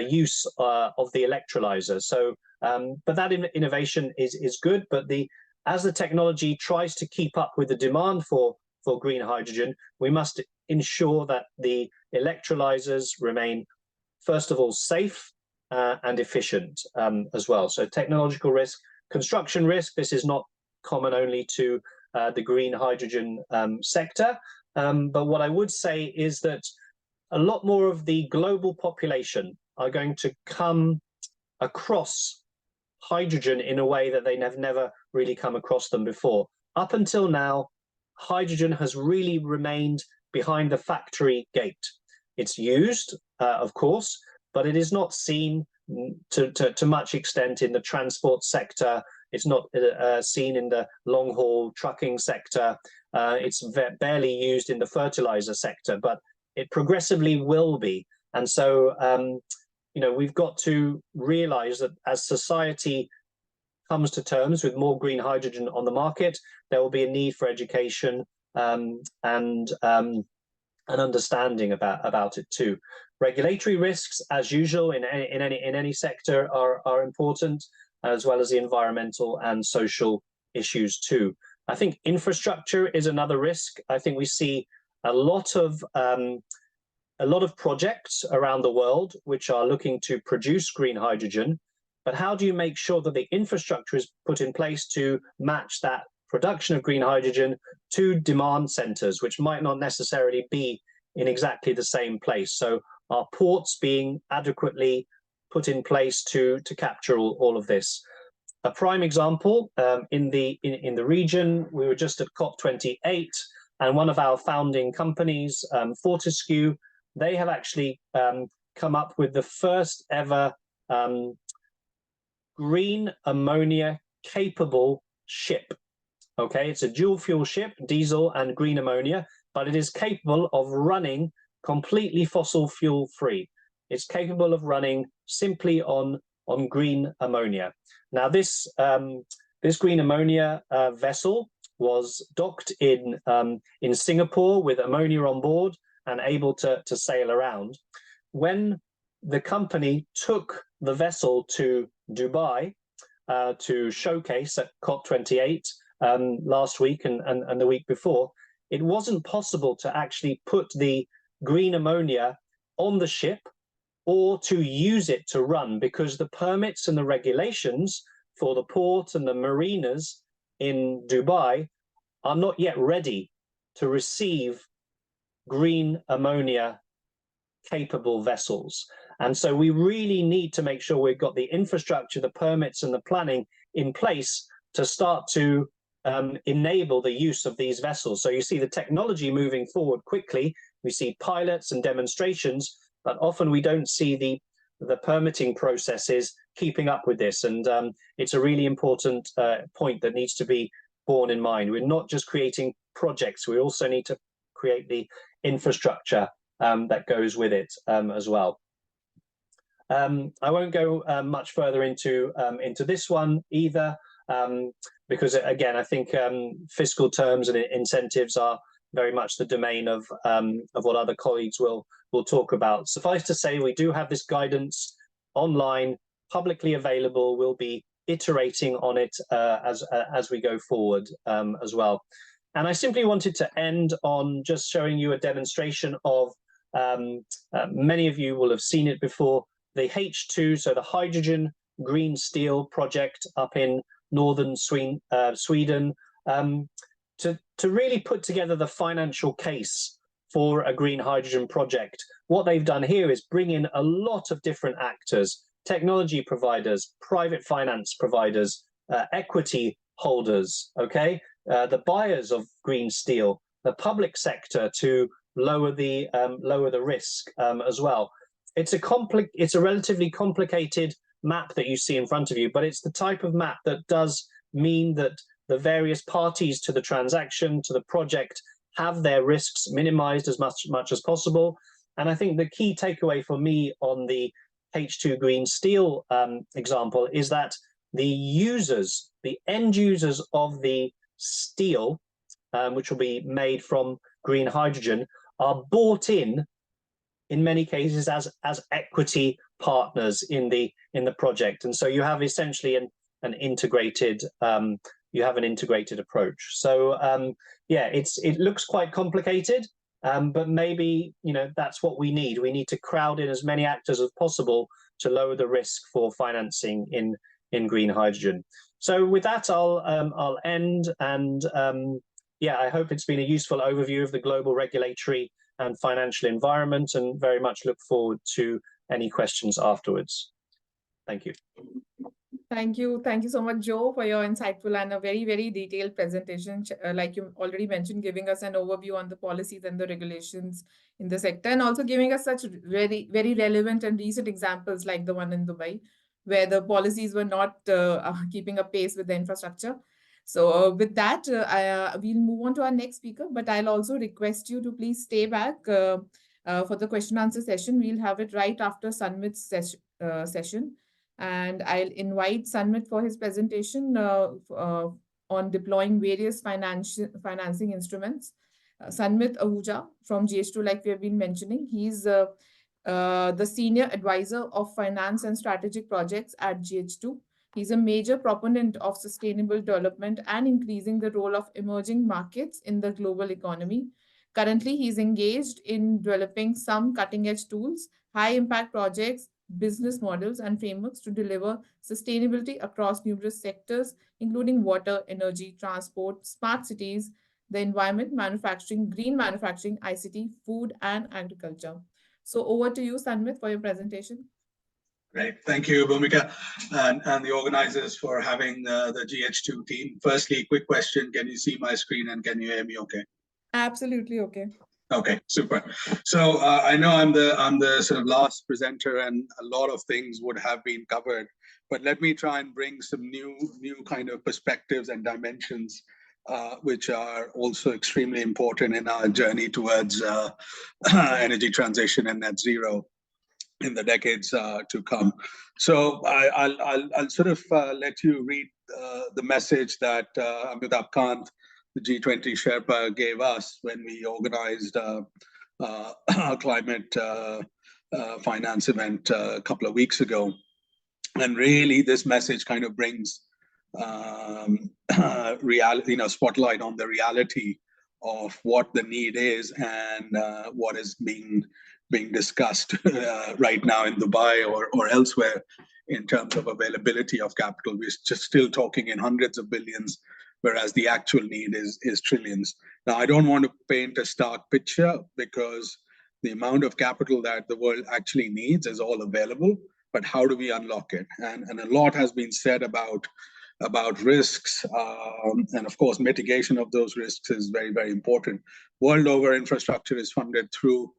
use of the electrolyzer. So but that innovation is good, but as the technology tries to keep up with the demand for green hydrogen, we must ensure that the electrolyzers remain, first of all, safe and efficient as well. So technological risk, construction risk, this is not common only to the green hydrogen sector. But what I would say is that a lot more of the global population are going to come across hydrogen in a way that they have never really come across them before. Up until now, hydrogen has really remained behind the factory gate. It's used, of course, but it is not seen to much extent in the transport sector. It's not seen in the long-haul trucking sector. It's barely used in the fertilizer sector, but it progressively will be. And so, we've got to realize that as society comes to terms with more green hydrogen on the market, there will be a need for education and an understanding about it too. Regulatory risks, as usual in any sector, are important, as well as the environmental and social issues too. I think infrastructure is another risk. I think we see a lot of projects around the world which are looking to produce green hydrogen, but how do you make sure that the infrastructure is put in place to match that production of green hydrogen to demand centers, which might not necessarily be in exactly the same place? So are ports being adequately put in place to capture all of this? A prime example, in the region, we were just at COP28, and one of our founding companies, Fortescue, they have actually come up with the first ever green ammonia capable ship. Okay, it's a dual fuel ship, diesel and green ammonia, but it is capable of running completely fossil fuel free. It's capable of running simply on green ammonia. Now, this green ammonia vessel was docked in Singapore with ammonia on board and able to sail around. When the company took the vessel to Dubai to showcase at COP28 last week and the week before, it wasn't possible to actually put the green ammonia on the ship or to use it to run, because the permits and the regulations for the port and the marinas in Dubai are not yet ready to receive green ammonia capable vessels. And so we really need to make sure we've got the infrastructure, the permits and the planning in place to start to enable the use of these vessels. So you see the technology moving forward quickly. We see pilots and demonstrations, but often we don't see the permitting processes keeping up with this. And it's a really important point that needs to be borne in mind. We're not just creating projects, we also need to create the infrastructure that goes with it as well. I won't go much further into this one either, because again, I think fiscal terms and incentives are very much the domain of what other colleagues will talk about. Suffice to say, we do have this guidance online, publicly available. We'll be iterating on it as we go forward as well. And I simply wanted to end on just showing you a demonstration of, many of you will have seen it before, the H2, so the hydrogen green steel project up in northern Sweden, to really put together the financial case for a green hydrogen project. What they've done here is bring in a lot of different actors, technology providers, private finance providers, equity holders, okay, the buyers of green steel, the public sector to lower the risk as well. It's a relatively complicated map that you see in front of you, but it's the type of map that does mean that the various parties to the transaction, to the project, have their risks minimized as much as possible. And I think the key takeaway for me on the H2 green steel example is that the users, the end users of the steel, which will be made from green hydrogen, are bought in many cases as equity partners in the project. And so you have essentially an integrated approach. So yeah, it looks quite complicated, but maybe that's what we need. We need to crowd in as many actors as possible to lower the risk for financing in green hydrogen. So with that, I'll end, and yeah, I hope it's been a useful overview of the global regulatory and financial environment, and very much look forward to any questions afterwards. Thank you. Thank you. Thank you so much, Joe, for your insightful and a very, very detailed presentation. Like you already mentioned, giving us an overview on the policies and the regulations in the sector, and also giving us such very, very relevant and recent examples like the one in Dubai, where the policies were not keeping a pace with the infrastructure. So with that, we'll move on to our next speaker, but I'll also request you to please stay back for the question answer session. We'll have it right after Sanmit's session. And I'll invite Sanmit for his presentation on deploying various financing instruments. Sanmit Ahuja from GH2, like we have been mentioning, he's the Senior Advisor of Finance and Strategic Projects at GH2. He's a major proponent of sustainable development and increasing the role of emerging markets in the global economy. Currently, he's engaged in developing some cutting-edge tools, high-impact projects, business models, and frameworks to deliver sustainability across numerous sectors, including water, energy, transport, smart cities, the environment, manufacturing, green manufacturing, ICT, food, and agriculture. So over to you, Sanmit, for your presentation. Great. Thank you, Bhumika, and the organizers for having the GH2 team. Firstly, quick question. Can you see my screen and can you hear me okay? Absolutely okay. Okay, super. So I know I'm the sort of last presenter and a lot of things would have been covered, but let me try and bring some new kind of perspectives and dimensions which are also extremely important in our journey towards energy transition and net zero in the decades to come. So I'll sort of let you read the message that Amitabh Kant, the G20 Sherpa, gave us when we organized our climate finance event a couple of weeks ago. And really, this message kind of brings reality, spotlight on the reality of what the need is and what is being discussed right now in Dubai or elsewhere in terms of availability of capital. We're just still talking in hundreds of billions, whereas the actual need is trillions. Now, I don't want to paint a stark picture because the amount of capital that the world actually needs is all available, but how do we unlock it? And a lot has been said about risks, and of course, mitigation of those risks is very, very important. World over, infrastructure is funded through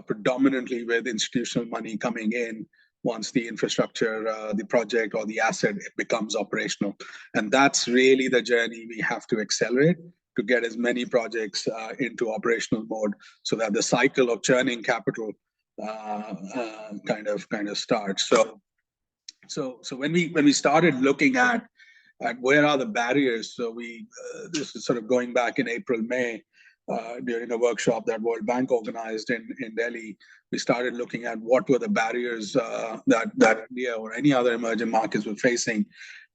predominantly with institutional money coming in once the infrastructure, the project or the asset becomes operational. And that's really the journey we have to accelerate to get as many projects into operational mode so that the cycle of churning capital kind of starts. So when we started looking at where are the barriers, so this is sort of going back in April, May, during a workshop that World Bank organized in Delhi. We started looking at what were the barriers that India or any other emerging markets were facing.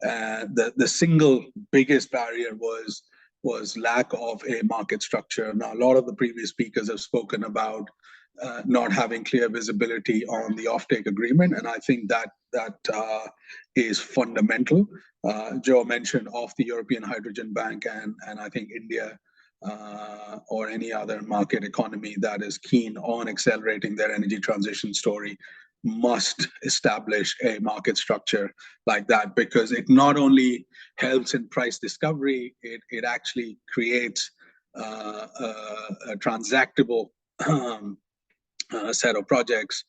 The single biggest barrier was lack of a market structure. Now, a lot of the previous speakers have spoken about not having clear visibility on the offtake agreement, and I think that is fundamental. Joe mentioned of the European Hydrogen Bank, and I think India or any other market economy that is keen on accelerating their energy transition story must establish a market structure like that, because it not only helps in price discovery, it actually creates a transactable set of projects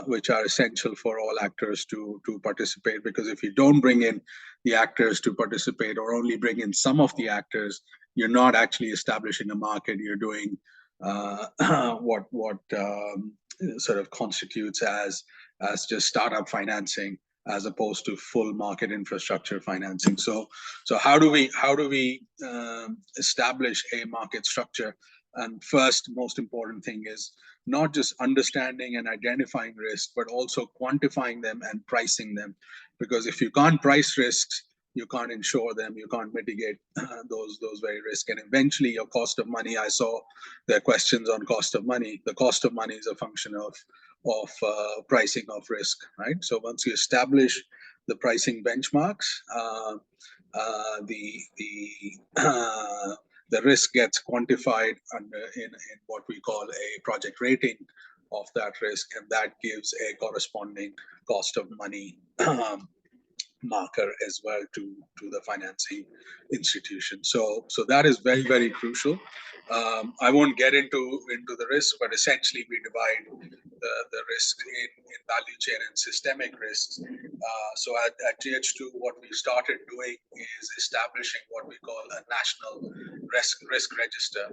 which are essential for all actors to participate. Because if you don't bring in the actors to participate or only bring in some of the actors, you're not actually establishing a market. You're doing what sort of constitutes as just startup financing as opposed to full market infrastructure financing. So how do we establish a market structure? And first, most important thing is not just understanding and identifying risks, but also quantifying them and pricing them. Because if you can't price risks, you can't insure them, you can't mitigate those very risks. And eventually your cost of money, I saw their questions on cost of money. The cost of money is a function of pricing of risk, right? So once you establish the pricing benchmarks, the risk gets quantified in what we call a project rating, of that risk, and that gives a corresponding cost of money marker as well to the financing institution. So that is very, very crucial. I won't get into the risk, but essentially we divide the risk in value chain and systemic risks. So at GH2, what we started doing is establishing what we call a national risk register.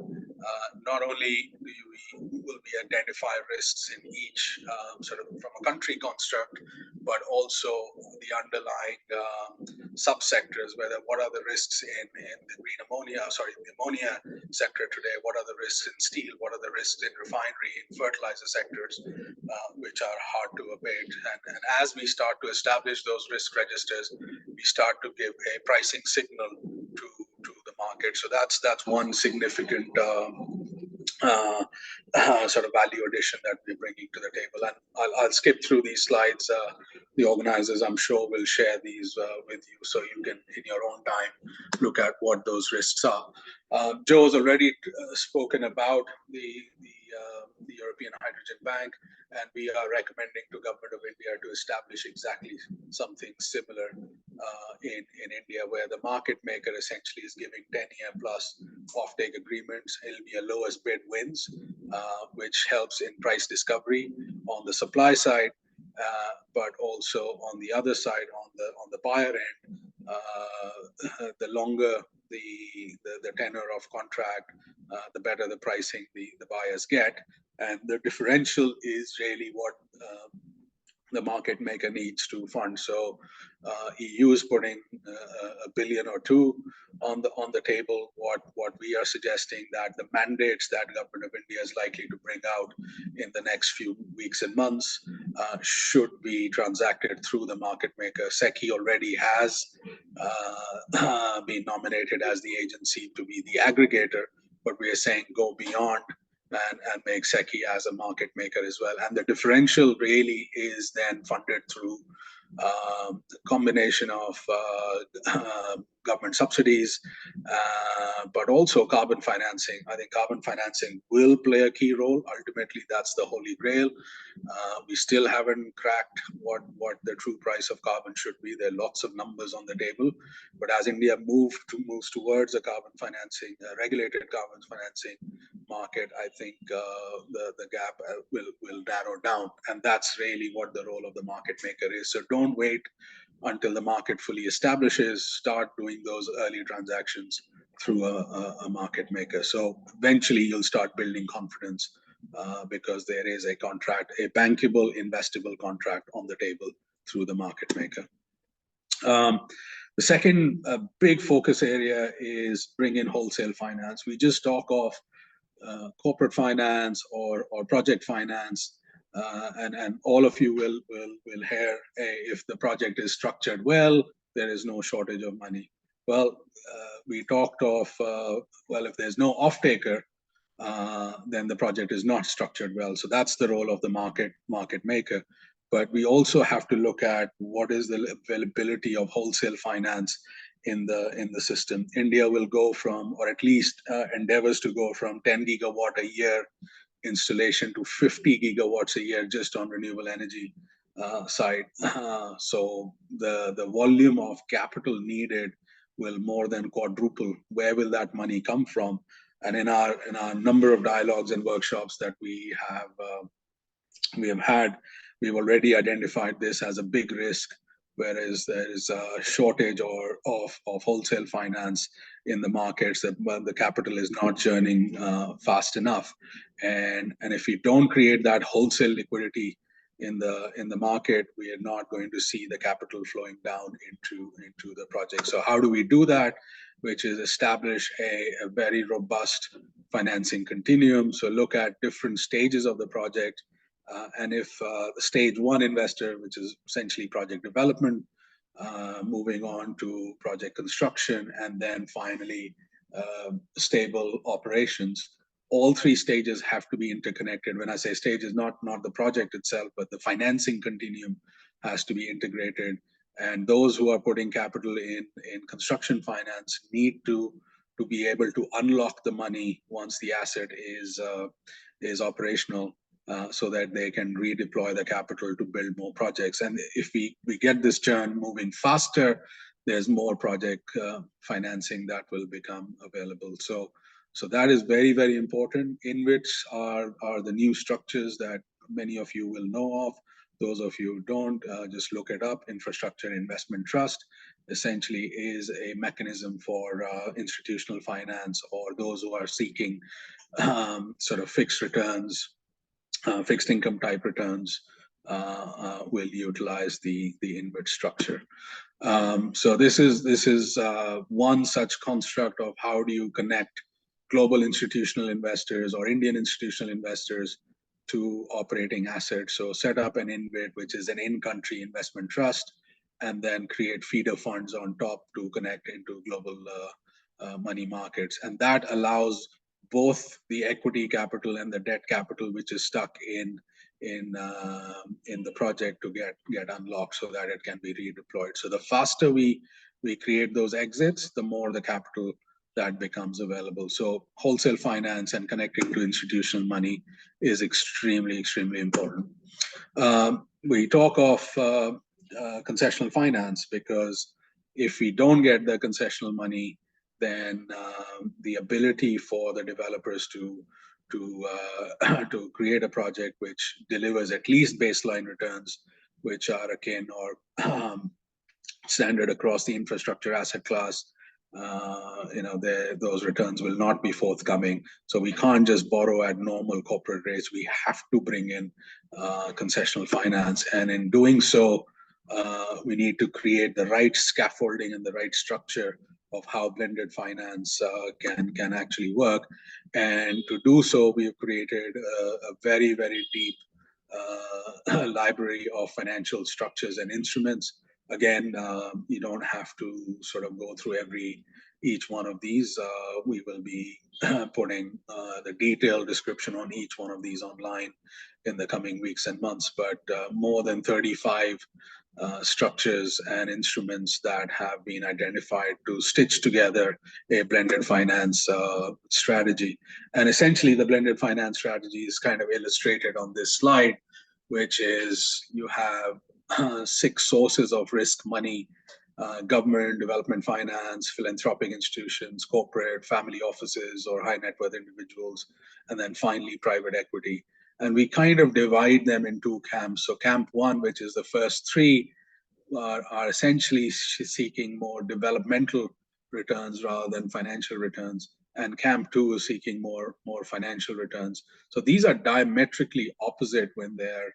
Not only will we identify risks in each sort of from a country construct, but also the underlying subsectors, what are the risks in the green ammonia, the ammonia sector today, what are the risks in steel, what are the risks in refinery, in fertilizer sectors, which are hard to abate. And as we start to establish those risk registers, we start to give a pricing signal to the market. So that's one significant sort of value addition that we're bringing to the table. And I'll skip through these slides. The organizers, I'm sure, will share these with you, so you can, in your own time, look at what those risks are. Joe's already spoken about the European Hydrogen Bank, and we are recommending to Government of India to establish exactly something similar in India, where the market maker essentially is giving 10-year plus offtake agreements. It'll be a lowest bid wins, which helps in price discovery on the supply side, but also on the other side, on the buyer end, the longer the tenor of contract, the better the pricing the buyers get. And the differential is really what the market maker needs to fund. So EU is putting $1 billion or $2 billion on the table. What we are suggesting that the mandates that Government of India is likely to bring out in the next few weeks and months should be transacted through the market maker. SECI already has been nominated as the agency to be the aggregator, but we are saying go beyond and make SECI as a market maker as well. And the differential really is then funded through a combination of government subsidies, but also carbon financing. I think carbon financing will play a key role. Ultimately, that's the holy grail. We still haven't cracked what the true price of carbon should be. There are lots of numbers on the table, but as India moves towards a carbon financing, regulated carbon financing market, I think the gap will narrow down, and that's really what the role of the market maker is. So don't wait until the market fully establishes. Start doing those early transactions through a market maker. So eventually you'll start building confidence because there is a contract, a bankable, investable contract on the table through the market maker. The second big focus area is bring in wholesale finance. We just talk of corporate finance or project finance, and all of you will hear, hey, if the project is structured well, there is no shortage of money. Well, we talked of, well, if there's no off-taker, then the project is not structured well. So that's the role of the market maker. But we also have to look at what is the availability of wholesale finance in the system. India will go from, or at least endeavors to go from 10 gigawatt a year installation to 50 gigawatts a year just on renewable energy side. So the volume of capital needed will more than quadruple. Where will that money come from? And in our number of dialogues and workshops that we have had, we've already identified this as a big risk, whereas there is a shortage of wholesale finance in the markets, that the capital is not churning fast enough. And if we don't create that wholesale liquidity in the market, we are not going to see the capital flowing down into the project. So how do we do that? Which is establish a very robust financing continuum. So look at different stages of the project. And if the stage one investor, which is essentially project development, moving on to project construction, and then finally stable operations, all three stages have to be interconnected. When I say stages, not the project itself, but the financing continuum has to be integrated. And those who are putting capital in construction finance need to be able to unlock the money once the asset is operational. so that they can redeploy the capital to build more projects. And if we get this churn moving faster, there's more project financing that will become available. So that is very, very important. InvITs are the new structures that many of you will know of. Those of you who don't, just look it up. Infrastructure Investment Trust essentially is a mechanism for institutional finance, or those who are seeking sort of fixed returns, fixed income type returns, will utilize the InvIT structure. So this is one such construct of how do you connect global institutional investors or Indian institutional investors to operating assets. So set up an InvIT, which is an in-country investment trust, and then create feeder funds on top to connect into global money markets. And that allows both the equity capital and the debt capital, which is stuck in the project, to get unlocked so that it can be redeployed. So the faster we create those exits, the more the capital that becomes available. So wholesale finance and connecting to institutional money is extremely, extremely important. We talk of concessional finance because if we don't get the concessional money, then the ability for the developers to create a project which delivers at least baseline returns, which are akin or standard across the infrastructure asset class, those returns will not be forthcoming. So we can't just borrow at normal corporate rates. We have to bring in concessional finance, and in doing so, we need to create the right scaffolding and the right structure of how blended finance can actually work. And to do so, we have created a very, very deep library of financial structures and instruments. Again, you don't have to sort of go through each one of these. We will be putting the detailed description on each one of these online in the coming weeks and months, but more than 35 structures and instruments that have been identified to stitch together a blended finance strategy. And essentially, the blended finance strategy is kind of illustrated on this slide, which is you have 6 sources of risk money: government, development finance, philanthropic institutions, corporate, family offices, or high net worth individuals, and then finally private equity. And we kind of divide them in 2 camps. So camp 1, which is the first 3, are essentially seeking more developmental returns rather than financial returns. And camp 2 is seeking more financial returns. So these are diametrically opposite when they're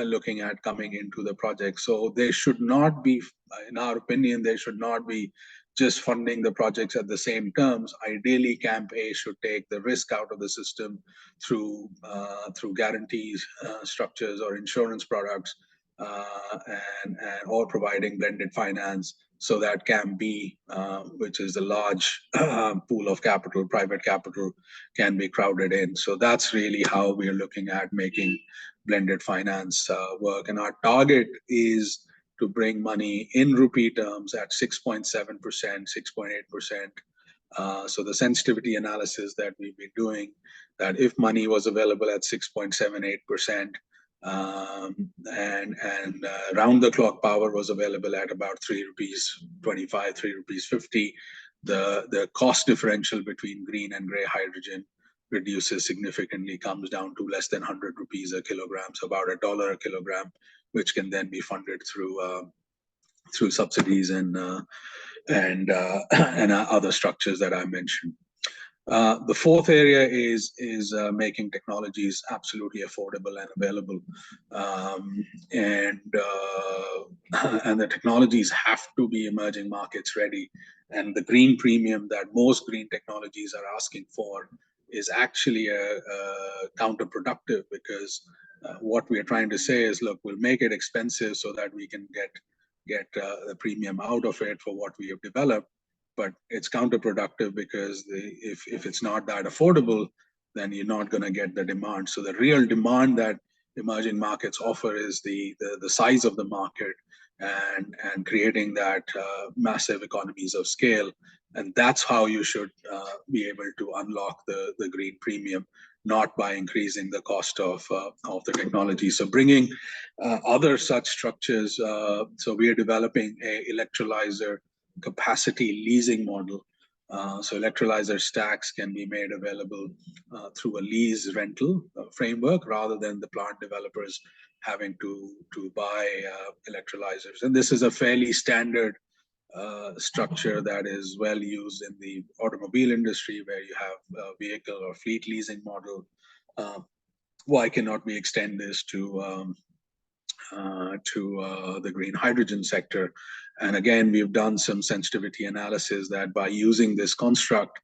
looking at coming into the project. So they should not be, in our opinion, they should not be just funding the projects at the same terms. Ideally, Camp A should take the risk out of the system through guarantees, structures, or insurance products, or providing blended finance, so that Camp B, which is a large pool of capital, private capital, can be crowded in. So that's really how we are looking at making blended finance work. And our target is to bring money in rupee terms at 6.7%, 6.8%. So the sensitivity analysis that we've been doing, that if money was available at 6.78%, and round the clock power was available at about 3 rupees 25, 3 rupees 50, the cost differential between green and gray hydrogen reduces significantly, comes down to less than 100 rupees a kilogram, so about $1 a kilogram, which can then be funded through subsidies and other structures that I mentioned. The fourth area is making technologies absolutely affordable and available, and the technologies have to be emerging markets ready. And the green premium that most green technologies are asking for is actually counterproductive, because what we are trying to say is, look, we'll make it expensive so that we can get the premium out of it for what we have developed. But it's counterproductive, because if it's not that affordable, then you're not going to get the demand. So the real demand that emerging markets offer is the size of the market, and creating that massive economies of scale. And that's how you should be able to unlock the green premium. not by increasing the cost of the technology. So bringing other such structures. So we are developing a electrolyzer capacity leasing model. So electrolyzer stacks can be made available through a lease rental framework rather than the plant developers having to buy electrolyzers. And this is a fairly standard structure that is well used in the automobile industry, where you have a vehicle or fleet leasing model. Why cannot we extend this to the green hydrogen sector? And again, we've done some sensitivity analysis that by using this construct,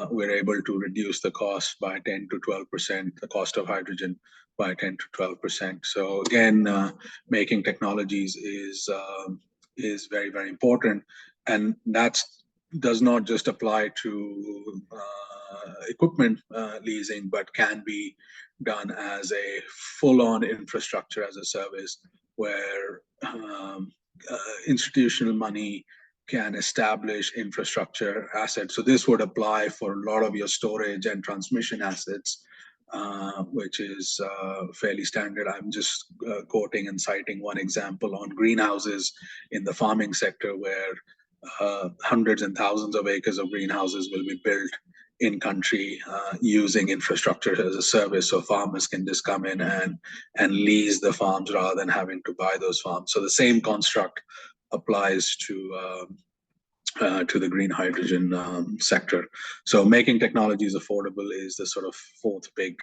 we're able to reduce the cost by 10 to 12%, the cost of hydrogen by 10 to 12%. So again, making technologies is very, very important. And that does not just apply to equipment leasing, but can be done as a full-on infrastructure as a service, where institutional money can establish infrastructure assets. So this would apply for a lot of your storage and transmission assets, which is fairly standard. I'm just quoting and citing one example on greenhouses in the farming sector, where hundreds and thousands of acres of greenhouses will be built in country using infrastructure as a service, so farmers can just come in and lease the farms rather than having to buy those farms. So the same construct applies to the green hydrogen sector. So making technologies affordable is the sort of fourth big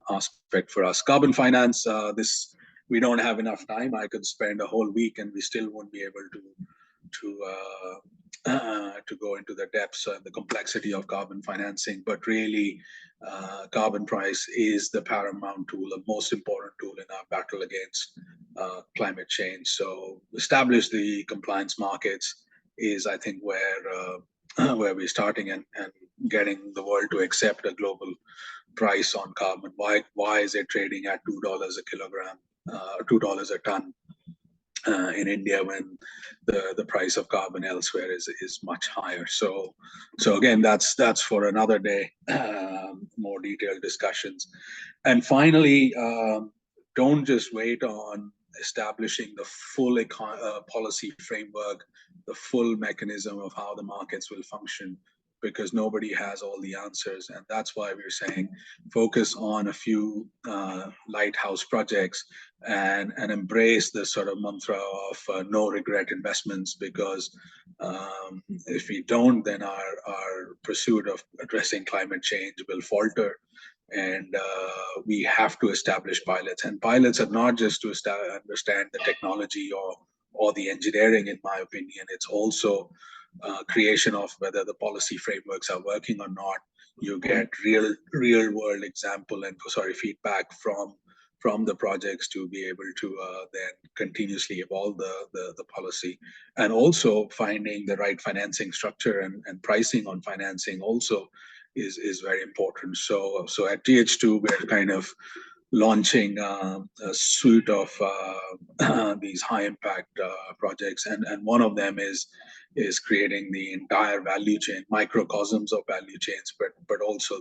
aspect for us. Carbon finance, this, we don't have enough time. I could spend a whole week and we still won't be able to go into the depths and the complexity of carbon financing. But really, carbon price is the paramount tool, the most important tool in our battle against climate change. So establish the compliance markets is, I think, where we're starting, and getting the world to accept a global price on carbon. Why is it trading at $2 a kilogram, $2 a ton in India, when the price of carbon elsewhere is much higher? So again, that's for another day, more detailed discussions. And finally, don't just wait on establishing the full policy framework, the full mechanism of how the markets will function, because nobody has all the answers. And that's why we're saying focus on a few lighthouse projects and embrace the sort of mantra of no regret investments, because if we don't, then our pursuit of addressing climate change will falter. And we have to establish pilots. And pilots are not just to understand the technology or the engineering, in my opinion. It's also creation of whether the policy frameworks are working or not. You get real world example and feedback from the projects to be able to then continuously evolve the policy. And also finding the right financing structure and pricing on financing also is very important. So at GH2, we're kind of launching a suite of these high impact projects, and one of them is creating the entire value chain, microcosms of value chains, but also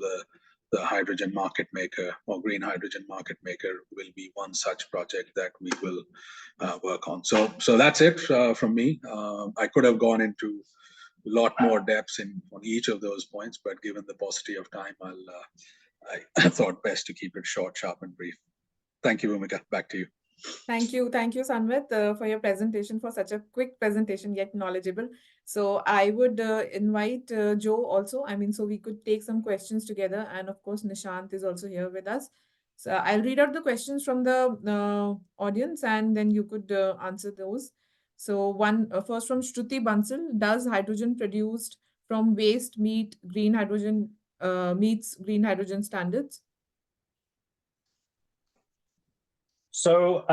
the hydrogen market maker or green hydrogen market maker will be one such project that we will work on. So that's it from me. I could have gone into a lot more depths on each of those points, but given the paucity of time, I thought best to keep it short, sharp, and brief. Thank you, Bhumika. Back to you. Thank you, Sanvit, for your presentation, for such a quick presentation yet knowledgeable. So I would invite Joe also. I mean, so we could take some questions together, and of course, Nishant is also here with us. So I'll read out the questions from the audience, and then you could answer those. So first from Shruti Bansal: does hydrogen produced from waste meets green hydrogen standards? So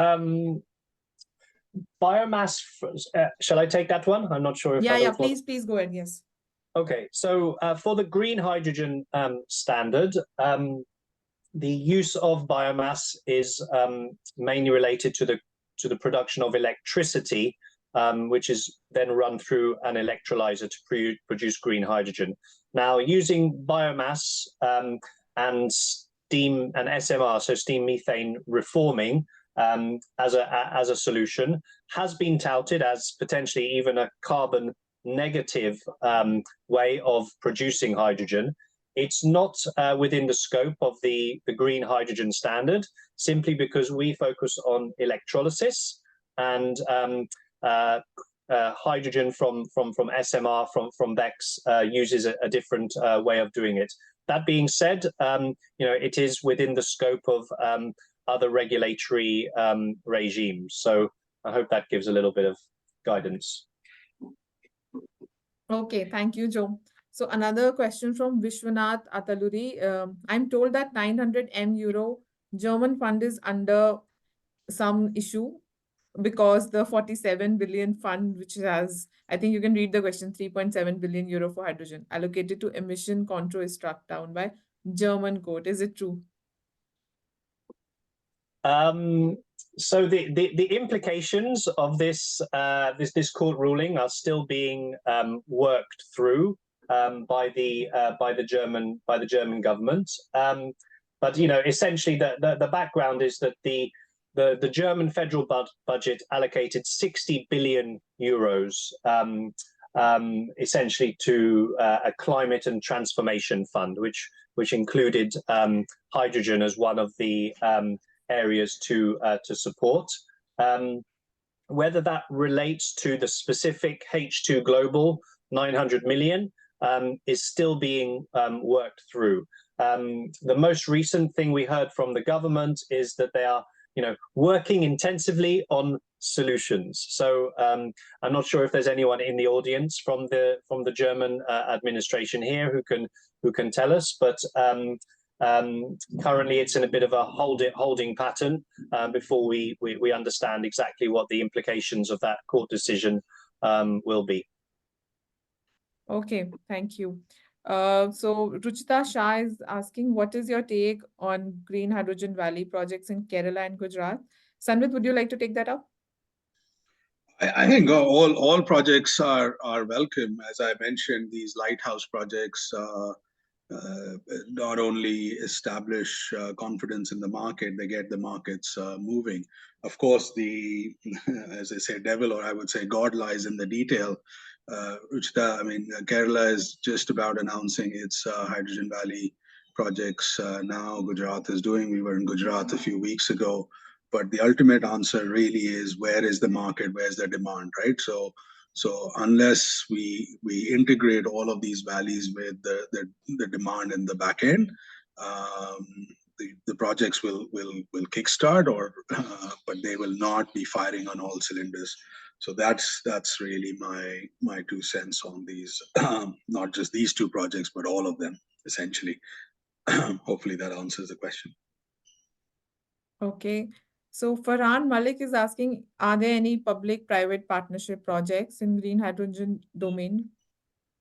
biomass, shall I take that one? I'm not sure if yeah, please go ahead. Yes. Okay, so for the green hydrogen standard, the use of biomass is mainly related to the production of electricity, which is then run through an electrolyzer to produce green hydrogen. Now, using biomass, and steam and SMR, so steam methane reforming, as a solution, has been touted as potentially even a carbon negative way of producing hydrogen. It's not within the scope of the green hydrogen standard, simply because we focus on electrolysis, and hydrogen from SMR, from BECCS, uses a different way of doing it. That being said, it is within the scope of other regulatory regimes. So I hope that gives a little bit of guidance. Okay, thank you, Joe. So another question from Vishwanath Ataluri. I'm told that 900 M euro German fund is under some issue because the 47 billion fund, which has, I think you can read the question, 3.7 billion euro for hydrogen allocated to emission control is struck down by German court. Is it true? So the implications of this court ruling are still being worked through by the German government. But essentially the background is that the German federal budget allocated 60 billion euros essentially to a climate and transformation fund, which included hydrogen as one of the areas to support. Whether that relates to the specific H2 Global 900 million is still being worked through. The most recent thing we heard from the government is that they are working intensively on solutions. So I'm not sure if there's anyone in the audience from the German administration here who can tell us, but currently it's in a bit of a holding pattern before we understand exactly what the implications of that court decision will be. Okay, thank you. So Ruchita Shah is asking, what is your take on Green Hydrogen Valley projects in Kerala and Gujarat? Sanvit, would you like to take that up? I think all projects are welcome. As I mentioned, these lighthouse projects not only establish confidence in the market, they get the markets moving. Of course, as I say, devil, or I would say God, lies in the detail. Ruchita, I mean, Kerala is just about announcing its Hydrogen Valley projects now. Gujarat is doing. We were in Gujarat a few weeks ago. But the ultimate answer really is, where is the market? Where's the demand, right? So unless we integrate all of these valleys with the demand in the back end, the projects will kickstart, but they will not be firing on all cylinders. So that's really my 2 cents on these, not just these 2 projects, but all of them essentially. Hopefully that answers the question. Okay. So Farhan Malik is asking, are there any public-private partnership projects in green hydrogen domain?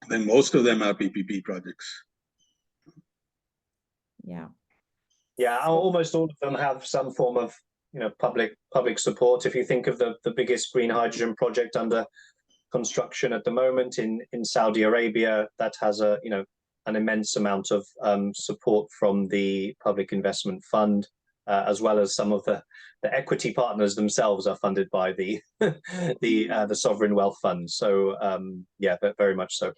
Then most of them are PPP projects. Yeah. Yeah, almost all of them have some form of public support. If you think of the biggest green hydrogen project under construction at the moment in Saudi Arabia, that has an immense amount of support from the Public Investment Fund, as well as some of the equity partners themselves are funded by the sovereign wealth fund. So yeah, very much so.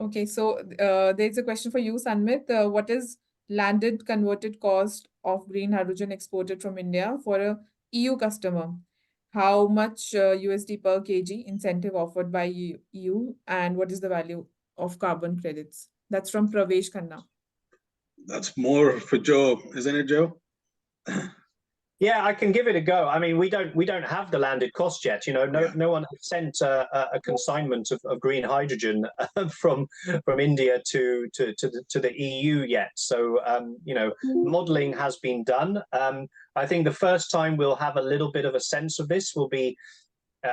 Okay, so there's a question for you, Sanmit. What is landed converted cost of green hydrogen exported from India for a EU customer? How much USD per kg incentive offered by EU, and what is the value of carbon credits? That's from Pravesh Khanna. That's more for Joe, isn't it, Joe? Yeah, I can give it a go. I mean, we don't have the landed cost yet. No one has sent a consignment of green hydrogen from India to the EU yet. So modeling has been done. I think the first time we'll have a little bit of a sense of this will be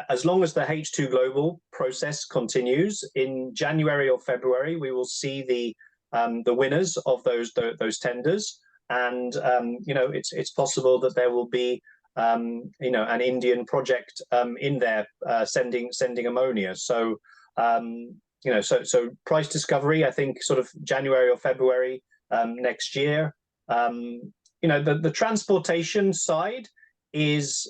as long as the H2 Global process continues. In January or February, we will see the winners of those tenders. And it's possible that there will be an Indian project in there sending ammonia. So so price discovery, I think, sort of January or February next year. The transportation side is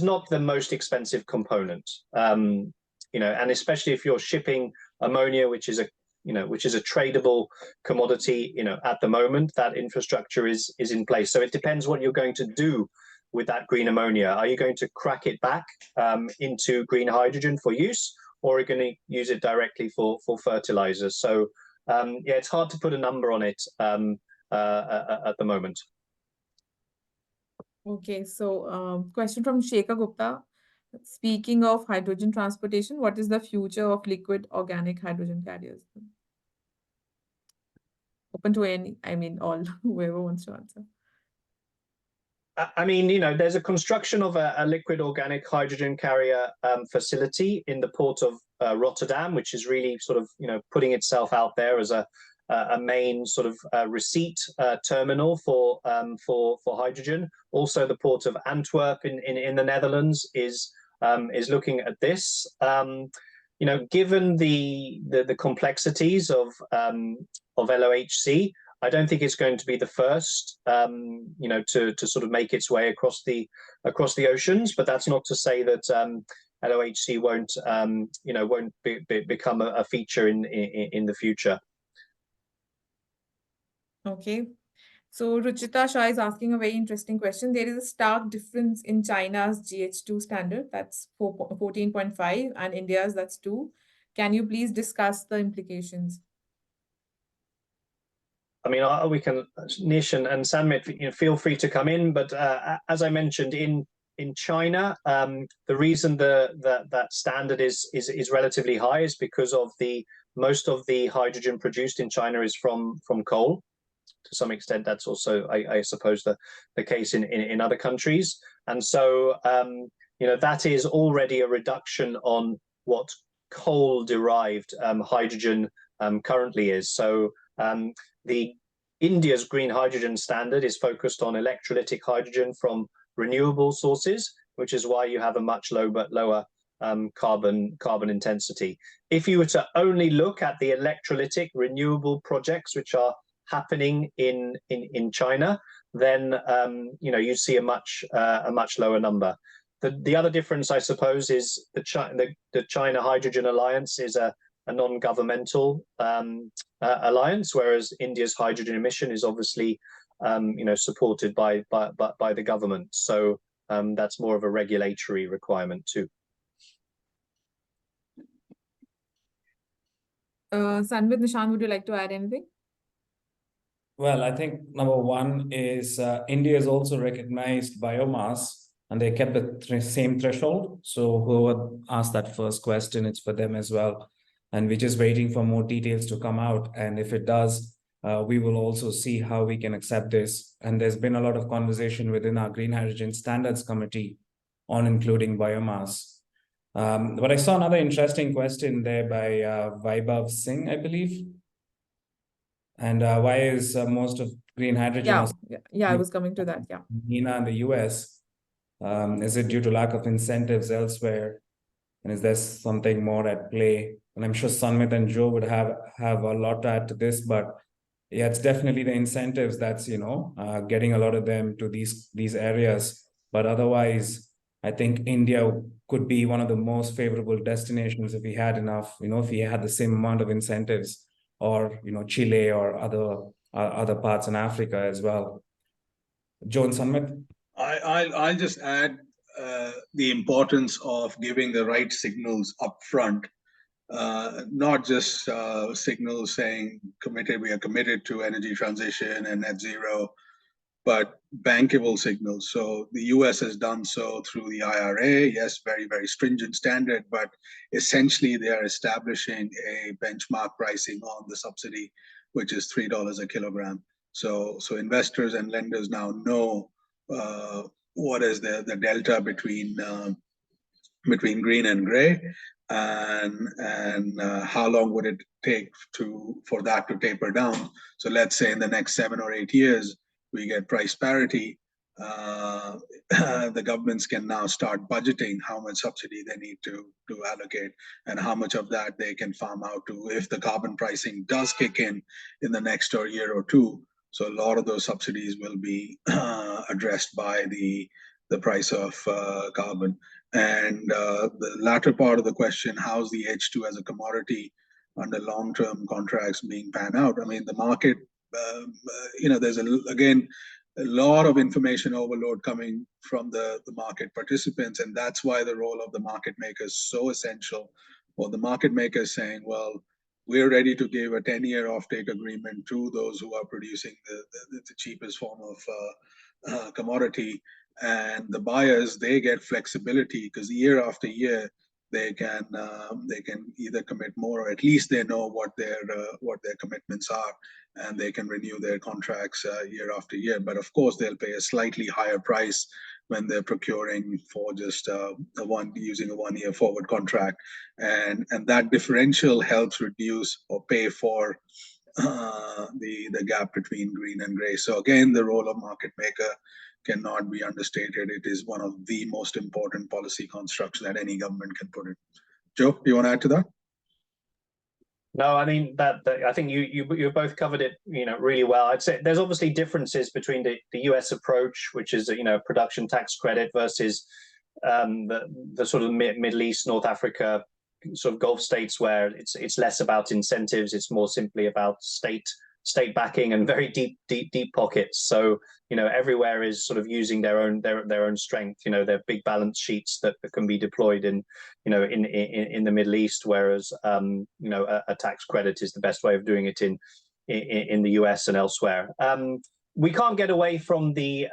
not the most expensive component. And especially if you're shipping ammonia, which is a tradable commodity, at the moment, that infrastructure is in place. So it depends what you're going to do with that green ammonia. Are you going to crack it back into green hydrogen for use, or are you going to use it directly for fertilizers? So it's hard to put a number on it at the moment. Okay, so question from Shekhar Gupta. Speaking of hydrogen transportation, what is the future of liquid organic hydrogen carriers? Open to all, whoever wants to answer. There's a construction of a liquid organic hydrogen carrier facility in the port of Rotterdam, which is really sort of, putting itself out there as a main sort of receipt terminal for hydrogen. Also, the port of Antwerp in the Netherlands is looking at this. Given the complexities of LOHC, I don't think it's going to be the first, to sort of make its way across the oceans. But that's not to say that LOHC won't become a feature in the future. Okay, so Ruchita Shah is asking a very interesting question. There is a stark difference in China's GH2 standard, that's 14.5, and India's, that's 2. Can you please discuss the implications? We can, Nish and Sanmit, feel free to come in. But as I mentioned, in China, the reason that standard is relatively high is because of most of the hydrogen produced in China is from coal. To some extent, that's also, I suppose, the case in other countries. And so, that is already a reduction on what coal-derived hydrogen currently is. So, the India's green hydrogen standard is focused on electrolytic hydrogen from renewable sources, which is why you have a much lower carbon intensity. If you were to only look at the electrolytic renewable projects which are happening in China, then you see a much lower number. The other difference, I suppose, is the China Hydrogen Alliance is a non-governmental alliance, whereas India's hydrogen emission is obviously supported by the government. So that's more of a regulatory requirement too. Sanmit, Nishan, would you like to add anything? Well, I think number one is India has also recognized biomass, and they kept the same threshold. So whoever asked that first question, it's for them as well. And we're just waiting for more details to come out. And if it does, we will also see how we can accept this. And there's been a lot of conversation within our Green Hydrogen Standards Committee on including biomass. But I saw another interesting question there by Vaibhav Singh, I believe. And why is most of green hydrogen? Yeah, I was coming to that. Yeah, MENA and the US. Is it due to lack of incentives elsewhere? And is there something more at play? And I'm sure Sanmit and Joe would have a lot to add to this, but yeah, it's definitely the incentives that's, getting a lot of them to these areas. But otherwise, I think India could be one of the most favorable destinations if we had enough, if we had the same amount of incentives, or, Chile or other parts in Africa as well. Joe and Sanmit? I'll just add the importance of giving the right signals up front, not just signals saying we are committed to energy transition and net zero, but bankable signals. So the US has done so through the IRA. Yes, very, very stringent standard, but essentially they are establishing a benchmark pricing on the subsidy, which is $3 a kilogram. So investors and lenders now know what is the delta between green and gray, and how long would it take for that to taper down. So let's say in the next 7 or 8 years we get price parity, the governments can now start budgeting how much subsidy they need to allocate and how much of that they can farm out to if the carbon pricing does kick in the next year or two. So a lot of those subsidies will be addressed by the price of carbon. And the latter part of the question, how's the H2 as a commodity under long-term contracts being panned out? I mean, the market, there's again a lot of information overload coming from the market participants, and that's why the role of the market maker is so essential. Well, the market maker is saying, well, we're ready to give a 10-year offtake agreement to those who are producing the cheapest form of commodity, and the buyers, they get flexibility because year after year they can either commit more, or at least they know what their commitments are, and they can renew their contracts year after year. But of course, they'll pay a slightly higher price when they're procuring for just using a 1-year forward contract, and that differential helps reduce or pay for the gap between green and gray. So again, the role of market maker cannot be understated. It is one of the most important policy constructs that any government can put in. Joe, do you want to add to that? No, I mean that I think you both covered it, really well. I'd say there's obviously differences between the US approach, which is production tax credit, versus the sort of Middle East, North Africa, sort of Gulf states, where it's less about incentives, it's more simply about state backing and very deep pockets. So everywhere is sort of using their own strength. Their big balance sheets that can be deployed in the Middle East, whereas a tax credit is the best way of doing it in the US and elsewhere. We can't get away from the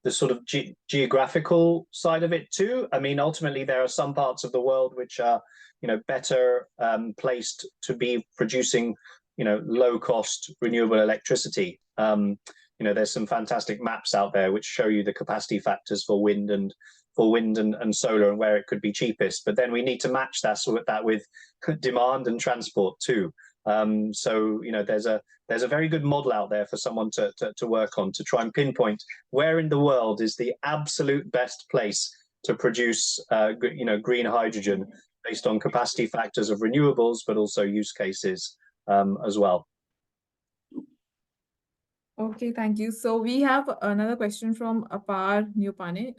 sort of geographical side of it too. I mean, ultimately, there are some parts of the world which are better placed to be producing low-cost renewable electricity. There's some fantastic maps out there which show you the capacity factors for wind and solar and where it could be cheapest. But then we need to match that with demand and transport too. So there's a very good model out there for someone to work on, to try and pinpoint where in the world is the absolute best place to produce green hydrogen based on capacity factors of renewables, but also use cases as well. Okay, thank you. So we have another question from Apar Newpane.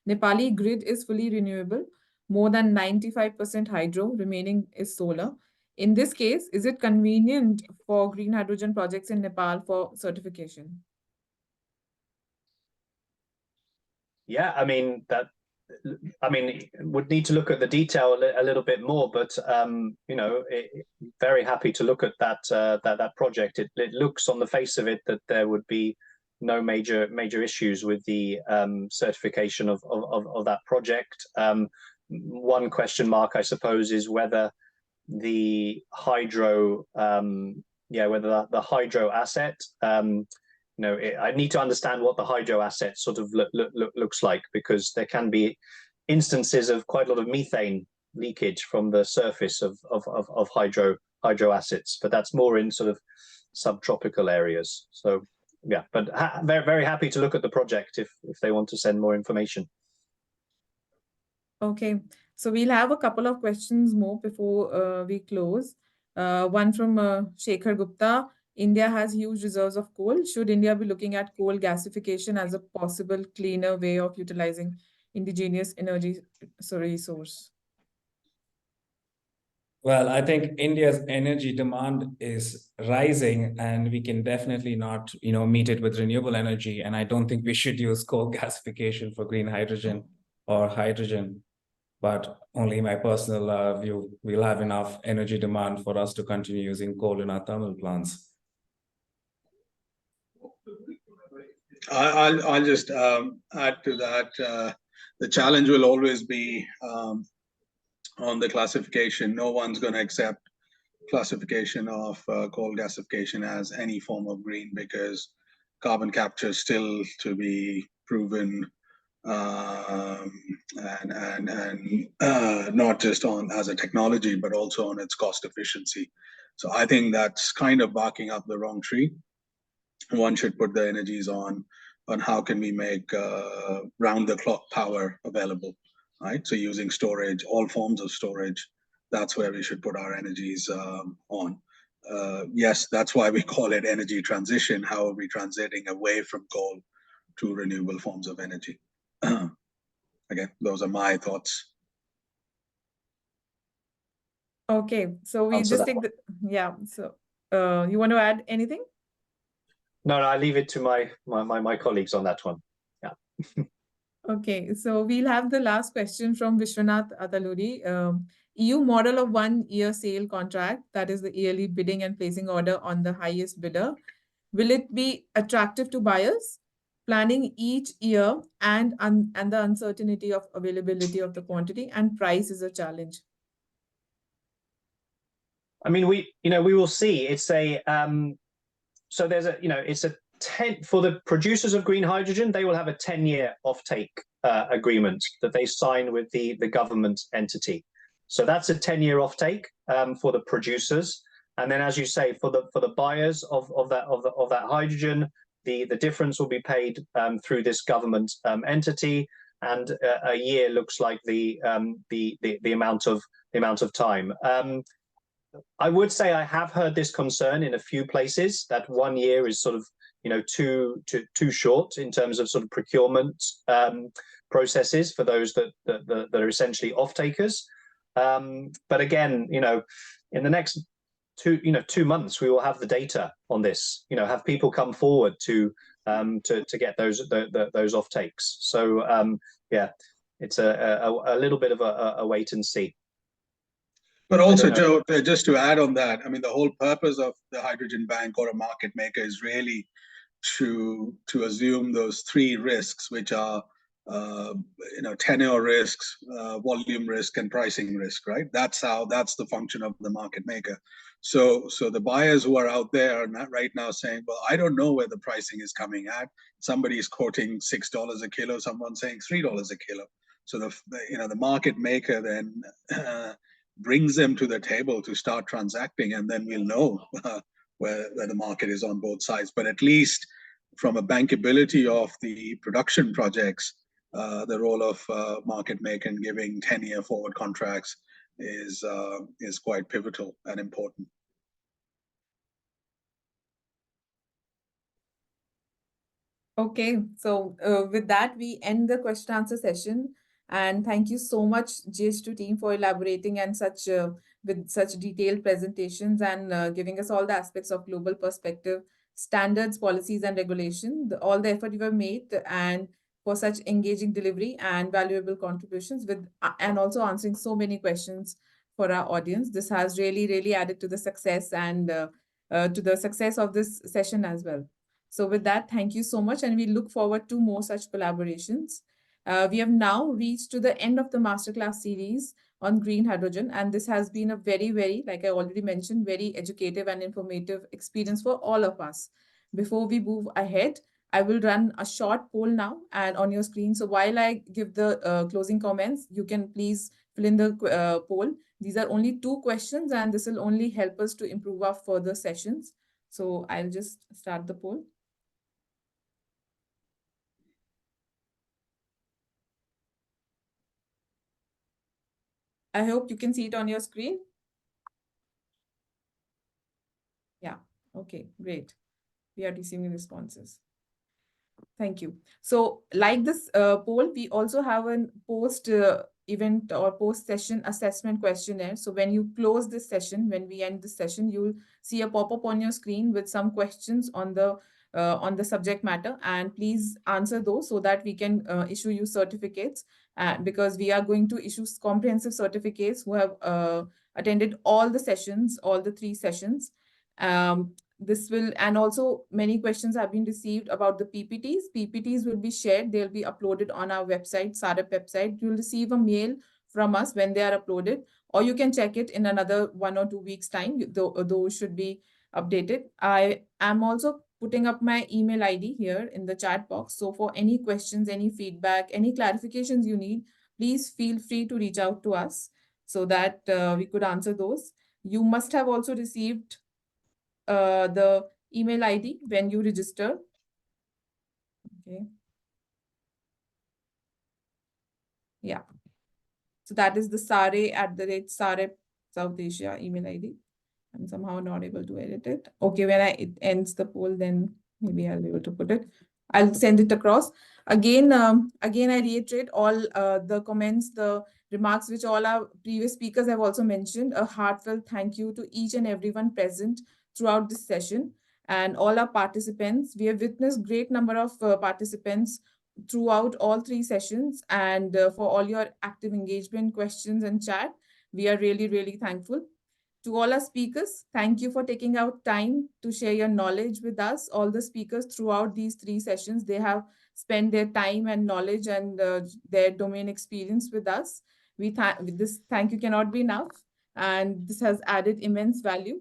Nepali grid is fully renewable, more than 95% hydro, remaining is solar. In this case, is it convenient for green hydrogen projects in Nepal for certification? Yeah, I mean would need to look at the detail a little bit more, but very happy to look at that project. It looks on the face of it that there would be no major issues with the certification of that project. One question mark, I suppose, is whether the hydro asset. I need to understand what the hydro asset sort of looks like, because there can be instances of quite a lot of methane leakage from the surface of hydro assets, but that's more in sort of subtropical areas. So yeah, but very, very happy to look at the project if they want to send more information. Okay, so we'll have a couple of questions more before we close. One from Shekhar Gupta. India has huge reserves of coal. Should India be looking at coal gasification as a possible cleaner way of utilizing indigenous energy resource? Well, I think India's energy demand is rising, and we can definitely not, meet it with renewable energy. And I don't think we should use coal gasification for green hydrogen or hydrogen. But only my personal view, we'll have enough energy demand for us to continue using coal in our thermal plants. I'll just add to that. The challenge will always be on the classification. No one's going to accept classification of coal gasification as any form of green, because carbon capture is still to be proven, and not just as a technology, but also on its cost efficiency. So I think that's kind of barking up the wrong tree. One should put the energies on on how can we make round-the-clock power available, right? So using storage, all forms of storage, that's where we should put our energies on. Yes, that's why we call it energy transition. How are we transiting away from coal to renewable forms of energy? Again, those are my thoughts. Okay, so we Answer just that take the, yeah, so you want to add anything? No, I leave it to my colleagues on that one. Yeah. Okay, so we'll have the last question from Vishwanath Ataluri. EU model of 1 year sale contract, that is the yearly bidding and placing order on the highest bidder. Will it be attractive to buyers? Planning each year and the uncertainty of availability of the quantity and price is a challenge. I mean, we will see. It's a so there's a it's a 10 for the producers of green hydrogen. They will have a 10-year offtake agreement that they sign with the government entity. So that's a 10-year offtake for the producers. And then, as you say, for the buyers of that hydrogen, the difference will be paid through this government entity. And a year looks like the amount of time. I would say I have heard this concern in a few places that 1 year is sort of too short in terms of sort of procurement processes for those that are essentially off takers. But again, in the next 2 months, we will have the data on this. Have people come forward to get those off takes. So yeah, it's a little bit of a wait and see. But also, Joe, just to add on that, I mean, the whole purpose of the hydrogen bank or a market maker is really to assume those three risks, which are tenure risks, volume risk, and pricing risk, right? That's the function of the market maker. So the buyers who are out there are not right now saying, well, I don't know where the pricing is coming at. Somebody is quoting $6 a kilo, someone saying $3 a kilo. So the market maker then brings them to the table to start transacting, and then we'll know where the market is on both sides. But at least from a bankability of the production projects, the role of market maker in giving 10-year forward contracts is quite pivotal and important. Okay, so with that, we end the question answer session. And thank you so much, GH2 team, for elaborating and with such detailed presentations and giving us all the aspects of global perspective, standards, policies, and regulation, all the effort you have made, and for such engaging delivery and valuable contributions and also answering so many questions for our audience. This has really, really added to the success and to the success of this session as well. So with that, thank you so much, and we look forward to more such collaborations. We have now reached to the end of the masterclass series on green hydrogen, and this has been a very, very, like I already mentioned, very educative and informative experience for all of us. Before we move ahead, I will run a short poll now and on your screen. So while I give the closing comments, you can please fill in the poll. These are only 2 questions, and this will only help us to improve our further sessions. So I'll just start the poll. I hope you can see it on your screen. Yeah, okay, great. We are receiving responses. Thank you. So like this poll, we also have a post-event or post-session assessment questionnaire. So when you close this session, when we end this session, you'll see a pop-up on your screen with some questions on the subject matter, and please answer those so that we can issue you certificates, because we are going to issue comprehensive certificates who have attended all the sessions, all the 3 sessions. And also many questions have been received about the PPTs. PPTs will be shared. They'll be uploaded on our website, SAREP website. You'll receive a mail from us when they are uploaded, or you can check it in another 1 or 2 weeks time. Those should be updated. I am also putting up my email ID here in the chat box. So for any questions, any feedback, any clarifications you need, please feel free to reach out to us so that we could answer those. You must have also received the email ID when you register. Okay. Yeah. So that is the sare@sare South Asia email ID. I'm somehow not able to edit it. Okay, when it ends the poll, then maybe I'll be able to put it. I'll send it across. Again, I reiterate all the comments, the remarks which all our previous speakers have also mentioned. A heartfelt thank you to each and everyone present throughout this session and all our participants. We have witnessed great number of participants throughout all three sessions, and for all your active engagement, questions, and chat. We are really, really thankful. To all our speakers, thank you for taking out time to share your knowledge with us. All the speakers throughout these three sessions, they have spent their time and knowledge and their domain experience with us. This thank you cannot be enough, and this has added immense value.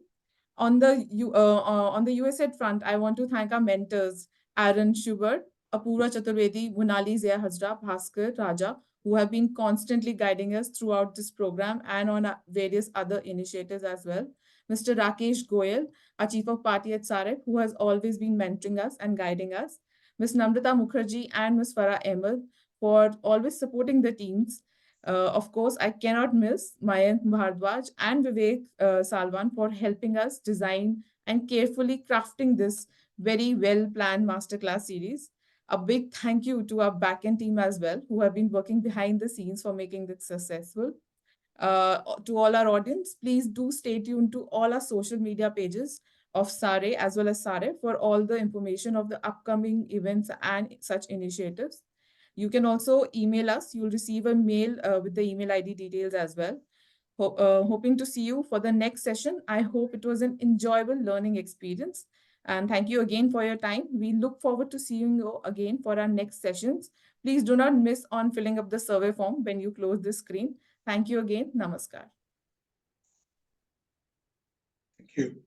On the USAID front, I want to thank our mentors, Aaron Schubert, Apurva Chaturvedi, Munali Zia Hazra, Bhaskar Raja, who have been constantly guiding us throughout this program and on various other initiatives as well. Mr. Rakesh Goyal, our Chief of Party at SAREC, who has always been mentoring us and guiding us. Ms. Namrata Mukherjee and Ms. Farah Ahmed for always supporting the teams. Of course, I cannot miss Mayank Bhardwaj and Vivek Salwan for helping us design and carefully crafting this very well-planned masterclass series. A big thank you to our backend team as well, who have been working behind the scenes for making this successful. To all our audience, please do stay tuned to all our social media pages of SARE as well as SARE for all the information of the upcoming events and such initiatives. You can also email us. You'll receive a mail with the email ID details as well. Hoping to see you for the next session. I hope it was an enjoyable learning experience. And thank you again for your time. We look forward to seeing you again for our next sessions. Please do not miss on filling up the survey form when you close the screen. Thank you again. Namaskar. Thank you.